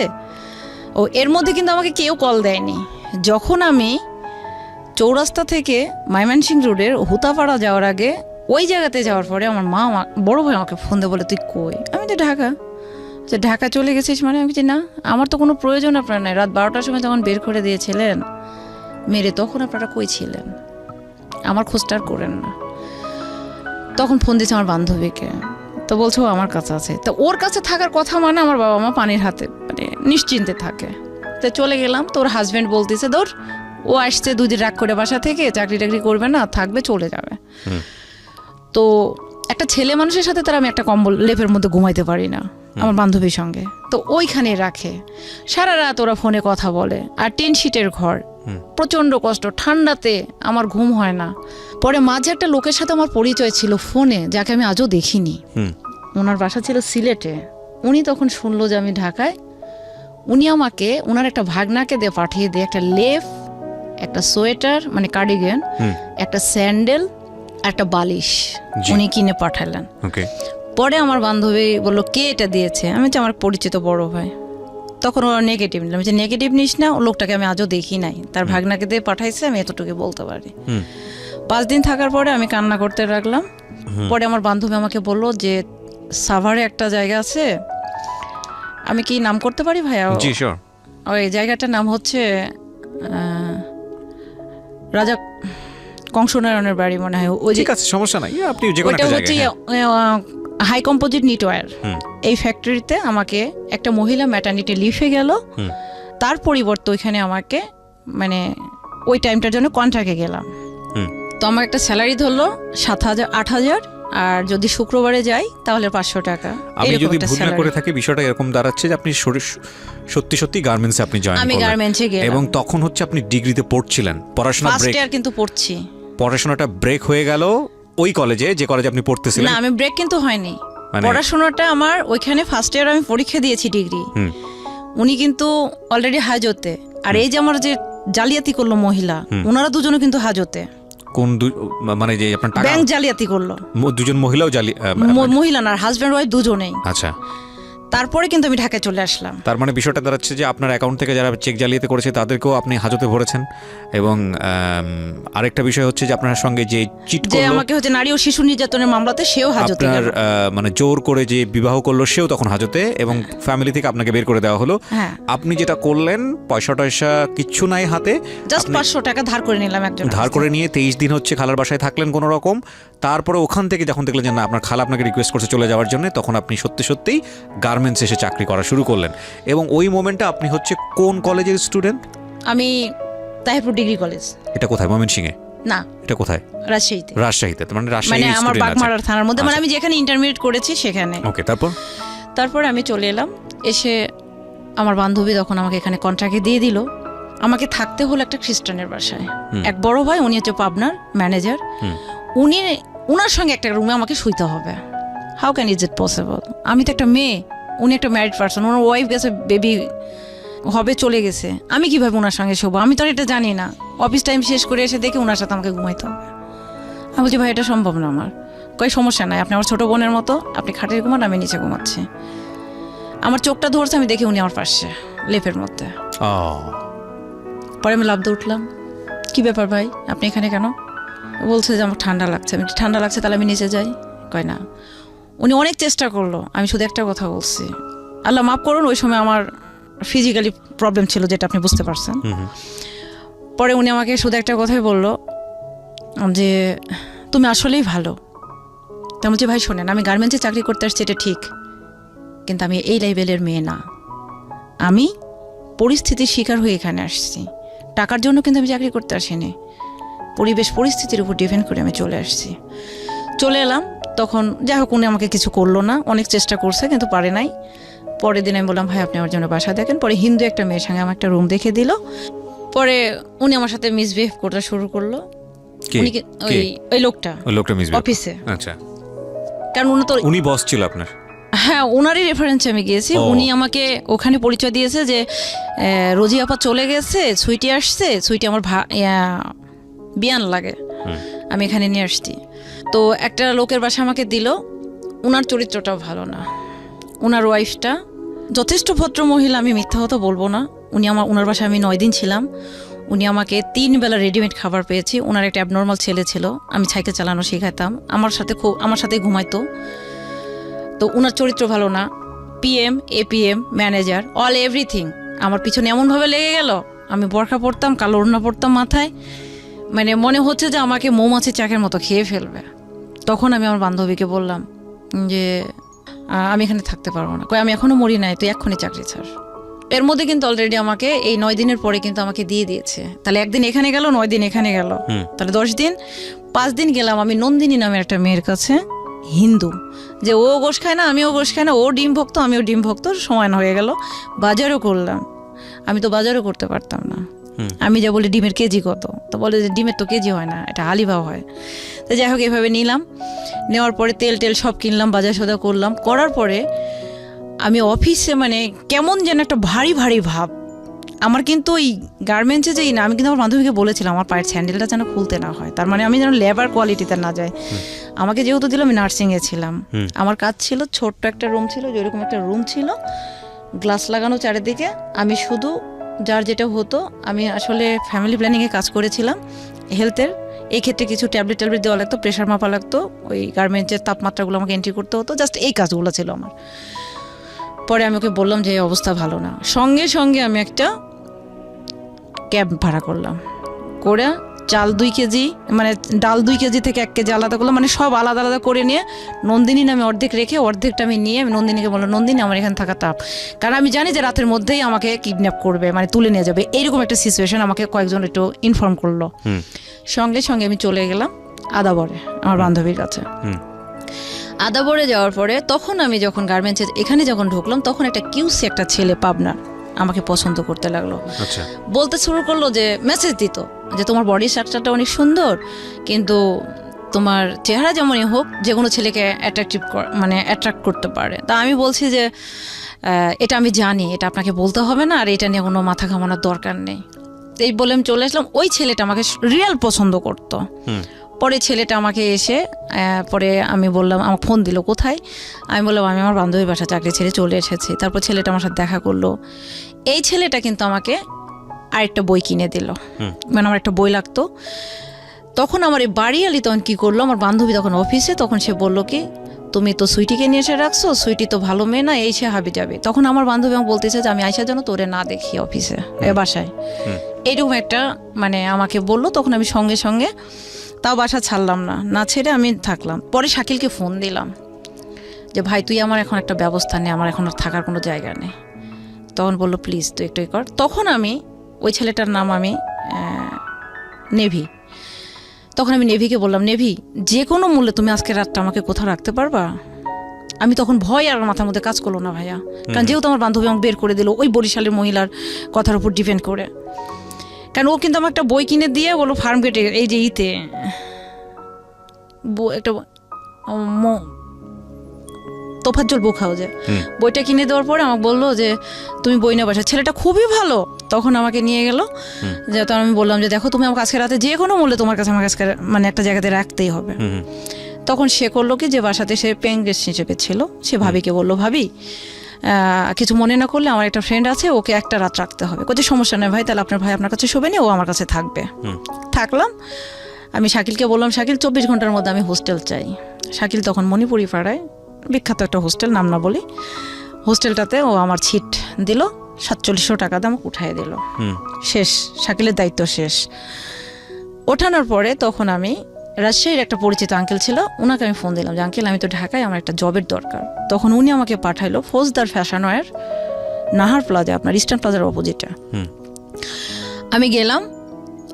ও এর মধ্যে কিন্তু আমাকে কেউ কল দেয়নি। যখন আমি চৌরাস্তা থেকে ময়মনসিংহ রোডের হুতাপাড়া যাওয়ার আগে ওই জায়গাতে যাওয়ার পরে আমার মা বড় ভাই আমাকে ফোন দিয়ে বলে তুই কই? আমি তো ঢাকা। যে ঢাকা চলে গেছিস মানে? আমি যে না, আমার তো কোনো প্রয়োজন আপনার নাই। রাত 12টার সময় তখন বের করে দিয়েছিলেন মেরে, তখন আপনারা কই ছিলেন? আমার খোঁজটা আর করেন না। তখন ফোন দিয়েছে আমার বান্ধবীকে, তো বলছো ও আমার কাছে আছে। তো ওর কাছে থাকার কথা মানে আমার বাবা মা পানির হাতে মানে নিশ্চিন্তে থাকে। তো চলে গেলাম, তো ওর হাজব্যান্ড বলতেছে ধর ও আসছে 2 দিন রাগ করে বাসা থেকে, চাকরি টাকরি করবে না, থাকবে চলে যাবে। তো একটা ছেলে মানুষের সাথে তার আমি একটা কম্বল লেপের মধ্যে ঘুমাইতে পারি না আমার বান্ধবীর সঙ্গে, তো ওইখানে রাখে। সারা রাত ওরা ফোনে কথা বলে, আর 10 সিটের ঘর, প্রচণ্ড কষ্ট, ঠান্ডাতে আমার ঘুম হয় না। পরে মাঝে একটা লোকের সাথে আমার পরিচয় ছিল ফোনে, যাকে আমি আজও দেখিনি। ওনার বাসা ছিল সিলেটে। উনি তখন শুনলো যে আমি ঢাকায়। উনি আমাকে ওনার একটা ভাগনাকে দিয়ে পাঠিয়ে দিয়ে একটা লেপ, একটা সোয়েটার মানে কার্ডিগান, একটা স্যান্ডেল, একটা বালিশ উনি কিনে পাঠালেন। পরে আমার বান্ধবী বললো কে এটা দিয়েছে? আমি যে আমার পরিচিত বড় ভাই। তখন ওরা নেগেটিভ নিলাম, যে নেগেটিভ নিস না, ও লোকটাকে আমি আজও দেখি নাই, তার ভাগনাকে দিয়ে পাঠাইছে, আমি এতটুকু বলতে পারি। 5 দিন থাকার পরে আমি কান্না করতে লাগলাম। পরে আমার বান্ধবী আমাকে বললো যে সাভারে একটা জায়গা আছে, আমি কি নাম করতে পারি ভাইয়া? জি শিওর। ওই জায়গাটার নাম হচ্ছে রাজা কংসনারায়ণের বাড়ি মনে হয়। ওই ঠিক আছে, সমস্যা নাই, আপনি যে কোনো একটা জায়গায়। হাই কম্পোজিট নিটওয়্যার এই ফ্যাক্টরিতে আমাকে একটা মহিলা ম্যাটারনিটি লিফে গেল। তার পরিবর্তে ওইখানে আমাকে মানে ওই টাইমটার জন্য কন্ট্রাক্টে গেলাম। তো আমার একটা স্যালারি ধরলো 7,000 8,000, আর যদি শুক্রবারে যাই তাহলে 500 টাকা। আমি যদি ভুল না করে থাকি বিষয়টা এরকম দাঁড়াচ্ছে যে আপনি সত্যি সত্যি গার্মেন্টসে আপনি জয়েন করলেন। আমি গার্মেন্টসে গেলাম এবং তখন হচ্ছে আপনি ডিগ্রিতে পড়ছিলেন, পড়াশোনা ব্রেক, ফার্স্ট ইয়ার কিন্তু পড়ছি। পড়াশোনাটা ব্রেক হয়ে গেল ওই কলেজে, যে কলেজে আপনি পড়তেছিলেন। না, আমি ব্রেক কিন্তু হয়নি, পড়াশোনাটা আমার ওইখানে ফার্স্ট ইয়ার আমি পরীক্ষা দিয়েছি ডিগ্রি। উনি কিন্তু অলরেডি হাজতে, আর এই যে আমার যে জালিয়াতি করলো মহিলা, ওনারা দুজনে কিন্তু হাজতে। কোন মানে যে আপনার টাকা ব্যাংক জালিয়াতি করলো, দুজন মহিলাও মহিলা না, হাজব্যান্ড ওয়াইফ দুজনেই। আচ্ছা, তারপরে কিন্তু আমি ঢাকায় চলে আসলাম। তার মানে বিষয়টা দাঁড়াচ্ছে যে আপনার অ্যাকাউন্ট থেকে যারা চেক জালিয়াতি করেছে তাদেরকেও আপনি হাজতে ভরেছেন। এবং আরেকটা বিষয় হচ্ছে যে আপনার সঙ্গে যে চিট যে করলো, আমাকে হচ্ছে নারী ও শিশু নির্যাতনের মামলাতে, সেও হাজতে আপনার গেল। মানে জোর করে যে বিবাহ করলো সেও তখন হাজতে, এবং ফ্যামিলি থেকে আপনাকে বের করে দেওয়া হলো। আপনি যেটা করলেন, পয়সা টয়সা কিচ্ছু নাই হাতে, জাস্ট 500 টাকা ধার করে নিলাম একজন, ধার করে নিয়ে 23 দিন হচ্ছে খালার বাসায় থাকলেন কোনো রকম। তারপরে ওখান থেকে যখন দেখলেন যে না আপনার খালা আপনাকে রিকোয়েস্ট করছে চলে যাওয়ার জন্য, তখন আপনি সত্যি সত্যিই গার্মেন্টসে এসে চাকরি করা শুরু করলেন। এবং ওই মোমেন্টে আপনি হচ্ছে কোন কলেজের স্টুডেন্ট? আমি তাহিরপুর ডিগ্রি কলেজ। এটা কোথায়? ময়মনসিংহে না, এটা কোথায়? রাজশাহীতে। রাজশাহীতে, মানে রাজশাহী মানে আমার বাগমারার থানার মধ্যে, মানে আমি যেখানে ইন্টারমিডিয়েট করেছি সেখানে। ওকে, তারপর আমি চলে এলাম। এসে আমার বান্ধবী তখন আমাকে এখানে কন্ট্রাক্টে দিয়ে দিল। আমাকে থাকতে হলো একটা খ্রিস্টানের বাসায়। এক বড় ভাই, উনি হচ্ছে পাবনার ম্যানেজার, উনার সঙ্গে একটা রুমে আমাকে শুইতে হবে। How can is it possible? আমি তো একটা মেয়ে, উনি একটা ম্যারিড পারসন, ওনার ওয়াইফ গেছে, বেবি হবে, চলে গেছে, আমি কিভাবে ওনার সঙ্গে শোবো? আমি তো আর এটা জানি না। অফিস টাইম শেষ করে এসে দেখে ওনার সাথে আমাকে ঘুমাইতে হবে। আমি বলছি ভাই এটা সম্ভব না আমার। কই সমস্যা নাই, আপনি আমার ছোটো বোনের মতো, আপনি খাটে ঘুমান, আমি নিচে ঘুমাচ্ছি। আমার চোখটা ধরছে, আমি দেখি উনি আমার পাশে লেপের মধ্যে। পরে আমি লাফ দিয়ে উঠলাম, কি ব্যাপার ভাই, আপনি এখানে কেন? বলছে যে আমার ঠান্ডা লাগছে। আমি ঠান্ডা লাগছে, তাহলে আমি নিচে যাই। কয় না। উনি অনেক চেষ্টা করলো, আমি শুধু একটা কথা বলছি, আল্লাহ মাফ করুন, ওই সময় আমার ফিজিক্যালি প্রবলেম ছিল, যেটা আপনি বুঝতে পারছেন। পরে উনি আমাকে শুধু একটা কথাই বললো যে তুমি আসলেই ভালো। তা বলছি ভাই শোনেন, আমি গার্মেন্টসে চাকরি করতে আসছি এটা ঠিক, কিন্তু আমি এই লেভেলের মেয়ে না। আমি পরিস্থিতির শিকার হয়ে এখানে আসছি, টাকার জন্য কিন্তু আমি চাকরি করতে আসিনি। পরিবেশ পরিস্থিতির উপর ডিপেন্ড করে আমি চলে আসছি। চলে এলাম, তখন যাই হোক উনি আমাকে কিছু করলো না, অনেক চেষ্টা করছে কিন্তু পারে নাই। পরের দিন আমি বললাম ভাই আপনি আমার জন্য বাসা দেখেন। পরে হিন্দু একটা মেয়ের সঙ্গে আমার একটা রুম দেখে দিল। পরে উনি আমার সাথে মিসবিহেভ করতে শুরু করলো। ওই লোকটা অফিসে। আচ্ছা, কারণ উনি বস ছিল আপনার? হ্যাঁ, ওনারই রেফারেন্সে আমি গিয়েছি। উনি আমাকে ওখানে পরিচয় দিয়েছে যে রোজি আপা চলে গেছে, সুইটি আসছে, সুইটি আমার বিয়ান লাগে, আমি এখানে নিয়ে আসছি। তো একটা লোকের বাসা আমাকে দিল। ওনার চরিত্রটাও ভালো না, ওনার ওয়াইফটা যথেষ্ট ভদ্র মহিলা, আমি মিথ্যা কথা বলবো না। ওনার বাসায় আমি 9 দিন ছিলাম। উনি আমাকে 3 বেলা রেডিমেড খাবার পেয়েছি। ওনার একটা অ্যাবনর্মাল ছেলে ছিল, আমি সাইকেল চালানো শেখাতাম, আমার সাথে ঘুমাইতো। তো ওনার চরিত্র ভালো না, PM, APM, manager, all everything আমার পিছনে এমনভাবে লেগে গেল। আমি বোরখা পরতাম, কালো ওড়না পরতাম মাথায়, মানে মনে হচ্ছে যে আমাকে মৌমাছির চাকের মতো খেয়ে ফেলবে। তখন আমি আমার বান্ধবীকে বললাম যে আমি এখানে থাকতে পারবো না। আমি এখনো মরি নাই, তুই এক্ষুনি চাকরি ছাড়। এর মধ্যে কিন্তু অলরেডি আমাকে এই 9 দিনের পরে কিন্তু আমাকে দিয়ে দিয়েছে। তাহলে একদিন এখানে গেল, 9 দিন এখানে গেল, তাহলে 10 দিন। 5 দিন গেলাম আমি নন্দিনী নামের একটা মেয়ের কাছে, হিন্দু, যে ও গোশ খায় না, আমিও গোশ খাই না, ও ডিম ভক্ত, আমিও ডিম ভক্ত, সমান হয়ে গেল। বাজারও করলাম, আমি তো বাজারও করতে পারতাম না। আমি যা বলি ডিমের কেজি কত, তো বলে যে ডিমের তো কেজি হয় না, এটা হালিভাও হয়। তো যাই হোক, এভাবে নিলাম, নেওয়ার পরে তেল সব কিনলাম, বাজার সদা করলাম। করার পরে আমি অফিসে মানে কেমন যেন একটা ভারী ভারী ভাব আমার। কিন্তু ওই গার্মেন্টসে যেই না, আমি কিন্তু আমার বান্ধবীকে বলেছিলাম আমার পায়ের স্যান্ডেলটা যেন খুলতে না হয়, তার মানে আমি যেন লেবার কোয়ালিটিতে না যাই। আমাকে যেহেতু দিল, আমি নার্সিংয়ে ছিলাম, আমার কাজ ছিল, ছোট্ট একটা রুম ছিল, যেরকম একটা রুম ছিল, গ্লাস লাগানো চারিদিকে। আমি শুধু যার যেটা হতো, আমি আসলে ফ্যামিলি প্ল্যানিংয়ে কাজ করেছিলাম, হেলথের। এই ক্ষেত্রে কিছু ট্যাবলেট দেওয়া লাগতো, প্রেশার মাপা লাগতো, ওই গার্মেন্টসের তাপমাত্রাগুলো আমাকে এন্ট্রি করতে হতো, জাস্ট এই কাজগুলো ছিল আমার। পরে আমি ওকে বললাম যে এই অবস্থা ভালো না, সঙ্গে সঙ্গে আমি একটা ক্যাব ভাড়া করলাম, করে চাল 2 কেজি, মানে ডাল 2 কেজি থেকে 1 কেজি আলাদা করলাম, মানে সব আলাদা আলাদা করে নিয়ে নন্দিনী নামে অর্ধেক রেখে, অর্ধেকটা আমি নিয়ে আমি নন্দিনীকে বললাম, নন্দিনী আমার এখানে থাকা টাফ, কারণ আমি জানি যে রাতের মধ্যেই আমাকে কিডন্যাপ করবে, মানে তুলে নিয়ে যাবে, এইরকম একটা সিচুয়েশন আমাকে কয়েকজন একটু ইনফর্ম করলো। সঙ্গে সঙ্গে আমি চলে গেলাম আদাবরে আমার বান্ধবীর কাছে। আদাবরে যাওয়ার পরে তখন আমি যখন গার্মেন্টসে এখানে যখন ঢুকলাম, তখন একটা কিউসি একটা ছেলে পাবনার আমাকে পছন্দ করতে লাগলো। বলতে শুরু করলো, যে মেসেজ দিত যে তোমার বডি স্ট্রাকচারটা অনেক সুন্দর, কিন্তু তোমার চেহারা যেমনই হোক, যে কোনো ছেলেকে অ্যাট্রাক্ট করতে পারে। তা আমি বলছি যে এটা আমি জানি, এটা আপনাকে বলতে হবে না, আর এটা নিয়ে কোনো মাথা ঘামানোর দরকার নেই। এই বলে আমি চলে আসলাম। ওই ছেলেটা আমাকে রিয়েল পছন্দ করতো। পরে ছেলেটা আমাকে এসে পরে আমি বললাম, আমাকে ফোন দিল, কোথায়? আমি বললাম আমি আমার বান্ধবীর বাসা চাকরি ছেড়ে চলে এসেছি। তারপর ছেলেটা আমার সাথে দেখা করলো। এই ছেলেটা কিন্তু আমাকে আরেকটা বই কিনে দিল, মানে আমার একটা বই লাগতো। তখন আমার এই বাড়িয়ালি তখন কী করলো, আমার বান্ধবী তখন অফিসে, তখন সে বললো কি, তুমি তো সুইটিকে নিয়ে এসে রাখছো, সুইটি তো ভালো মেয়ে না, এই সে হাবি যাবে। তখন আমার বান্ধবী আমাকে বলতেছে যে আমি আইসা যেন তোরে না দেখি অফিসে, বাসায়, এইরকম একটা মানে আমাকে বললো। তখন আমি সঙ্গে সঙ্গে তাও বাসা ছাড়লাম না ছেড়ে আমি থাকলাম। পরে শাকিলকে ফোন দিলাম যে ভাই তুই আমার এখন একটা ব্যবস্থা নেই, আমার এখন আর থাকার কোনো জায়গা নেই। তখন বললো প্লিজ তুই একটু কর। তখন আমি ওই ছেলেটার নাম আমি নেভি, তখন আমি নেভিকে বললাম, নেভি যে কোনো মূল্যে তুমি আজকে রাতটা আমাকে কোথাও রাখতে পারবা? আমি তখন ভয় আর মাথার মধ্যে কাজ করলো না ভাইয়া, কারণ যেহেতু আমার বান্ধবী আমাকে বের করে দিল ওই বরিশালের মহিলার কথার উপর ডিপেন্ড করে। কারণ ও কিন্তু আমার একটা বই কিনে দিয়ে বলো ফার্ম গেটে, এই যে ইতে একটা তোফাজ্জল বুক হাউজে বইটা কিনে দেওয়ার পরে আমাকে বললো যে তুমি বই না বাসা। ছেলেটা খুবই ভালো, তখন আমাকে নিয়ে গেল। যে তখন আমি বললাম যে দেখো তুমি আমাকে আজকে রাতে যে কোনো মূল্যে তোমার কাছে আমার কাছে মানে একটা জায়গাতে রাখতেই হবে। তখন সে করলো কি, যে বাসাতে সে পেইং গেস্ট হিসেবে ছিল, সে ভাবিকে বললো ভাবি কিছু মনে না করলে আমার একটা ফ্রেন্ড আছে, ওকে একটা রাত রাখতে হবে। কোথায় সমস্যা নেই ভাই, তাহলে আপনার ভাই আপনার কাছে শোবে নি, ও আমার কাছে থাকবে। থাকলাম। আমি শাকিলকে বললাম শাকিল 24 ঘন্টার মধ্যে আমি হোস্টেল চাই। শাকিল তখন মণিপুরি পাড়ায় বিখ্যাত একটা হোস্টেল, নাম না বলি, হোস্টেলটাতে ও আমার ছিট দিল, 4700 টাকা দিয়ে আমাকে উঠাই দিল। শেষ, শাকিলের দায়িত্ব শেষ। ওঠানোর পরে তখন আমি রাজশাহীর একটা পরিচিত আঙ্কেল ছিল, ওনাকে আমি ফোন দিলাম যে আঙ্কেল আমি তো ঢাকায়, আমার একটা জবের দরকার। তখন উনি আমাকে পাঠাইলো ফৌজদার ফ্যাশন ওয়্যার, নাহার প্লাজা, আপনার ইস্টার্ন প্লাজার অপোজিটে। আমি গেলাম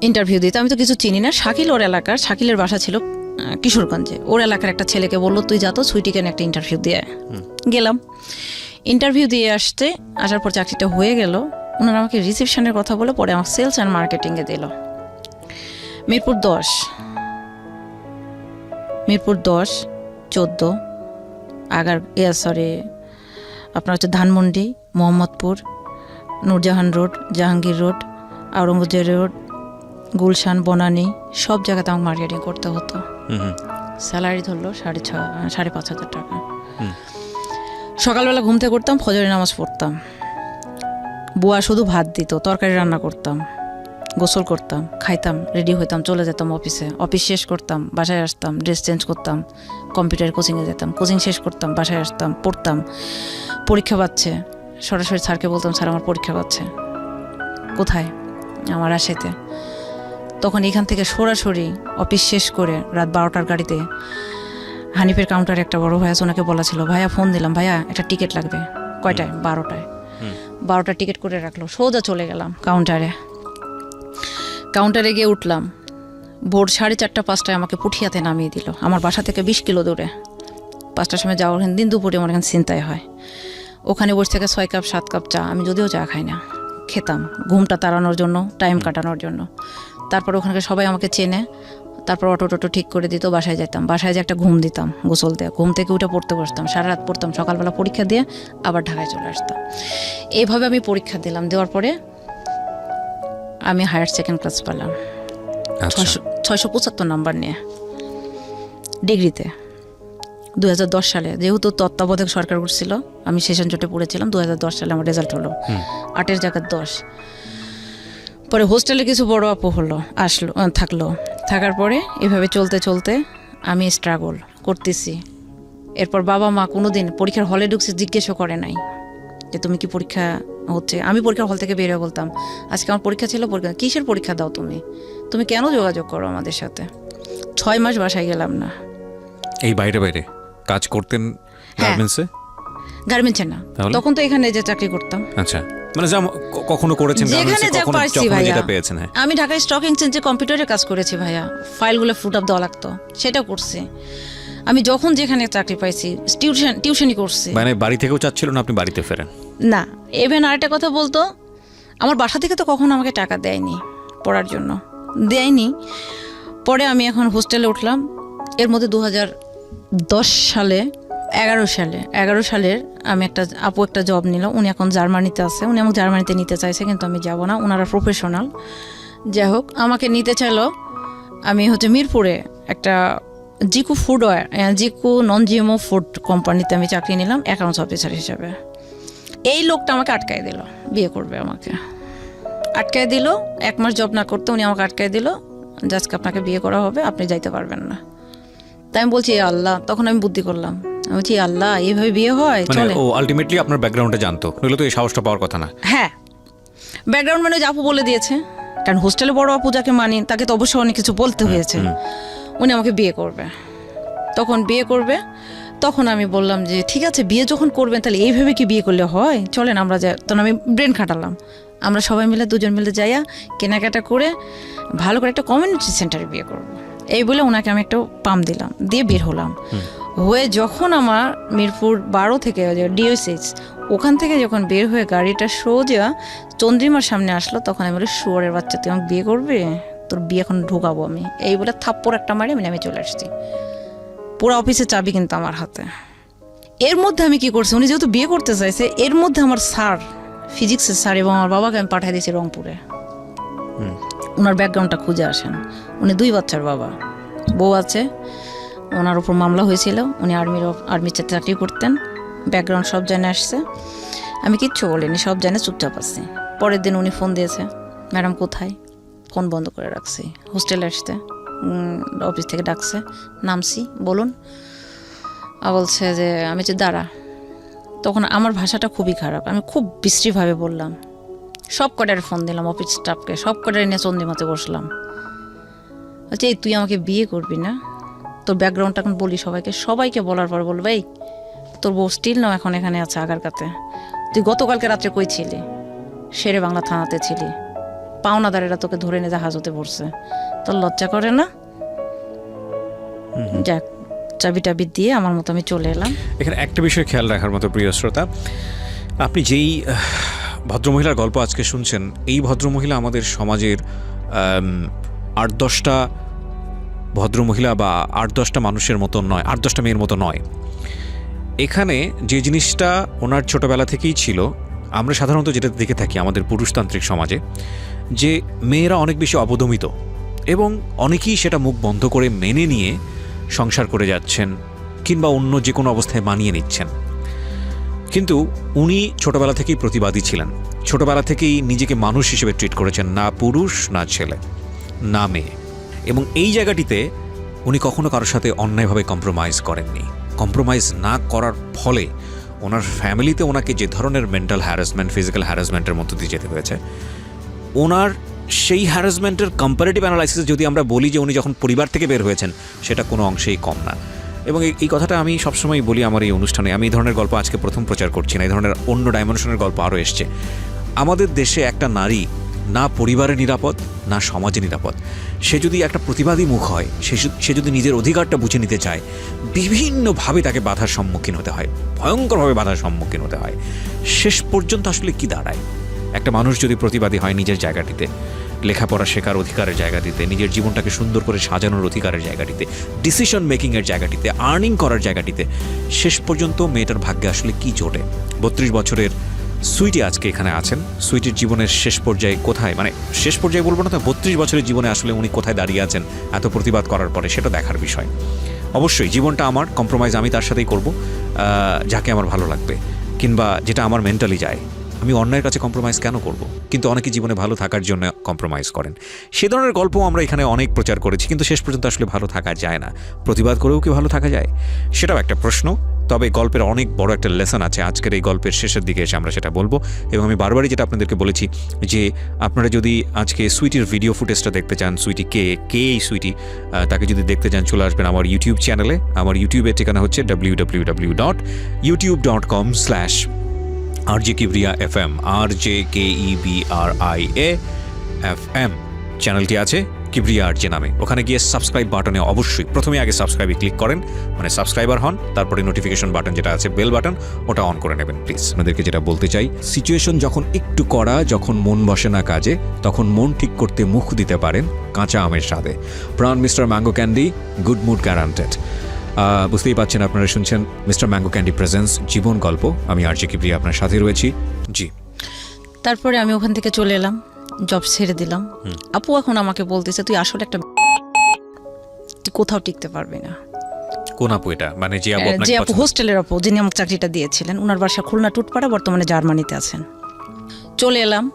ইন্টারভিউ দিতে, আমি তো কিছু চিনি না। শাকিল ওর এলাকার, শাকিলের বাসা ছিল কিশোরগঞ্জে, ওর এলাকার একটা ছেলেকে বললো তুই যা তো সুইটিকে একটা ইন্টারভিউ দিয়ে। গেলাম, ইন্টারভিউ দিয়ে আসার পর চাকরিটা হয়ে গেল। ওনারা আমাকে রিসেপশনের কথা বলে পরে আমাকে সেলস অ্যান্ড মার্কেটিংয়ে দিল। মিরপুর 10, 14 আপনার হচ্ছে Dhanmondi, Mohammadpur, Nurjahan road, Jahangir road, Aurangzeb road, Gulshan, Banani, সব জায়গাতে আমাকে মার্কেটিং করতে হতো। স্যালারি ধরলো 5,500 টাকা। সকালবেলা ঘুম থেকে করতাম, ফজরের নামাজ পড়তাম, বুয়া শুধু ভাত দিত, তরকারি রান্না করতাম, গোসল করতাম, খাইতাম, রেডি হইতাম, চলে যেতাম অফিসে, অফিস শেষ করতাম, বাসায় আসতাম, ড্রেস চেঞ্জ করতাম, কম্পিউটার কোচিংয়ে যেতাম, কোচিং শেষ করতাম, বাসায় আসতাম, পড়তাম, পরীক্ষা পাচ্ছে, সরাসরি স্যারকে বলতাম স্যার আমার পরীক্ষা পাচ্ছে। কোথায়? আমার রাজশাহীতে। তখন এখান থেকে সরাসরি অফিস শেষ করে রাত 12টার গাড়িতে হানিফের কাউন্টারে একটা বড় ভাই আছে, ওনাকে বলা ছিল ভাইয়া ফোন দিলাম, ভাইয়া একটা টিকিট লাগবে। কয়টায়? 12টায়। 12টা টিকিট করে রাখলো, সোজা চলে গেলাম কাউন্টারে গিয়ে উঠলাম, ভোর 4:30 5টায় আমাকে পুঠিয়াতে নামিয়ে দিল, আমার বাসা থেকে 20 কিলো দূরে। 5টার সময় যাওয়ার দিন দুপুরে আমার এখানে ছিনতাই হয়, ওখানে বসে থেকে 6 কাপ 7 কাপ চা, আমি যদিও চা খাই না, খেতাম ঘুমটা তাড়ানোর জন্য, টাইম কাটানোর জন্য। তারপর ওখানে সবাই আমাকে চেনে, তারপর অটো টটো ঠিক করে দিত, বাসায় যেতাম, বাসায় যে একটা ঘুম দিতাম গোসল দিয়ে, ঘুম থেকে উঠে পড়তে বসতাম, সারা রাত পড়তাম, সকালবেলা পরীক্ষা দিয়ে আবার ঢাকায় চলে আসতাম। এইভাবে আমি পরীক্ষা দিলাম, দেওয়ার পরে আমি হায়ার সেকেন্ড ক্লাস পেলাম 675 নাম্বার নিয়ে ডিগ্রিতে 2010 সালে। যেহেতু তত্ত্বাবধায়ক সরকার করছিল, আমি সেশন জোটে পড়েছিলাম, 2010 সালে আমার রেজাল্ট হলো 8-এর জায়গায় 10। পরে হোস্টেলে কিছু বড় আপু থাকলো, থাকার পরে এভাবে চলতে চলতে আমি স্ট্রাগল করতেছি। এরপর বাবা মা কোনোদিন পরীক্ষার হলে ঢুকছে জিজ্ঞেসও করে নাই যে তুমি কি পরীক্ষা হচ্ছে। আমি পরীক্ষার হল থেকে বেরিয়ে বলতাম আজকে আমার পরীক্ষা ছিল, পরীক্ষা কিসের পরীক্ষা দাও তুমি কেন যোগাযোগ করো আমাদের সাথে। 6 মাস বাসায় গেলাম না। এই বাইরে কাজ করতেন গার্মেন্টসে? গার্মেন্টসে না, তখন তো এখানে যে চাকরি করতাম। আচ্ছা, মানে যা কখনো করেছেন যেখানে যা পারছি ভাইয়া। পেয়েছেন? হ্যাঁ, আমি ঢাকায় স্টক এক্সচেঞ্জে কম্পিউটারে কাজ করেছি ভাইয়া, ফাইলগুলো ফুট আপ দেওয়া লাগতো, সেটা করছি। আমি যখন যেখানে চাকরি পাইছি টিউশনই করছি। মানে বাড়ি থেকেও চাচ্ছিল না আপনি বাড়িতে ফেরেন? না, ইভেন আরেকটা কথা বলতো, আমার বাসা থেকে তো কখনো আমাকে টাকা দেয়নি পড়ার জন্য, দেয়নি। পরে আমি এখন হোস্টেলে উঠলাম, এর মধ্যে 2010 সালে 11 সালের আমি একটা জব নিলাম। উনি এখন জার্মানিতে আছে, উনি আমাকে জার্মানিতে নিতে চাইছে, কিন্তু আমি যাব না, ওনারা প্রফেশনাল। যাই হোক, আমাকে নিতে চাইলো। আমি মিরপুরে একটা জিকু নন জিএমও ফুড কোম্পানিতে আমি চাকরি নিলাম অ্যাকাউন্টস অফিসার হিসেবে। এই লোকটা আমাকে আটকায় দিল, বিয়ে করবে আমাকে আটকায় দিল। 1 মাস জব না করতে উনি আমাকে আটকায় দিল, আজকে আপনাকে বিয়ে করা হবে, আপনি যাইতে পারবেন না। তাই আমি বলছি আল্লাহ, তখন আমি বুদ্ধি করলাম, আমি বলছি আল্লাহ এইভাবে বিয়ে হয়? চলে। ও আলটিমেটলি আপনার ব্যাকগ্রাউন্ডটা জানতো, নইলে তো এই সাহসটা পাওয়ার কথা না। হ্যাঁ, ব্যাকগ্রাউন্ড মানে আপু বলে দিয়েছে, কারণ হোস্টেলে বড় আপু যাকে মানি তাকে তো অবশ্যই অনেক কিছু বলতে হয়েছে। উনি আমাকে বিয়ে করবে, তখন আমি বললাম যে ঠিক আছে, বিয়ে যখন করবেন তাহলে এইভাবে কি বিয়ে করলে হয়, চলেন আমরা যাই। তখন আমি ব্রেন খাটালাম, আমরা সবাই মিলে 2জন মিলে যাইয়া কেনাকাটা করে ভালো করে একটা কমিউনিটি সেন্টারে বিয়ে করবো, এই বলে ওনাকে আমি একটা পাম দিলাম, দিয়ে বের হলাম। হয়ে যখন আমার মিরপুর 12 থেকে ডিওসিস ওখান থেকে যখন বের হয়ে গাড়িটা সোজা চন্দ্রিমার সামনে আসলো, তখন আমি বলি শুয়োরের বাচ্চা তুই আমাকে বিয়ে করবে, তোর বিয়ে এখন ঢোকাবো আমি, এই বলে থাপ্পড় একটা মারি আমি চলে আসছি। পুরো অফিসের চাবি কিন্তু আমার হাতে। এর মধ্যে আমি কি করছি, উনি যেহেতু বিয়ে করতে চাইছে, এর মধ্যে আমার স্যার, ফিজিক্সের স্যার এবং আমার বাবাকে আমি পাঠিয়ে দিয়েছি রংপুরে। ওনার ব্যাকগ্রাউন্ডটা খুঁজে আসেন। উনি 2 বাচ্চার বাবা, বউ আছে, ওনার উপর মামলা হয়েছিল, উনি আর্মিতে চাকরি করতেন, ব্যাকগ্রাউন্ড সব জেনে আসছে। আমি কিচ্ছু বলিনি, সব জেনে চুপচাপ আসছি। পরের দিন উনি ফোন দিয়েছে, ম্যাডাম কোথায়? ফোন বন্ধ করে রাখছি, হোস্টেলে আসতে অফিস থেকে ডাকছে, নামছি, বলুন। বলছে যে আমি যে দাঁড়া। তখন আমার ভাষাটা খুবই খারাপ, আমি খুব বিশ্রীভাবে বললাম, সব কটারে ফোন দিলাম অফিস স্টাফকে, সব কটারে নিয়ে চন্দ্রিমাতে বসলাম। আচ্ছা, এই তুই আমাকে বিয়ে করবি না? তোর ব্যাকগ্রাউন্ডটা এখন বলি সবাইকে বলার পর বলবে এই তোর বউ স্টিল নাও এখন এখানে আছে আগারকাতে, তুই গতকালকে রাত্রে কই ছিলি? শেরে বাংলা থানাতে ছিলি, পাওনাদারেরা তোকে ধরে নিয়ে জাহাজতে পড়ছে, তোর লজ্জা করে না? যাক, চাবি দিয়ে আমার মতো আমি চলে এলাম। এখানে একটা বিষয় খেয়াল রাখার মতো, প্রিয় শ্রোতা, আপনি যেই ভদ্রমহিলার গল্প আজকে শুনছেন, এই ভদ্রমহিলা আমাদের সমাজের 8-10টা ভদ্রমহিলা বা 8-10টা মানুষের মতো নয়, 8-10টা মেয়ের মতো নয়। এখানে যে জিনিসটা ওনার ছোটবেলা থেকেই ছিল, আমরা সাধারণত যেটা দেখে থাকি আমাদের পুরুষতান্ত্রিক সমাজে, যে মেয়েরা অনেক বেশি অবদমিত এবং অনেকেই সেটা মুখ বন্ধ করে মেনে নিয়ে সংসার করে যাচ্ছেন কিংবা অন্য যে কোনো অবস্থায় মানিয়ে নিচ্ছেন। কিন্তু উনি ছোটবেলা থেকেই প্রতিবাদী ছিলেন, ছোটবেলা থেকেই নিজেকে মানুষ হিসেবে ট্রিট করেছেন, না পুরুষ না ছেলে না মেয়ে। এবং এই জায়গাটিতে উনি কখনো কারোর সাথে অন্যায়ভাবে কম্প্রোমাইজ করেননি। কম্প্রোমাইজ না করার ফলে ওনার ফ্যামিলিতে ওনাকে যে ধরনের মেন্টাল হ্যারাসমেন্ট, ফিজিক্যাল হ্যারাসমেন্টের মধ্য দিয়ে যেতে হয়েছে, ওনার সেই হ্যারাসমেন্টের কম্পারেটিভ অ্যানালাইসিস যদি আমরা বলি যে উনি যখন পরিবার থেকে বের হয়েছেন, সেটা কোনো অংশেই কম না। এবং এই কথাটা আমি সবসময় বলি আমার এই অনুষ্ঠানে। আমি এই ধরনের গল্প আজকে প্রথম প্রচার করছি না, এই ধরনের অন্য ডাইমেনশনের গল্প আরও এসছে। আমাদের দেশে একটা নারী না পরিবারে নিরাপদ না সমাজে নিরাপদ। সে যদি একটা প্রতিবাদী মুখ হয়, সে যদি নিজের অধিকারটা বুঝে নিতে চায়, বিভিন্নভাবে তাকে বাধার সম্মুখীন হতে হয়, ভয়ঙ্করভাবে বাধার সম্মুখীন হতে হয়। শেষ পর্যন্ত আসলে কি দাঁড়ায়? একটা মানুষ যদি প্রতিবাদী হয় নিজের জায়গাটিতে, লেখাপড়া শেখার অধিকারের জায়গাটিতে, নিজের জীবনটাকে সুন্দর করে সাজানোর অধিকারের জায়গাটিতে, ডিসিশন মেকিংয়ের জায়গাটিতে, আর্নিং করার জায়গাটিতে, শেষ পর্যন্ত মেয়েটার ভাগ্যে আসলে কি জোটে? 32 বছরের সুইটি আজকে এখানে আছেন। সুইটির জীবনের শেষ পর্যায়ে কোথায়, মানে শেষ পর্যায়ে বলবো না তো, 32 বছরের জীবনে আসলে উনি কোথায় দাঁড়িয়ে আছেন এত প্রতিবাদ করার পরে, সেটা দেখার বিষয়। অবশ্যই জীবনটা আমার, কম্প্রোমাইজ আমি তার সাথেই করব যাকে আমার ভালো লাগবে, কিংবা যেটা আমার মেন্টালি যায়। আমি অন্যের কাছে কম্প্রোমাইজ কেন করব? কিন্তু অনেকে জীবনে ভালো থাকার জন্য কম্প্রোমাইজ করেন। সে ধরনের গল্প আমরা এখানে অনেক প্রচার করেছি, কিন্তু শেষ পর্যন্ত আসলে ভালো থাকা যায় না। প্রতিবাদ করেও কি ভালো থাকা যায়? সেটাও একটা প্রশ্ন। তবে গল্পের অনেক বড় একটা লেসন আছে। আজকের এই গল্পের শেষের দিকে এসে আমরা সেটা বলবো। এবং আমি বারবারই যেটা আপনাদেরকে বলেছি যে আপনারা যদি আজকে সুইটির ভিডিও ফুটেজটা দেখতে চান, সুইটি কে এই সুইটি, তাকে যদি দেখতে চান, চলে আসবেন আমার ইউটিউব চ্যানেলে। আমার ইউটিউবের ঠিকানা হচ্ছে www.youtube.com/RJKibriya FM, RJKEBRIA FM চ্যানেলটি আছে কিবরিয়া আরজে নামে। ওখানে গিয়ে সাবস্ক্রাইব বাটনে অবশ্যই প্রথমে আগে সাবস্ক্রাইবে ক্লিক করেন, মানে সাবস্ক্রাইবার হন, তারপরে নোটিফিকেশন বাটন যেটা আছে, বেল বাটন, ওটা অন করে নেবেন প্লিজ। আপনাদেরকে যেটা বলতে চাই, সিচুয়েশন যখন একটু কড়া, যখন মন বসে না কাজে, তখন মন ঠিক করতে মুখ দিতে পারেন কাঁচা আমের স্বাদে। Pran mister mango candy, good mood guaranteed. বুঝতেই পাচ্ছেন, আপনারা শুনছেন মিস্টার ম্যাঙ্গো ক্যান্ডি প্রেজেন্স জীবন গল্প। আমি আরজে কিবরিয়া আপনার সাথে রয়েছি। জি। তারপরে আমি ওখান থেকে চলে এলাম, জব ছেড়ে দিলাম। আপু এখন আমাকে বলতেছে, তুই আসলে একটা তুই কোথাও টিকতে পারবি না। কোন আপু এটা? মানে যে আপু আপনাকে যে আপু হোস্টেলের আপু, যিনি আমাকে চাকরিটা দিয়েছিলেন, ওনার বাসা খুলনা টুটপাড়া, বর্তমানে জার্মানিতে আছেন। চলে এলাম,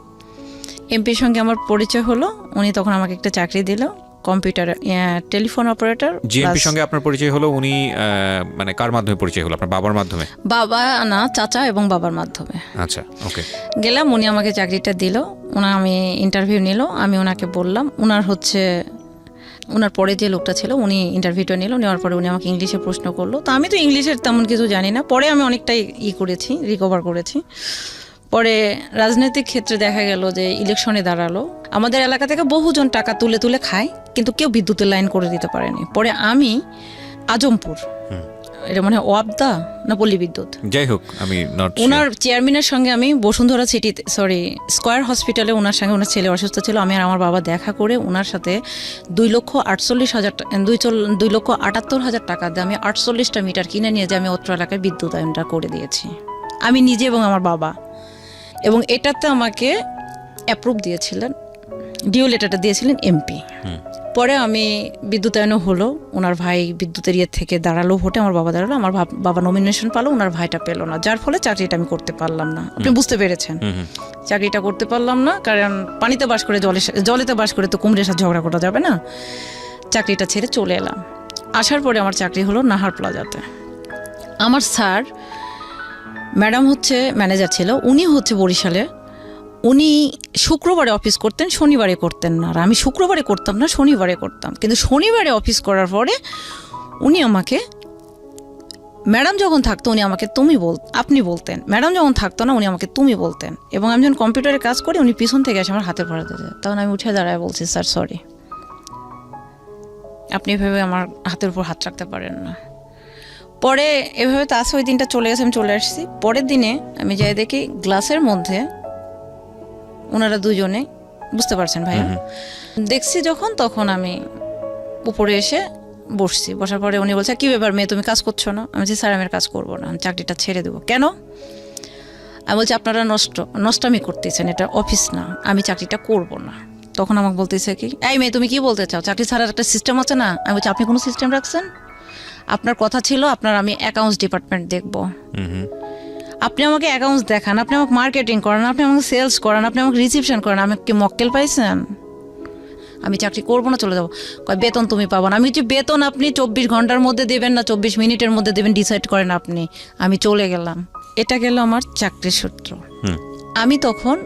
এমপির সঙ্গে আমার পরিচয় হলো। উনি তখন আমাকে একটা চাকরি দিল, কম্পিউটার টেলিফোন অপারেটর। জিএমপির সঙ্গে আপনার পরিচয় হলো, উনি মানে কার মাধ্যমে পরিচয় হলো? আপনার বাবার মাধ্যমে? বাবা না, চাচা এবং বাবার মাধ্যমে। আচ্ছা, ওকে। গেলাম, উনি আমাকে চাকরিটা দিল। আমি ইন্টারভিউ নিল, আমি ওনাকে বললাম, ওনার পরে যে লোকটা ছিল উনি ইন্টারভিউটা নিল, নেওয়ার পরে উনি আমাকে ইংলিশে প্রশ্ন করলো। তো আমি তো ইংলিশের তেমন কিছু জানি না, পরে আমি অনেকটাই করেছি, রিকভার করেছি। পরে রাজনৈতিক ক্ষেত্রে দেখা গেল যে ইলেকশনে দাঁড়ালো, আমাদের এলাকা থেকে বহুজন টাকা তুলে তুলে খায়, কিন্তু কেউ বিদ্যুতের লাইন করে দিতে পারেনি। পরে আমি আজমপুর, এটা মানে ওয়াবদা না পল্লী বিদ্যুৎ, যাই হোক, আমি ওনার চেয়ারম্যানের সঙ্গে আমি বসুন্ধরা সিটিতে, স্কয়ার হসপিটালে ওনার সঙ্গে, ওনার ছেলে অসুস্থ ছিল, আমি আর আমার বাবা দেখা করে ওনার সাথে 2,78,000 টাকা দিয়ে আমি 48টা মিটার কিনে নিয়ে যে আমি অত্র এলাকায় বিদ্যুতায়নটা করে দিয়েছি, আমি নিজে এবং আমার বাবা। এবং এটাতে আমাকে অ্যাপ্রুভ দিয়েছিলেন, ডিও লেটারটা দিয়েছিলেন এমপি। পরে আমি বিদ্যুতায়নও হলো, ওনার ভাই বিদ্যুতের ইয়ে থেকে দাঁড়ালো ভোটে, আমার বাবা দাঁড়ালো, আমার বাবা নমিনেশন পালো, ওনার ভাইটা পেলো না, যার ফলে চাকরিটা আমি করতে পারলাম না। আপনি বুঝতে পেরেছেন, চাকরিটা করতে পারলাম না, কারণ পানিতে বাস করে জলেতে বাস করে তো কুমড়ের সাথে ঝগড়া করা যাবে না। চাকরিটা ছেড়ে চলে এলাম। আসার পরে আমার চাকরি হলো নাহার প্লাজাতে। আমার স্যার, ম্যাডাম হচ্ছে ম্যানেজার ছিল, উনি হচ্ছে বরিশালে, উনি শুক্রবারে অফিস করতেন, শনিবারে করতেন না। আর আমি শুক্রবারে করতাম না, শনিবারে করতাম। কিন্তু শনিবারে অফিস করার পরে উনি আমাকে, ম্যাডাম যখন থাকতো উনি আমাকে আপনি বলতেন, ম্যাডাম যখন থাকতো না উনি আমাকে তুমি বলতেন। এবং আমি যখন কম্পিউটারে কাজ করি, উনি পিছন থেকে এসে আমার হাতের পড়াতে যায়, তখন আমি উঠে দাঁড়ায় বলছি, স্যার সরি, আপনি এভাবে আমার হাতের উপর হাত রাখতে পারেন না। পরে এভাবে তো আসে, ওই দিনটা চলে গেছে, আমি চলে আসছি। পরের দিনে আমি যাই দেখি গ্লাসের মধ্যে ওনারা দুজনে, বুঝতে পারছেন ভাইয়া, দেখছি যখন, তখন আমি উপরে এসে বসছি। বসার পরে উনি বলছে, কি ব্যাপার মেয়ে, তুমি কাজ করছো না? আমি বলছি, স্যার আমি কাজ করবো না, আমি চাকরিটা ছেড়ে দেবো। কেন? আমি বলছি, আপনারা নষ্টামি করতেছেন, এটা অফিস না, আমি চাকরিটা করবো না। তখন আমাকে বলতেছে কি, এই মেয়ে তুমি কি বলতে চাও, চাকরি ছাড়ার একটা সিস্টেম আছে না? আমি বলছি, আপনি কোনো সিস্টেম রাখছেন? আপনার কথা ছিল আপনার আমি অ্যাকাউন্টস ডিপার্টমেন্ট দেখবো, আপনি আমাকে অ্যাকাউন্টস দেখান, আপনি আমাকে মার্কেটিং করান, আপনি আমাকে সেলস করান, আপনি আমাকে রিসিপশন করান, আমাকে মক্কেল পাইছেন? আমি চাকরি করবো না, চলে যাবো। কয় বেতন তুমি পাবো না। আমি যে বেতন আপনি 24 ঘন্টার মধ্যে দেবেন না 24 মিনিটের মধ্যে দেবেন ডিসাইড করেন আপনি। আমি চলে গেলাম। এটা গেল আমার চাকরির সূত্র। আমি তখন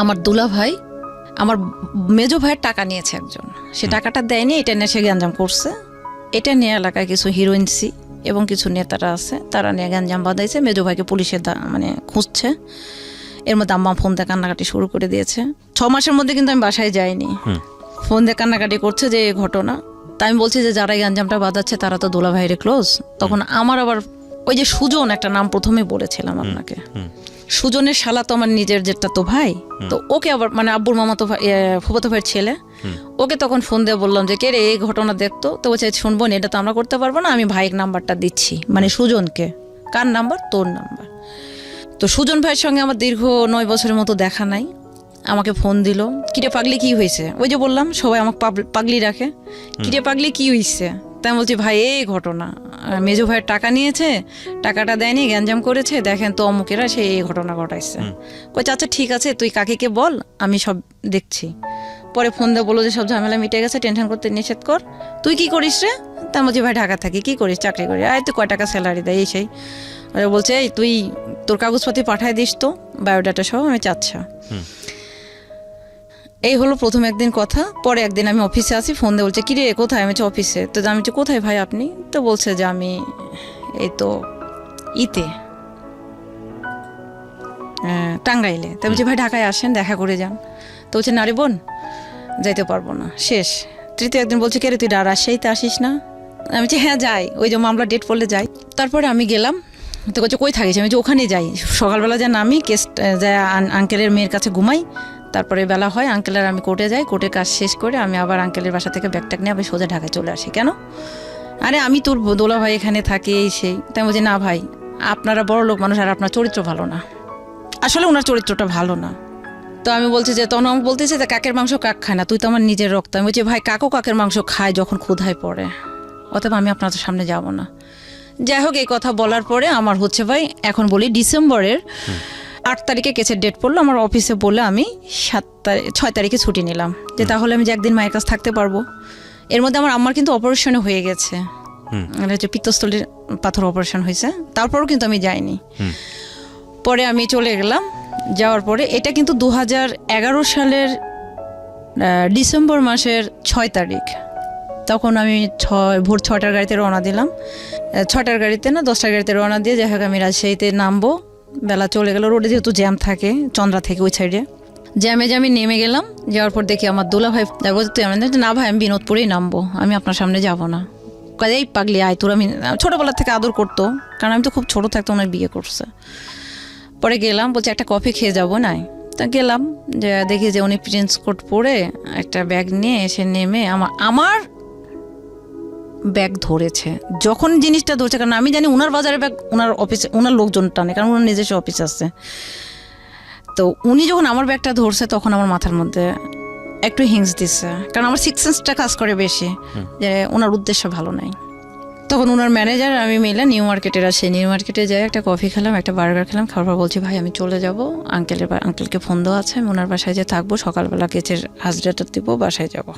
আমার দুলা ভাই, আমার মেজো ভাইয়ের টাকা নিয়েছে একজন, সে টাকাটা দেয়নি, এটা নিয়ে সে গ্যাঞ্জাম করছে। এটা নিয়ে এলাকায় কিছু হিরোইনসি এবং কিছু নেতারা আছে, তারা নিয়ে গ্যাঞ্জাম বাঁধাইছে। মেজো ভাইকে পুলিশের মানে খুঁজছে। এর মধ্যে আম্মা ফোন দিয়ে কান্নাকাটি শুরু করে দিয়েছে। 6 মাসের মধ্যে কিন্তু আমি বাসায় যাইনি। ফোন দিয়ে কান্নাকাটি করছে যে এই ঘটনা। তাই আমি বলছি যে যারা এই গ্যাঞ্জামটা বাঁধাচ্ছে তারা তো দোলা ভাইয়ের ক্লোজ। তখন আমার আবার ওই যে সুজন, একটা নাম প্রথমে বলেছিলাম আপনাকে, সুজনের শালা তো আমার নিজের যেটা তো ভাই, তো ওকে আবার মানে আব্বুর মামা তো ফুফাতো ভাইয়ের ছেলে, ওকে তখন ফোন দিয়ে বললাম যে কে রে এই ঘটনা দেখতো। তো বলছে শুনবো না, এটা তো আমরা করতে পারবো না, আমি ভাইয়ের নাম্বারটা দিচ্ছি, মানে সুজনকে। কার নাম্বার? তোর নাম্বার। তো সুজন ভাইয়ের সঙ্গে আমার দীর্ঘ 9 বছরের মতো দেখা নাই। আমাকে ফোন দিল, কিরে পাগলি কি হয়েছে? ওই যে বললাম সবাই আমাকে পাগলি রাখে, কিরে পাগলি কি হয়েছে? তাই আমি বলছি ভাই এই ঘটনা, মেজো ভাইয়ের টাকা নিয়েছে, টাকাটা দেয়নি, গ্যাঞ্জাম করেছে, দেখেন তো অমুকেরা সে এই ঘটনা ঘটাইছে। কই আচ্ছা ঠিক আছে, তুই কাকিকে বল, আমি সব দেখছি। পরে ফোন দিয়ে বললো যে সব ঝামেলা মিটে গেছে, টেনশন করতে নিষেধ কর। তুই কি করিস রে? তাই বলছি ভাই ঢাকা থাকি। কি করিস? চাকরি করি। আয় তুই কয় টাকা স্যালারি দেয়? এই সেই বলছে এই তুই তোর কাগজপাতি পাঠায় দিস তো, বায়োডাটা সহ। আমি আচ্ছা। এই হলো প্রথম একদিন কথা। পরে একদিন আমি অফিসে আসি, ফোন দিয়ে বলছে কিরে কোথায়? আমি হচ্ছে অফিসে। তো আমি হচ্ছে কোথায় ভাই আপনি? তো বলছে যে আমি এই তো ইতে টাঙ্গাইলে। তো বলছি ভাই ঢাকায় আসেন, দেখা করে যান। তো বলছে না রে বোন, যাইতে পারবো না, শেষ। তৃতীয় একদিন বলছে কে রে তুই রাজশাহীতে আসিস না? আমি বলছি হ্যাঁ যাই, ওই যে মামলা ডেট পড়লে যাই। তারপরে আমি গেলাম। তো বলছে কই থাকিস? আমি যে ওখানে যাই, সকালবেলা যা নামি কেস যায় আঙ্কেলের মেয়ের কাছে ঘুমাই, তারপরে বেলা হয় আঙ্কেলের, আমি কোর্টে যাই, কোর্টের কাজ শেষ করে আমি আবার আঙ্কেলের বাসা থেকে ব্যাগট্যাগ নিয়ে আবার সোজা ঢাকায় চলে আসি। কেন? আরে আমি তোর দোলা ভাই এখানে থাকি, এই সেই। তাই বলছি না ভাই, আপনারা বড় লোক মানুষ, আর আপনার চরিত্র ভালো না। আসলে ওনার চরিত্রটা ভালো না। তো আমি বলছি যে তখন আমাকে বলতেছে যে কাকের মাংস কাক খায় না, তুই তো আমার নিজের রক্ত। আমি বলছি ভাই কাকও কাকের মাংস খায় যখন ক্ষুধায় পড়ে, অতএব আমি আপনাদের সামনে যাব না। যাই হোক, এই কথা বলার পরে আমার হচ্ছে ভাই এখন বলি ডিসেম্বরের 8 তারিখে কেসের ডেট পড়লো। আমার অফিসে বলে আমি 6 তারিখে ছুটি নিলাম, যে তাহলে আমি যে একদিন মায়ের কাছে থাকতে পারবো। এর মধ্যে আমার আম্মার কিন্তু অপারেশনে হয়ে গেছে, হচ্ছে পিত্তস্থলীর পাথর অপারেশন হয়েছে, তারপরও কিন্তু আমি যাইনি। পরে আমি চলে গেলাম। যাওয়ার পরে এটা কিন্তু 2011 সালের ডিসেম্বর মাসের 6 তারিখ। তখন আমি ভোর 6টার গাড়িতে রওনা দিলাম। 6টার গাড়িতে না 10টার গাড়িতে রওনা দিয়ে যাই হোক আমি রাজশাহীতে নামবো। বেলা চলে গেল, রোডে যেহেতু জ্যাম থাকে চন্দ্রা থেকে ওই সাইডে, জ্যামে নেমে গেলাম। যাওয়ার পর দেখি আমার দুলা ভাই বলতে তুই আমি না ভাই আমি বিনোদপুরেই নামবো, আমি আপনার সামনে যাব না। কাজে এই পাগলি আয় তোর। আমি ছোটোবেলা থেকে আদর করতো, কারণ আমি তো খুব ছোটো থাকতে ওনার বিয়ে করছে। পরে গেলাম, বলছে একটা কফি খেয়ে যাবো নাই? তা গেলাম, যে দেখি যে উনি প্রিন্স কোট পরে একটা ব্যাগ নিয়ে এসে নেমে আমার ব্যাগ ধরেছে। যখন জিনিসটা ধরছে, কারণ আমি জানি ওনার বাজারে ব্যাগ ওনার অফিসে ওনার লোকজন টানে, কারণ ওনার নিজস্ব অফিস আছে। তো উনি যখন আমার ব্যাগটা ধরছে তখন আমার মাথার মধ্যে একটু হিংস দিচ্ছে, কারণ আমার সিক্স সেন্সটা কাজ করে বেশি, যে ওনার উদ্দেশ্য ভালো নাই। তখন ওনার ম্যানেজার আমি মিলে নিউ মার্কেটের আসি, নিউ মার্কেটে যাই একটা কফি খেলাম, একটা বার্গার খেলাম। খাওয়ার পর বলছি ভাই আমি চলে যাব, আঙ্কেলকে ফোন দেওয়া আছে, আমি ওনার বাসায় যে থাকবো, সকালবেলা কেচের হাজরাটা দিব, বাসায় যাব।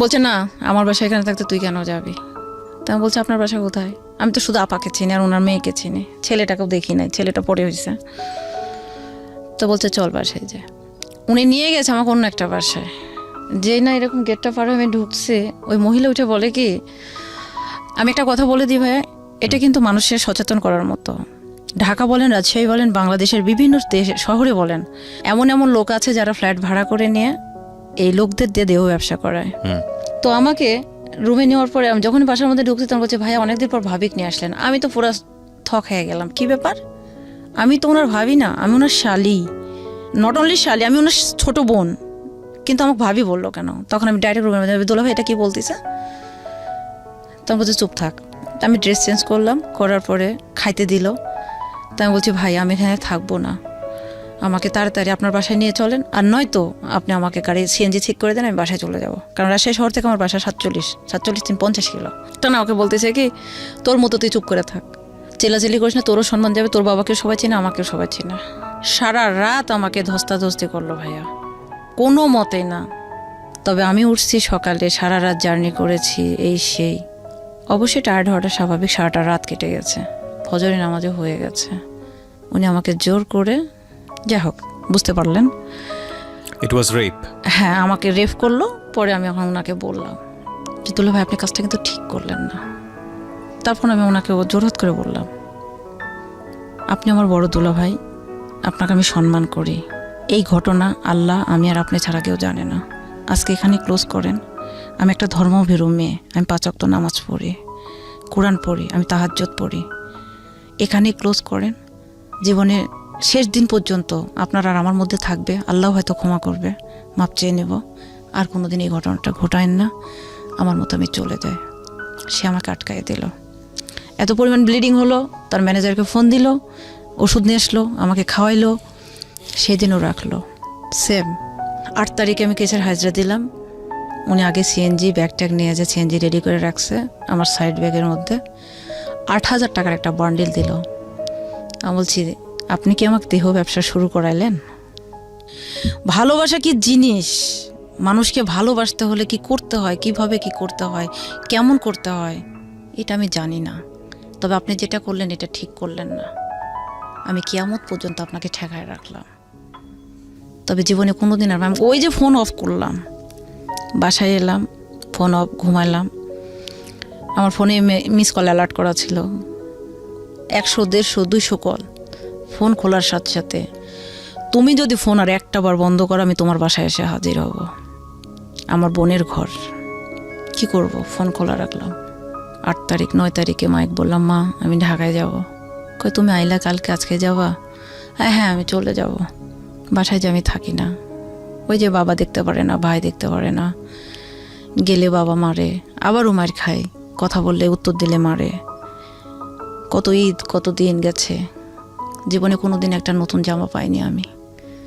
বলছে না আমার বাসায় এখানে থাকতে তুই কেন যাবি? তা আমি বলছি আপনার বাসা কোথায়? আমি তো শুধু আপাকে চিনি আর ওনার মেয়েকে চিনি, ছেলেটাকেও দেখি নাই, ছেলেটা পড়ে হয়েছে। তো বলছে চল বাসায় যে। উনি নিয়ে গেছে আমাকে অন্য একটা বাসায়। যেই না এরকম গেটটা পারে আমি ঢুকছি, ওই মহিলা উঠে বলে কি, আমি একটা কথা বলে দিই ভাইয়া, এটা কিন্তু মানুষের সচেতন করার মতো। ঢাকা বলেন, রাজশাহী বলেন, বাংলাদেশের বিভিন্ন শহরে বলেন, এমন এমন লোক আছে যারা ফ্ল্যাট ভাড়া করে নিয়ে এই লোকদের দিয়ে দেহ ব্যবসা করায়। তো আমাকে রুমে নেওয়ার পরে আমি যখন বাসার মধ্যে ঢুকছি তখন বলছে ভাইয়া অনেকদিন পর ভাবিক নিয়ে আসলেন। আমি তো পুরো থক হয়ে গেলাম, কি ব্যাপার? আমি তো ওনার ভাবি না, আমি ওনার শালি, নট অনলি শালি, আমি ওনার ছোট বোন, কিন্তু আমাকে ভাবি বললো কেন? তখন আমি ডাইরেক্ট রুমের মধ্যে দোলা ভাই এটা কি বলতেছে? তখন বলছে চুপ থাক। আমি ড্রেস চেঞ্জ করলাম, করার পরে খাইতে দিল। তাই আমি বলছি ভাই আমি এখানে থাকবো না, আমাকে তাড়াতাড়ি আপনার বাসায় নিয়ে চলেন, আর নয়তো আপনি আমাকে গাড়ি সিএনজি ঠিক করে দেন, আমি বাসায় চলে যাব। কারণ রাজশাহী শহর থেকে আমার বাসা 47 50 কিলো। তা না ওকে বলতেছে কি তোর মতো তুই চুপ করে থাক, চেলাচেলি করিস না, তোরও সম্মান যাবে, তোর বাবাকেও সবাই চেনে, আমাকেও সবাই চেনে। সারা রাত আমাকে ধস্তাধস্তি করলো ভাইয়া, কোনো মতেই না। তবে আমি উঠছি সকালে, সারা রাত জার্নি করেছি, এই সেই। অবশ্যই টায়ার্ড হওয়াটা স্বাভাবিক, সারাটা রাত কেটে গেছে, ফজরের নামাজও হয়ে গেছে। উনি আমাকে জোর করে, যাই হোক বুঝতে পারলেন, ইট ওয়াজ রেপ। হ্যাঁ আমাকে রেপ করলো। পরে আমি এখন ওনাকে বললাম যে দুলা ভাই আপনি কাজটা কিন্তু ঠিক করলেন না। তারপর আমি ওনাকে জোরহাত করে বললাম, আপনি আমার বড় দুলা ভাই, আপনাকে আমি সম্মান করি। এই ঘটনা আল্লাহ, আমি আর আপনি ছাড়া কেউ জানে না। আজকে এখানে ক্লোজ করেন। আমি একটা ধর্মভীরু মেয়ে, আমি 5 ওয়াক্ত নামাজ পড়ি, কোরআন পড়ি, আমি তাহাজ্জুদ পড়ি। এখানেই ক্লোজ করেন। জীবনে শেষ দিন পর্যন্ত আপনার আর আমার মধ্যে থাকবে, আল্লাহ হয়তো ক্ষমা করবে, মাপ চেয়ে নেব। আর কোনো দিন এই ঘটনাটা ঘটায়েন না, আমার মতো আমি চলে যাই। সে আমাকে আটকায় দিল। এত পরিমাণ ব্লিডিং হলো, তার ম্যানেজারকে ফোন দিল, ওষুধ নিয়ে আসলো, আমাকে খাওয়াইলো, সেদিনও রাখলো। সেম 8 তারিখে আমি কেসের হাজরা দিলাম। উনি আগে সিএনজি ব্যাগ ট্যাগ নিয়ে যে সিএনজি রেডি করে রাখছে আমার সাইড ব্যাগের মধ্যে। 8,000 টাকার একটা বান্ডিল দিল। আমি বলছি, আপনি কি আমাকে দেহ ব্যবসা শুরু করাইলেন? ভালোবাসা কি জিনিস, মানুষকে ভালোবাসতে হলে কি করতে হয়, কিভাবে কি করতে হয়, কেমন করতে হয়, এটা আমি জানি না। তবে আপনি যেটা করলেন এটা ঠিক করলেন না। আমি কিয়ামত পর্যন্ত আপনাকে ঠেকায় রাখলাম। তবে জীবনে কোনো দিন আর আমি ওই যে ফোন অফ করলাম, বাসায় এলাম, ফোন অফ, ঘুমাইলাম। আমার ফোনে মিস কল অ্যালার্ট করা ছিল 100, 150, 200 কল। ফোন খোলার সাথে সাথে, তুমি যদি ফোন আর একটা বার বন্ধ করো আমি তোমার বাসায় এসে হাজির হব। আমার বোনের ঘর, কি করব, ফোন খোলা রাখলাম। 8 তারিখ 9 তারিখে মাইক বললাম, মা আমি ঢাকায় যাব। কই তুমি আইলা কালকে, আজকে যাবা? হ্যাঁ আমি চলে যাব। বাসায় যে আমি থাকি না, ওই যে বাবা দেখতে পারে না, ভাই দেখতে পারে না, গেলে বাবা মারে, আবারও মার খায়, কথা বললে উত্তর দিলে মারে। কত ঈদ, কত দিন গেছে, জীবনে কোনো দিন একটা নতুন জামা পাইনি আমি।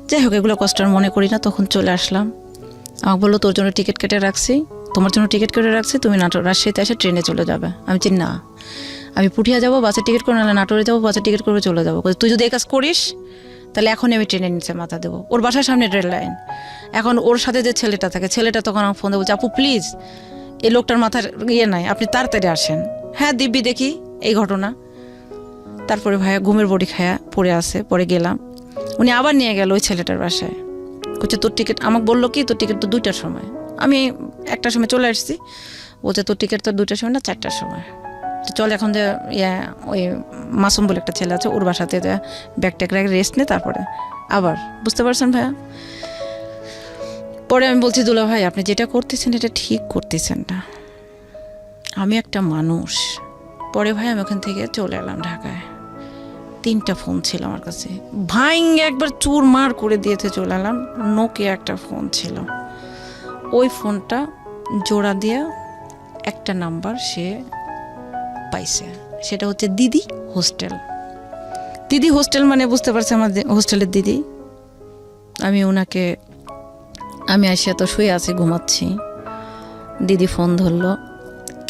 যাই হোক এগুলো কষ্ট আর মনে করি না। তখন চলে আসলাম। আমাকে বললো, তোর জন্য টিকিট কেটে রাখছি, তোমার জন্য টিকিট কেটে রাখছি, তুমি রাজশাহীতে এসে ট্রেনে চলে যাবে। আমি চিনি না, আমি পুঠিয়া যাবো, বাসের টিকিট করে, নাহলে নাটোরে যাবো, বাসের টিকিট করে চলে যাবো। তুই যদি এই কাজ করিস তাহলে এখনই আমি ট্রেনের নিচে মাথা দেবো। ওর বাসার সামনে রেল লাইন। এখন ওর সাথে যে ছেলেটা থাকে, ছেলেটা তখন আমার ফোন দিয়ে বলছে, আপু প্লিজ এই লোকটার মাথার ইয়ে নাই, আপনি তাড়াতাড়ি আসেন। হ্যাঁ দিব্যি দেখি এই ঘটনা। তারপরে ভাইয়া ঘুমের বড়ি খায়া পড়ে আসে। পরে গেলাম, উনি আবার নিয়ে গেল ওই ছেলেটার বাসায়। বলছে তোর টিকিট, আমাকে বললো কি তোর টিকিট তো 2টার সময়। আমি 1টার সময় চলে আসছি। বলছে তোর টিকিট তো 2টার সময় না, 4টার সময়। তো চল এখন যে ওই মাসুম বলে একটা ছেলে আছে, ওর বাসাতে ব্যাগ ট্যাগ রেখে রেস্ট নে, তারপরে আবার। বুঝতে পারছেন ভাইয়া? পরে আমি বলছি, দুলা ভাই আপনি যেটা করতেছেন এটা ঠিক করতেছেন না, আমি একটা মানুষ। পরে ভাই আমি ওখান থেকে চলে এলাম ঢাকায়। 3টা ফোন ছিল আমার কাছে, ভাইঙ্গে একবার চুরমার করে দিয়েছে চলে এলাম। নোকিয়া একটা ফোন ছিল, ওই ফোনটা জোড়া দিয়ে একটা নাম্বার সে পাইছে, সেটা হচ্ছে দিদি হোস্টেল। দিদি হোস্টেল মানে বুঝতে পারছে আমার হোস্টেলের দিদি। আমি ওনাকে, আমি আসিয়া তো শুয়ে আছি, ঘুমাচ্ছি। দিদি ফোন ধরলো,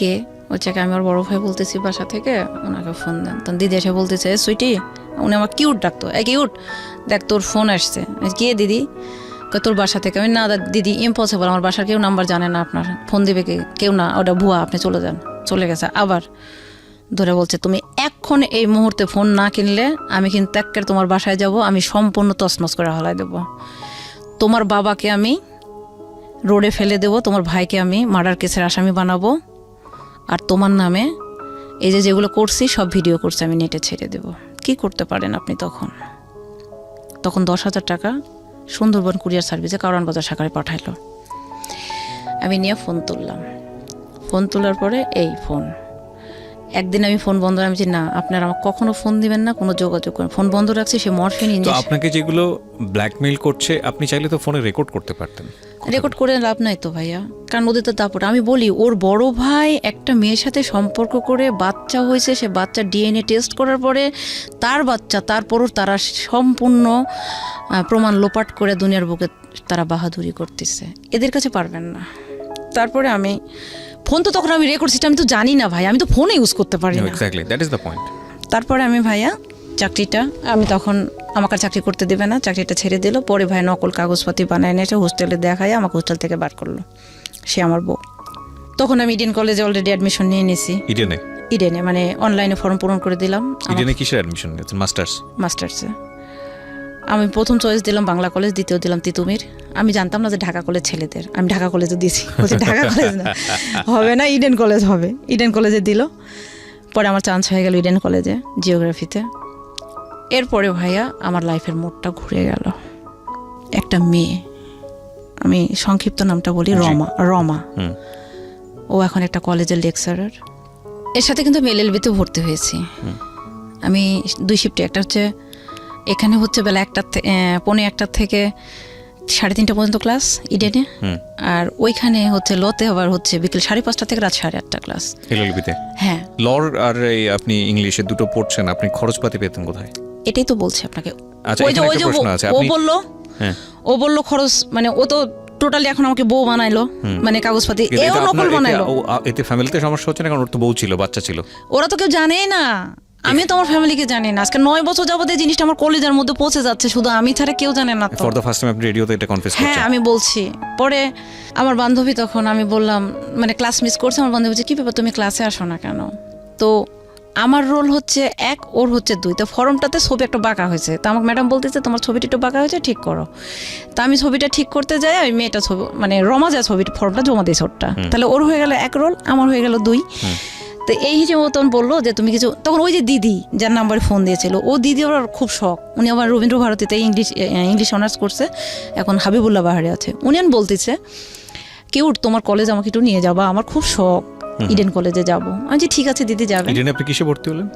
কে? হচ্ছে আমি ওর বড় ভাই বলতেছি বাসা থেকে, ওনাকে ফোন দেন। তখন দিদি এসে বলতেছে, সুইটি, উনি আমার কিউট ডাকতো, কিউট দেখ তোর ফোন আসছে। কে দিদি? তোর বাসা থেকে। আমি না দিদি ইম্পসিবল, আমার বাসার কেউ নাম্বার জানে না, আপনার ফোন দেবে কেউ না, ওটা ভুয়া, আপনি চলে যান। চলে গেছে। আবার ধরে বলছে, তুমি এখন এই মুহূর্তে ফোন না কিনলে আমি কিন্তু একের তোমার বাসায় যাব, আমি সম্পূর্ণ তছনছ করে হলাই দেব। তোমার বাবাকে আমি রোডে ফেলে দেব, তোমার ভাইকে আমি মার্ডার কেসের আসামি বানাবো, আর তোমার নামে এই যে যেগুলো করছি সব ভিডিও করছি আমি নেটে ছেড়ে দেব। কি করতে পারেন আপনি? তখন 10,000 টাকা সুন্দরবন কুরিয়ার সার্ভিসে কারওয়ান বাজার শাখায় পাঠাইলো। আমি নিয়ে ফোন তুললাম। ফোন তোলার পরে এই ফোন, একদিন আমি ফোন বন্ধ, আমি যে না আপনারা আমাকে কখনো ফোন দিবেন না, কোনো যোগাযোগ করেন। ফোন বন্ধ রাখছি, সে মরফিন তো ইঞ্জেকশন। আপনাকে যেগুলো ব্ল্যাকমেইল করছে, আপনি চাইলে তো ফোনে রেকর্ড করতে পারতেন। রেকর্ড করে লাভ নাই তো ভাইয়া, কারণ ওদের তো দাপট। আমি বলি, ওর বড় ভাই একটা মেয়ের সাথে সম্পর্ক করে বাচ্চা হয়েছে, সে বাচ্চা ডিএনএ টেস্ট করার পরে তার বাচ্চা, তারপরও তারা সম্পূর্ণ প্রমাণ লোপাট করে দুনিয়ার বুকে তারা বাহাদুরি করতেছে। এদের কাছে পারবেন না। তারপরে আমি ফোন তো তখন আমি রেকর্ড সিস্টেম আমি তো জানি না ভাই, আমি তো ফোনে ইউজ করতে পারি না। Exactly, that is the point. তারপরে আমি ভাইয়া চাকরিটা আমি তখন আমাকে চাকরি করতে দেবে না, চাকরিটা ছেড়ে দিল। পরে ভাই নকল কাগজপাতি বানায় এনেছে, হোস্টেলে দেখায় আমাকে হোস্টেল থেকে বার করলো, সে আমার বউ। তখন আমি ইডেন কলেজে অলরেডি অ্যাডমিশন নিয়ে নিয়েছি। ইডেনে মানে অনলাইনে ফর্ম পূরণ করে দিলাম। ইডেনে কিসের অ্যাডমিশন নিয়েছেন? মাস্টার্সে। আমি প্রথম চয়েস দিলাম বাংলা কলেজ, দ্বিতীয় দিলাম তিতুমির। আমি জানতাম না যে ঢাকা কলেজ ছেলেদের, আমি ঢাকা কলেজে দিয়েছি। বলছি ঢাকা কলেজ না, হবে না, ইডেন কলেজ হবে। ইডেন কলেজে দিল। পরে আমার চান্স হয়ে গেল ইডেন কলেজে জিওগ্রাফিতে। এরপরে ভাইয়া আমার লাইফের মোড়টা ঘুরে গেল। একটা মেয়ে, আমি সংক্ষিপ্ত নামটা বলি, রমা। ও এখন একটা কলেজের লেকচারার। এর সাথে কিন্তু আমি এলএলবিতে ভর্তি হয়েছি। আমি 2 শিফটে, একটা হচ্ছে এখানে হচ্ছে বেলা 1:15 থেকে 3:30 পর্যন্ত ক্লাস ইডেনে, আর ওইখানে হচ্ছে লতে আবার হচ্ছে বিকেল 5:30 থেকে রাত 8:30 ক্লাস এলএলবিতে। হ্যাঁ, লর আর এই আপনি ইংলিশে দুটো পড়ছেন, আপনি খরচপাতি পেতেন কোথায়? এটাই তো বলছি আপনাকে। আচ্ছা, ওই যে এখানে একটা প্রশ্ন আছে। ও বললো, হ্যাঁ, ও বললো খরচ, মানে ও তো টোটালি এখন আমাকে বউ বানাইলো, মানে কাগজপাতি কিন্তু এও এটা নকল আপনার- বানাইলো। এতে ফ্যামিলিতে সমস্যা হচ্ছে না? কারণ ওর তো বউ ছিল, বাচ্চা ছিল। ওরা তো কেউ জানেই না, আমি তো আমার ফ্যামিলিকে জানি না। আজকে 9 বছর যাবত এই জিনিসটা আমার কলেজের মধ্যে পৌঁছে যাচ্ছে, শুধু আমি ছাড়া কেউ জানে না তো। ফর দ্য ফার্স্ট টাইম আপনি রেডিওতে এটা কনফেস হ্যাঁ, করছেন। আমি বলছি। পরে আমার বান্ধবী, তখন আমি বললাম, মানে ক্লাস মিস করছে, আমার বান্ধবী বলছে কি ব্যাপার তুমি ক্লাসে আসো না কেন? তো আমার রোল হচ্ছে 1, ওর হচ্ছে 2। তো ফর্মটাতে ছবি একটা বাঁকা হয়েছে, তো আমাকে ম্যাডাম বলতেছে তোমার ছবিটা একটু বাঁকা হয়েছে, ঠিক করো। তা আমি ছবিটা ঠিক করতে যাই, আমি মেয়েটা ছবি মানে রমা যায় ছবিটা ফর্মটা জমা দিয়েছে ওরটা, তাহলে ওর হয়ে গেল 1 রোল, আমার হয়ে গেল 2। তো এই হিসেবে ও তখন বললো যে তুমি কিছু, তখন ওই যে দিদি যার নাম্বারে ফোন দিয়েছিল, ও দিদি ওর খুব শখ, উনি আবার রবীন্দ্র ভারতীতে ইংলিশ অনার্স করছে, এখন হাবিবুল্লাহ বাহারে আছে। উনি বলতেছে কেউ তোমার কলেজ আমাকে একটু নিয়ে যাবা, আমার খুব শখ ইডেন কলেজে যাবো। আমি যে ঠিক আছে দিদি যাবে। ইডেনে আপনি কিসে ভর্তি হলেন?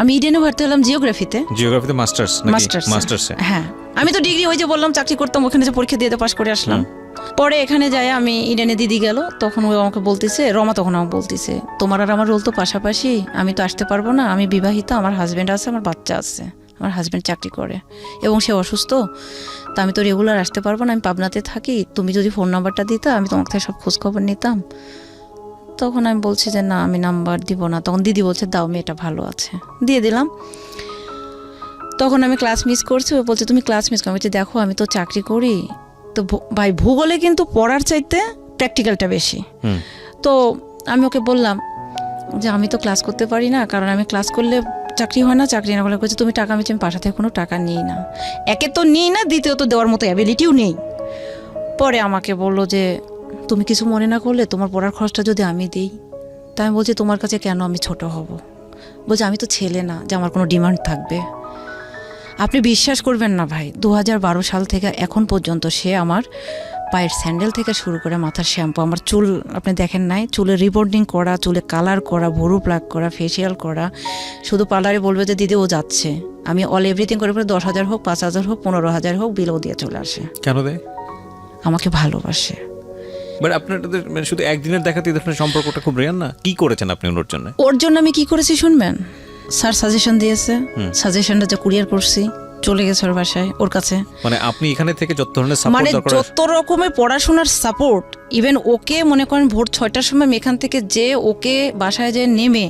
আমি ইডেনে ভর্তি হলাম জিওগ্রাফিতে। জিওগ্রাফিতে মাস্টার্স নাকি? মাস্টার্সে। হ্যাঁ, আমি তো ডিগ্রি ওই যে বললাম চাকরি করতাম, ওখানে যে পরীক্ষা দিয়ে পাশ করে আসলাম। পরে এখানে যাই আমি, ইডেনে দিদি গেল, তখন ও আমাকে বলতেছে, রমা তখন আমাকে বলতেছে তোমার আর আমার রোল তো পাশাপাশি, আমি তো আসতে পারবো না, আমি বিবাহিতা, আমার হাজব্যান্ড আছে, আমার বাচ্চা আছে, আমার হাজব্যান্ড চাকরি করে এবং সে অসুস্থ, তা আমি তো রেগুলার আসতে পারবো না, আমি পাবনাতে থাকি, তুমি যদি ফোন নাম্বারটা দিতা আমি তোমার থেকে সব খোঁজখবর নিতাম। তখন আমি বলছি যে না, আমি নাম্বার দিব না। তখন দিদি বলছে দাও, মেয়েটা ভালো আছে, দিয়ে দিলাম। তখন আমি ক্লাস মিস করছি, ও বলছে তুমি ক্লাস মিস করো। আমি বলছি দেখো আমি তো চাকরি করি, তো ভাই ভূগোলে কিন্তু পড়ার চাইতে প্র্যাকটিক্যালটা বেশি। তো আমি ওকে বললাম যে আমি তো ক্লাস করতে পারি না, কারণ আমি ক্লাস করলে চাকরি হয় না, চাকরি না করলে বলছে তুমি টাকা আমি বাসা থেকে কোনো টাকা নিই না, একে তো নিই না, দ্বিতীয়ত দেওয়ার মতো অ্যাবিলিটিও নেই। পরে আমাকে বললো যে তুমি কিছু মনে না করলে তোমার পড়ার খরচটা যদি আমি দিই। তাই আমি বলছি তোমার কাছে কেন আমি ছোট হব? বলছে আমি তো ছেলে না যে আমার কোনো ডিমান্ড থাকবে। আপনি বিশ্বাস করবেন না ভাই, 2012 সাল থেকে এখন পর্যন্ত সে আমার পায়ের স্যান্ডেল থেকে শুরু করে মাথার শ্যাম্পু, আমার চুল আপনি দেখেন নাই, চুলে রিবন্ডিং করা, চুলে কালার করা, ভুরু প্লাক করা, ফেসিয়াল করা, শুধু পার্লারে বলবে যে দিদি ও যাচ্ছে, আমি অল এভরিথিং করে 10,000 হোক, 5,000 হোক, 15,000 হোক, বিলও দিয়ে চলে আসে। কেন দেয়? আমাকে ভালোবাসে। বাট আপনাদের মানে শুধু একদিনের দেখাতে এই ধরনের সম্পর্কটা খুব রেয়ার না? কি করেছেন আপনি ওর জন্য? ওর জন্য আমি কি করেছি শুনবেন? স্যার সাজেশন দিয়েছে, সাজেশনটা যে কুরিয়ার করছি, চলে গেছে ওর বাসায়, ওর কাছে। মানে আপনি এখানে থেকে যত ধরনের সাপোর্ট মানে দরকার, যত রকমের পড়াশোনার সাপোর্ট, ইভেন ওকে মনে করেন ভোর 6টার সময় এখান থেকে যে ওকে বাসায় যে নেমে